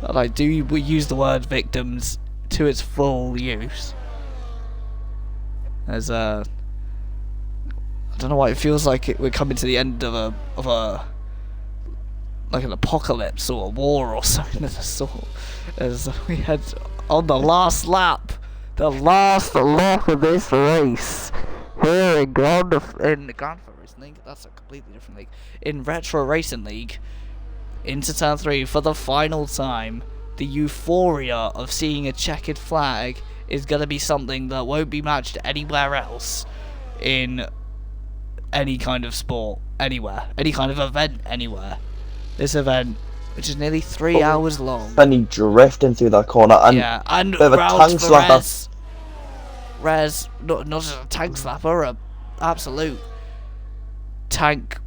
Speaker 1: And I do use the word victims to its full use. There's I don't know why it feels like we're coming to the end of a like an apocalypse or a war or something of the sort. As we head on the last lap of this race here in Grand Racing League. That's a completely different league. In Retro Racing League, into turn 3 for the final time. The euphoria of seeing a checkered flag is going to be something that won't be matched anywhere else in any kind of sport, anywhere, any kind of event, anywhere. This event, which is nearly 3 hours long.
Speaker 2: And he drifting through that corner, and
Speaker 1: yeah, and
Speaker 2: bit of a tank slapper.
Speaker 1: Rez, not just a tank slapper, a absolute tank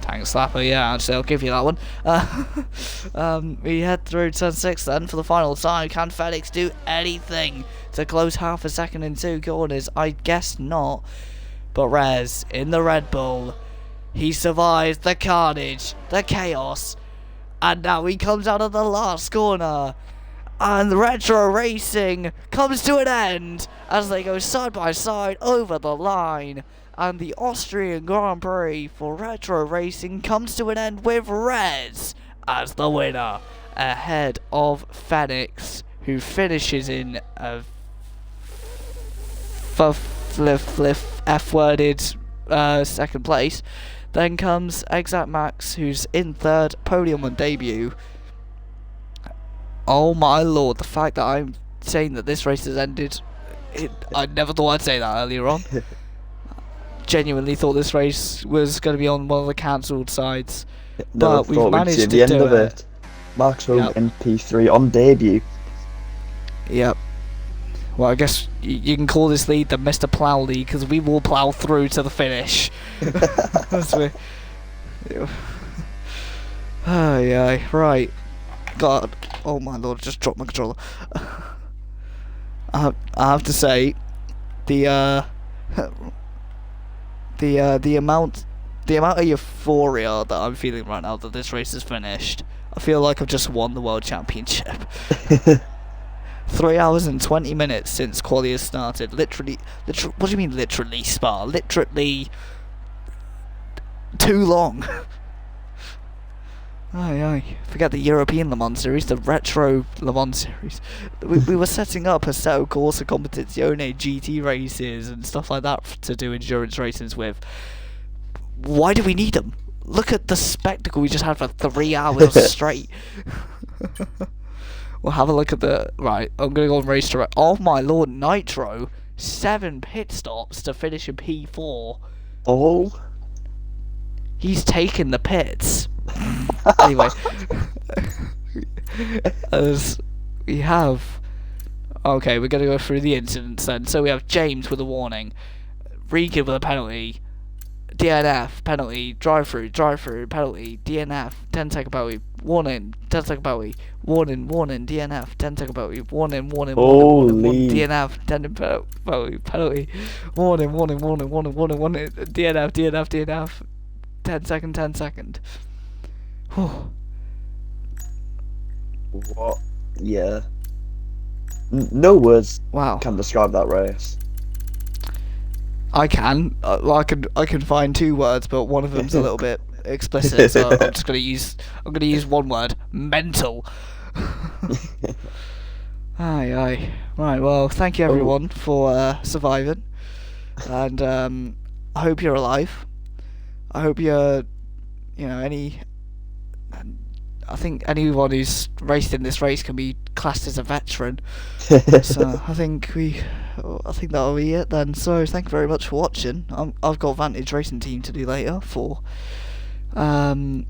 Speaker 1: slapper. Yeah, actually, I'll give you that one. We head through turn 6 then for the final time. Can Fenix do anything to close half a second in 2 corners? I guess not. But Rez, in the Red Bull, he survives the carnage, the chaos, and now he comes out of the last corner. And Retro Racing comes to an end as they go side by side over the line. And the Austrian Grand Prix for Retro Racing comes to an end with Rez as the winner, ahead of Fenix, who finishes in a F-worded second place. Then comes Exact Max, who's in 3rd, podium on debut. Oh my lord, the fact that I'm saying that this race has ended, I never thought I'd say that earlier on. Genuinely thought this race was going to be on one of the cancelled sides. But we've managed to
Speaker 2: the end
Speaker 1: do
Speaker 2: of it. Max Home in P3 on debut.
Speaker 1: Yep. Well, I guess you can call this league the Mr. Plough League, because we will plough through to the finish. Oh, yeah, right. God. Oh my lord, just dropped my controller. I have to say, the amount of euphoria that I'm feeling right now that this race is finished, I feel like I've just won the world championship. 3 hours and 20 minutes since quali has started. Literally, what do you mean literally, Spa? Literally too long. Aye. Forget the European Le Mans series, the Retro Le Mans series. We were setting up Assetto Corsa Competizione GT races and stuff like that to do endurance races with. Why do we need them? Look at the spectacle we just had for 3 hours straight. We'll have a look at the... Right, I'm going to go on race direct. Oh my lord, Nitro. 7 pit stops to finish in P4.
Speaker 2: Oh.
Speaker 1: He's taken the pits. Anyway, As we have... Okay, we're going to go through the incidents then. So we have James with a warning, Regan with a penalty, DNF, penalty, drive-through, penalty, DNF, 10-second penalty, warning, 10-second penalty, warning, DNF, 10-second penalty, warning,
Speaker 2: Holy.
Speaker 1: DNF, 10-second penalty, warning, DNF, 10-second. Whew.
Speaker 2: What? Yeah. No words
Speaker 1: Wow.
Speaker 2: can describe that race.
Speaker 1: I can. I can find 2 words, but one of them's a little bit explicit, so I'm just gonna use one word: mental. Aye. Right. Well, thank you everyone for surviving, and I hope you're alive. I hope you're, I think anyone who's raced in this race can be classed as a veteran. So I think that'll be it then. So thank you very much for watching. I've got Vantage Racing Team to do later for IndyCar,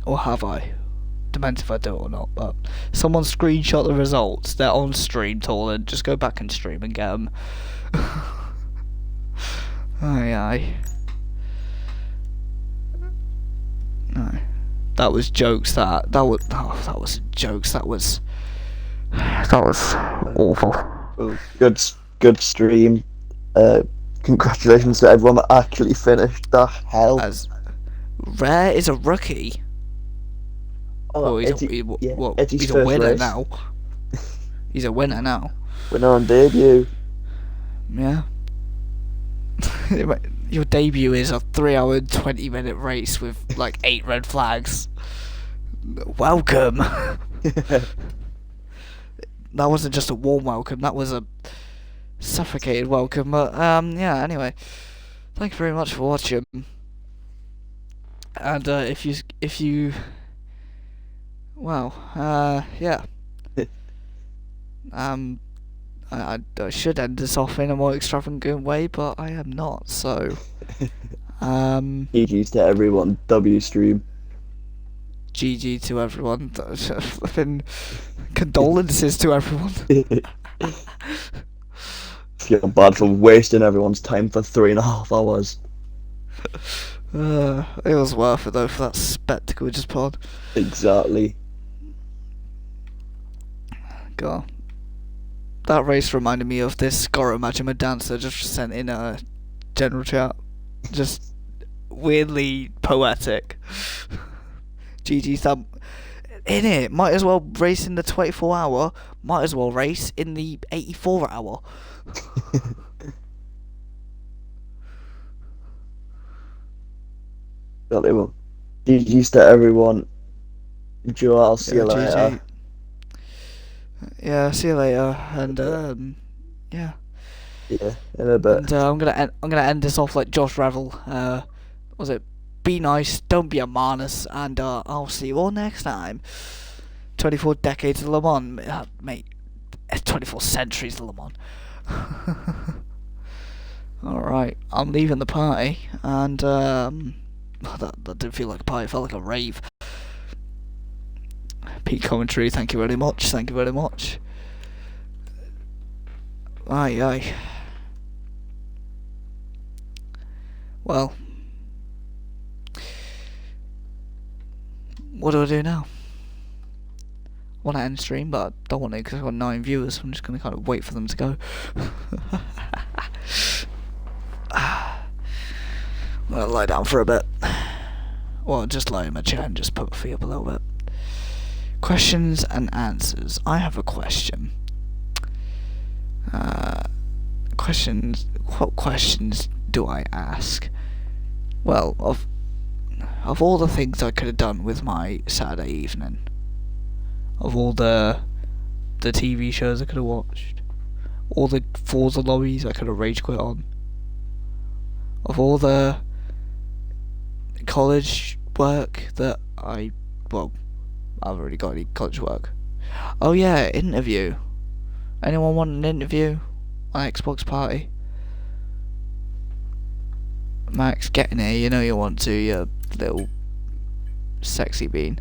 Speaker 1: or have I? Depends if I do it or not. But someone screenshot the results. They're on stream, Torland. Just go back and stream and get them. Aye. No, that was jokes. That was jokes. That was awful.
Speaker 2: Well, good stream. Congratulations to everyone that actually finished. The hell.
Speaker 1: As Rare is a rookie.
Speaker 2: Oh,
Speaker 1: He's
Speaker 2: Eddie's
Speaker 1: a
Speaker 2: first
Speaker 1: winner
Speaker 2: race.
Speaker 1: now. He's a winner now.
Speaker 2: Winner on debut.
Speaker 1: Yeah. Your debut is a 3-hour and 20-minute race with like 8 red flags. Welcome. That wasn't just a warm welcome. That was a suffocated welcome. But yeah. Anyway, thank you very much for watching. And if you, wow, yeah. I should end this off in a more extravagant way, but I am not. So,
Speaker 2: GG's to everyone. W stream.
Speaker 1: GG to everyone. Flipping condolences to everyone.
Speaker 2: Feel bad for wasting everyone's time for 3.5 hours.
Speaker 1: It was worth it though for that spectacle we just put on.
Speaker 2: Exactly.
Speaker 1: God. That race reminded me of this Goro Majima dancer just sent in a general chat. Just weirdly poetic. GG thumb. In it, might as well race in the 24-hour, might as well race in the 84-hour.
Speaker 2: Got it well. GG's to everyone. Joe, I'll see you later.
Speaker 1: GG. Yeah, see you later, and yeah.
Speaker 2: Yeah, in a bit.
Speaker 1: And I'm gonna end this off like Josh Revel. Was it? Be nice, don't be a manus, and I'll see you all next time. 24 decades of Le Mans, mate. 24 centuries of Le Mans. All right, I'm leaving the party, and that didn't feel like a party. It felt like a rave. Pete commentary, thank you very much. Aye. Well, what do I do now? I want to end stream, but I don't want to because I've got 9 viewers, so I'm just going to kind of wait for them to go. I'm going to lie down for a bit. Well, just lie in my chair and just put my feet up a little bit. Questions and answers. I have a question. Questions. What questions do I ask? Well, of all the things I could have done with my Saturday evening, of all the TV shows I could have watched, all the Forza lobbies I could have rage quit on, of all the college work that I've already got any college work. Oh yeah, interview. Anyone want an interview on Xbox Party? Max, get in here, you know you want to, you little Sexy Bean.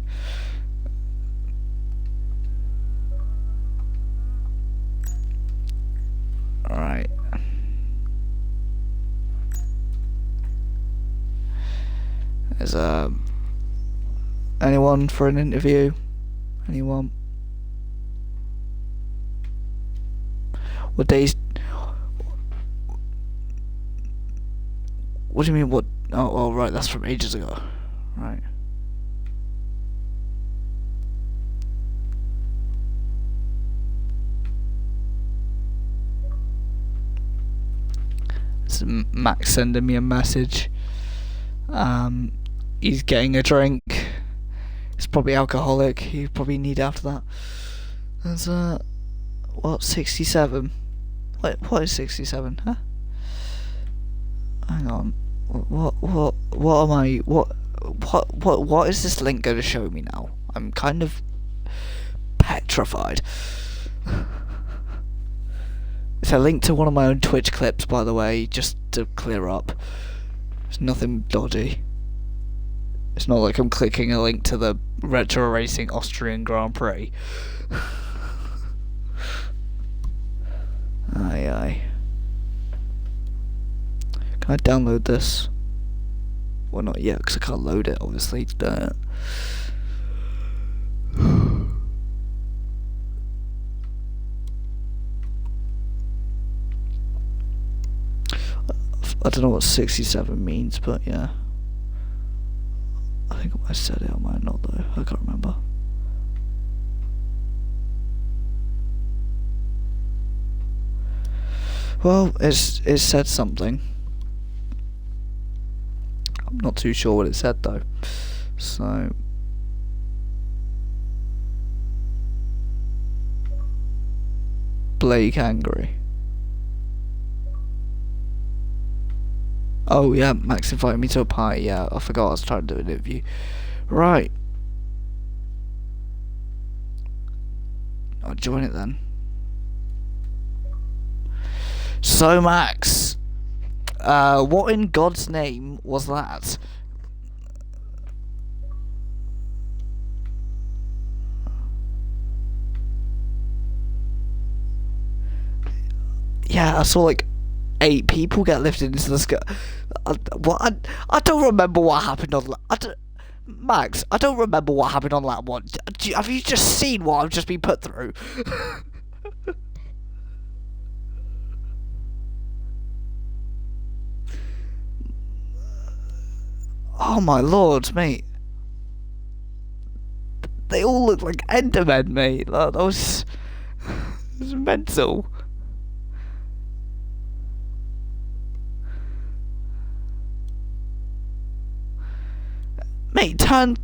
Speaker 1: Alright. There's anyone for an interview? Anyone? What days? What do you mean? What? Oh, right. That's from ages ago. Right. It's Max sending me a message. He's getting a drink. He's probably alcoholic. He probably need after that. There's what, 67? What is 67? Huh? Hang on. What am I? What is this link going to show me now? I'm kind of petrified. It's a link to one of my own Twitch clips, by the way, just to clear up. It's nothing dodgy. It's not like I'm clicking a link to the Retro Racing Austrian Grand Prix. Aye. Can I download this? Well, not yet, because I can't load it, obviously. I don't know what 67 means, but yeah. I think I might have said it, I might not though. I can't remember. Well, it said something. I'm not too sure what it said though. So Blake angry. Oh yeah, Max invited me to a party. Yeah, I forgot I was trying to do an interview. Right. I'll join it then. So Max, what in God's name was that? Yeah, I saw like 8 people get lifted into the sky. I don't remember what happened on Max, I don't remember what happened on lap 1. Have you just seen what I've just been put through? Oh my lord, mate. They all look like Endermen, mate. That was mental. Mate, turn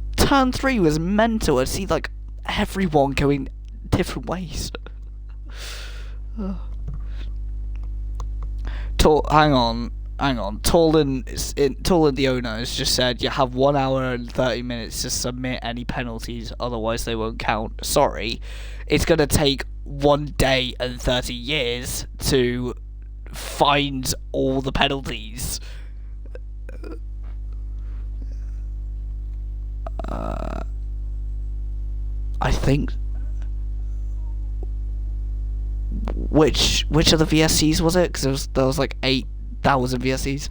Speaker 1: 3 was mental. I see like everyone going different ways. Hang on. Tolan, the owner, has just said you have 1 hour and 30 minutes to submit any penalties, otherwise they won't count. Sorry, it's gonna take 1 day and 30 years to find all the penalties. I think. Which of the VSCs was it? Because there was like 8,000 VSCs.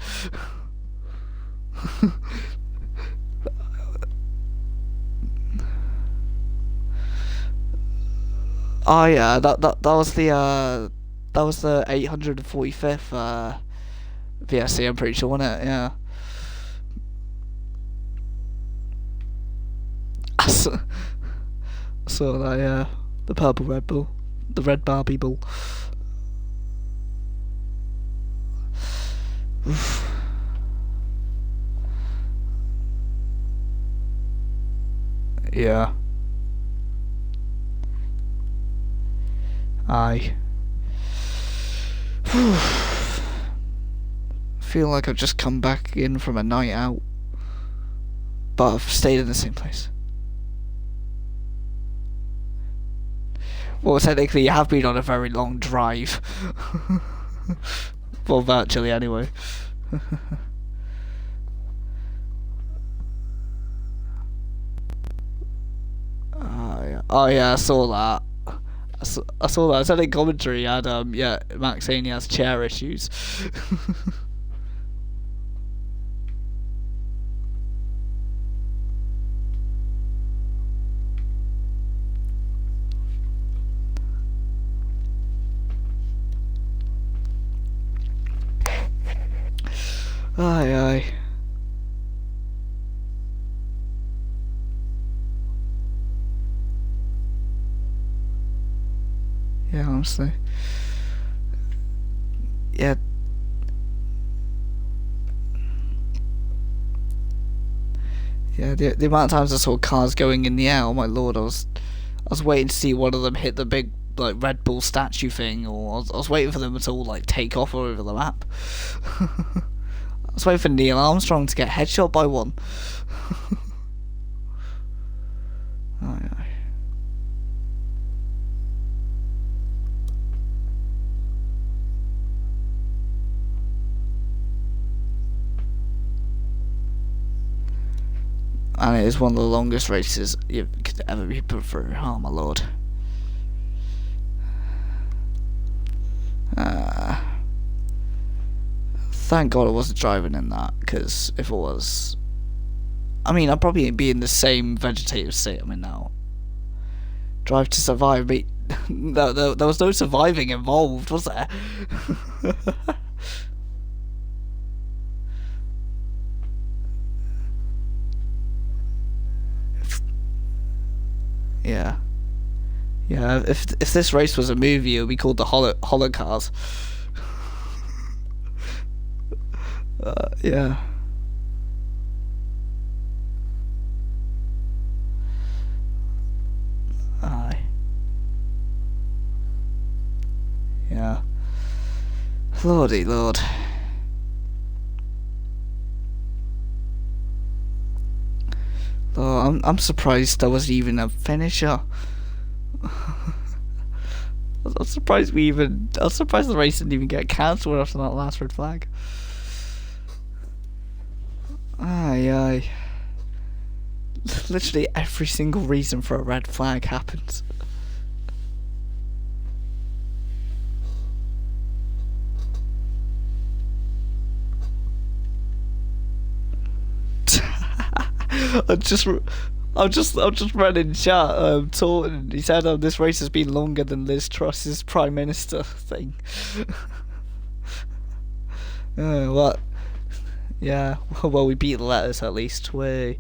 Speaker 1: Oh yeah, that was the 845th VSC. I'm pretty sure, wasn't it? Yeah. So that, the purple Red Bull, the red Barbie Bull. Oof. Yeah. I feel like I've just come back in from a night out, but I've stayed in the same place. Well, technically, you have been on a very long drive. Well, virtually, anyway. Oh yeah, I saw that. I saw that. I said in commentary. I had yeah, Max saying he has chair issues. Aye, aye. Yeah, honestly. Yeah. Yeah, the amount of times I saw cars going in the air, oh my lord, I was waiting to see one of them hit the big like Red Bull statue thing, or I was waiting for them to all like take off over the map. I was waiting for Neil Armstrong to get headshot by one. Aye, aye. And it is one of the longest races you could ever be put through. Oh my lord. Thank God I wasn't driving in that, because if it was, I mean, I'd probably be in the same vegetative state I'm in now. Drive to survive, but there was no surviving involved, was there? Yeah. Yeah, if this race was a movie, it would be called the Holocars. Yeah. Aye. Yeah. Lordy lord. Oh, I'm surprised there was even a finisher. I'm surprised the race didn't even get cancelled after that last red flag. Aye, aye. Literally every single reason for a red flag happens. I'm just read in chat. Taunton, he said, this race has been longer than Liz Truss's Prime Minister thing. What? Yeah. Well, we beat the letters at least. Oh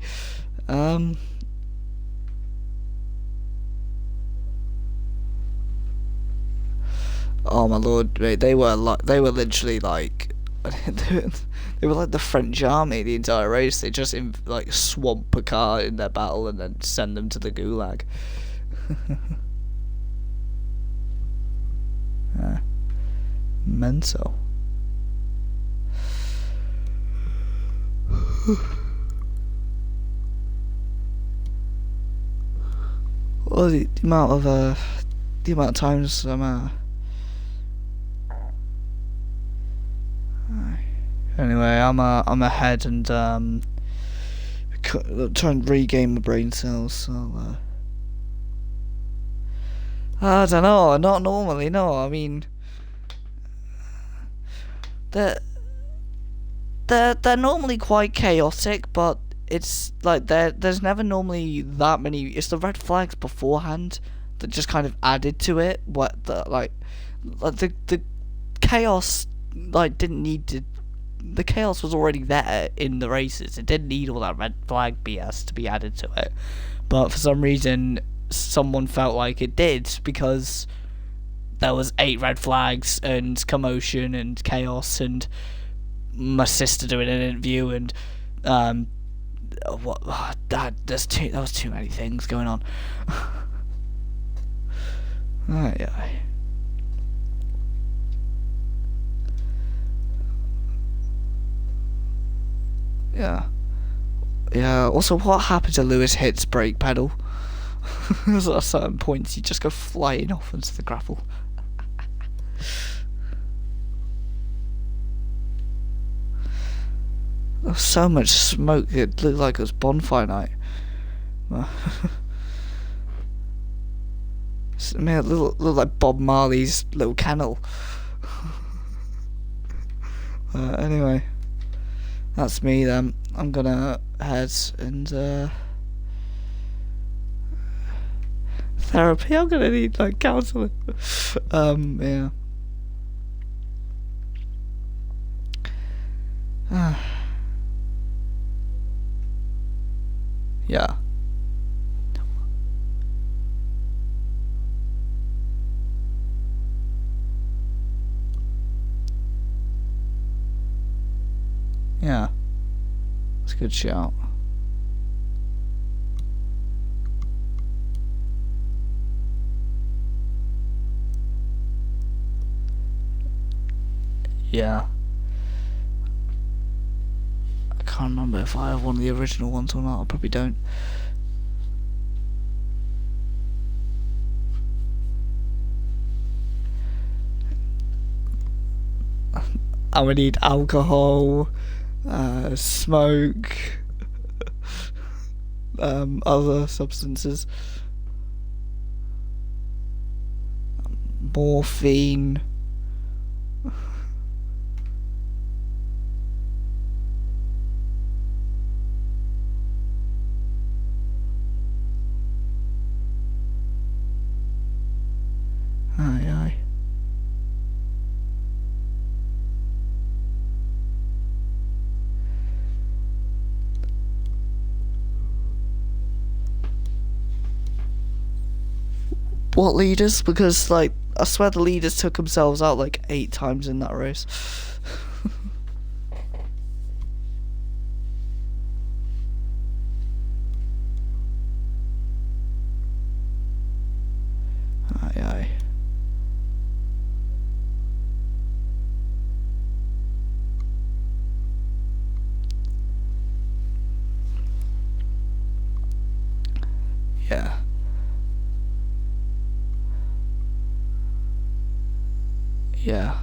Speaker 1: my lord, mate, they were literally like. They were like the French army the entire race. They just like swamp a car in their battle and then send them to the gulag. Mental. Well, the amount of times Anyway, I'm ahead and trying to regain my brain cells. So I don't know. Not normally. No, I mean they're normally quite chaotic, but it's like there's never normally that many. It's the red flags beforehand that just kind of added to it. The chaos didn't need to. The chaos was already there in the races. It didn't need all that red flag BS to be added to it. But for some reason, someone felt like it did, because there was 8 red flags and commotion and chaos and my sister doing an interview and there was too many things going on. Aye. Yeah. Also, what happened to Lewis Hitt's brake pedal? At certain points, you just go flying off into the gravel. There was so much smoke, it looked like it was bonfire night. I mean, look like Bob Marley's little kennel. Anyway, that's me then. I'm gonna head and therapy. I'm gonna need like counselling. Yeah. Yeah. Yeah. That's a good shout. Yeah. I can't remember if I have one of the original ones or not. I probably don't. I would need alcohol, smoke, other substances, morphine. Aye. What leaders? Because, like, I swear the leaders took themselves out like 8 times in that race. Aye. Yeah. Yeah.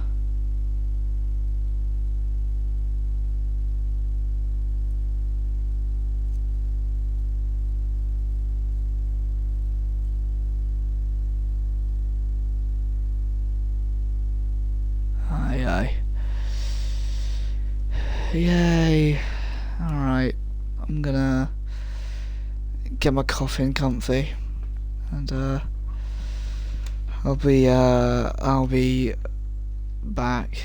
Speaker 1: Aye. Yay. Alright. I'm gonna get my coffin comfy and I'll be back.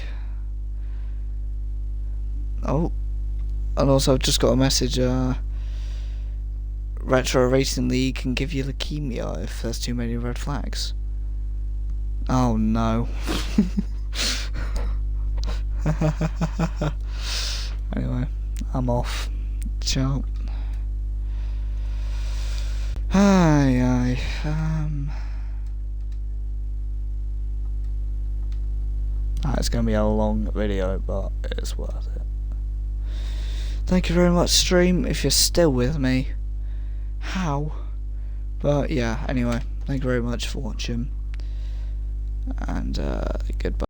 Speaker 1: Oh, and also I've just got a message, Retro Racing League can give you leukemia if there's too many red flags. Oh no. Anyway, I'm off. Ciao. Aye. It's going to be a long video, but it's worth it. Thank you very much, stream, if you're still with me. How? But yeah, anyway, thank you very much for watching. And goodbye.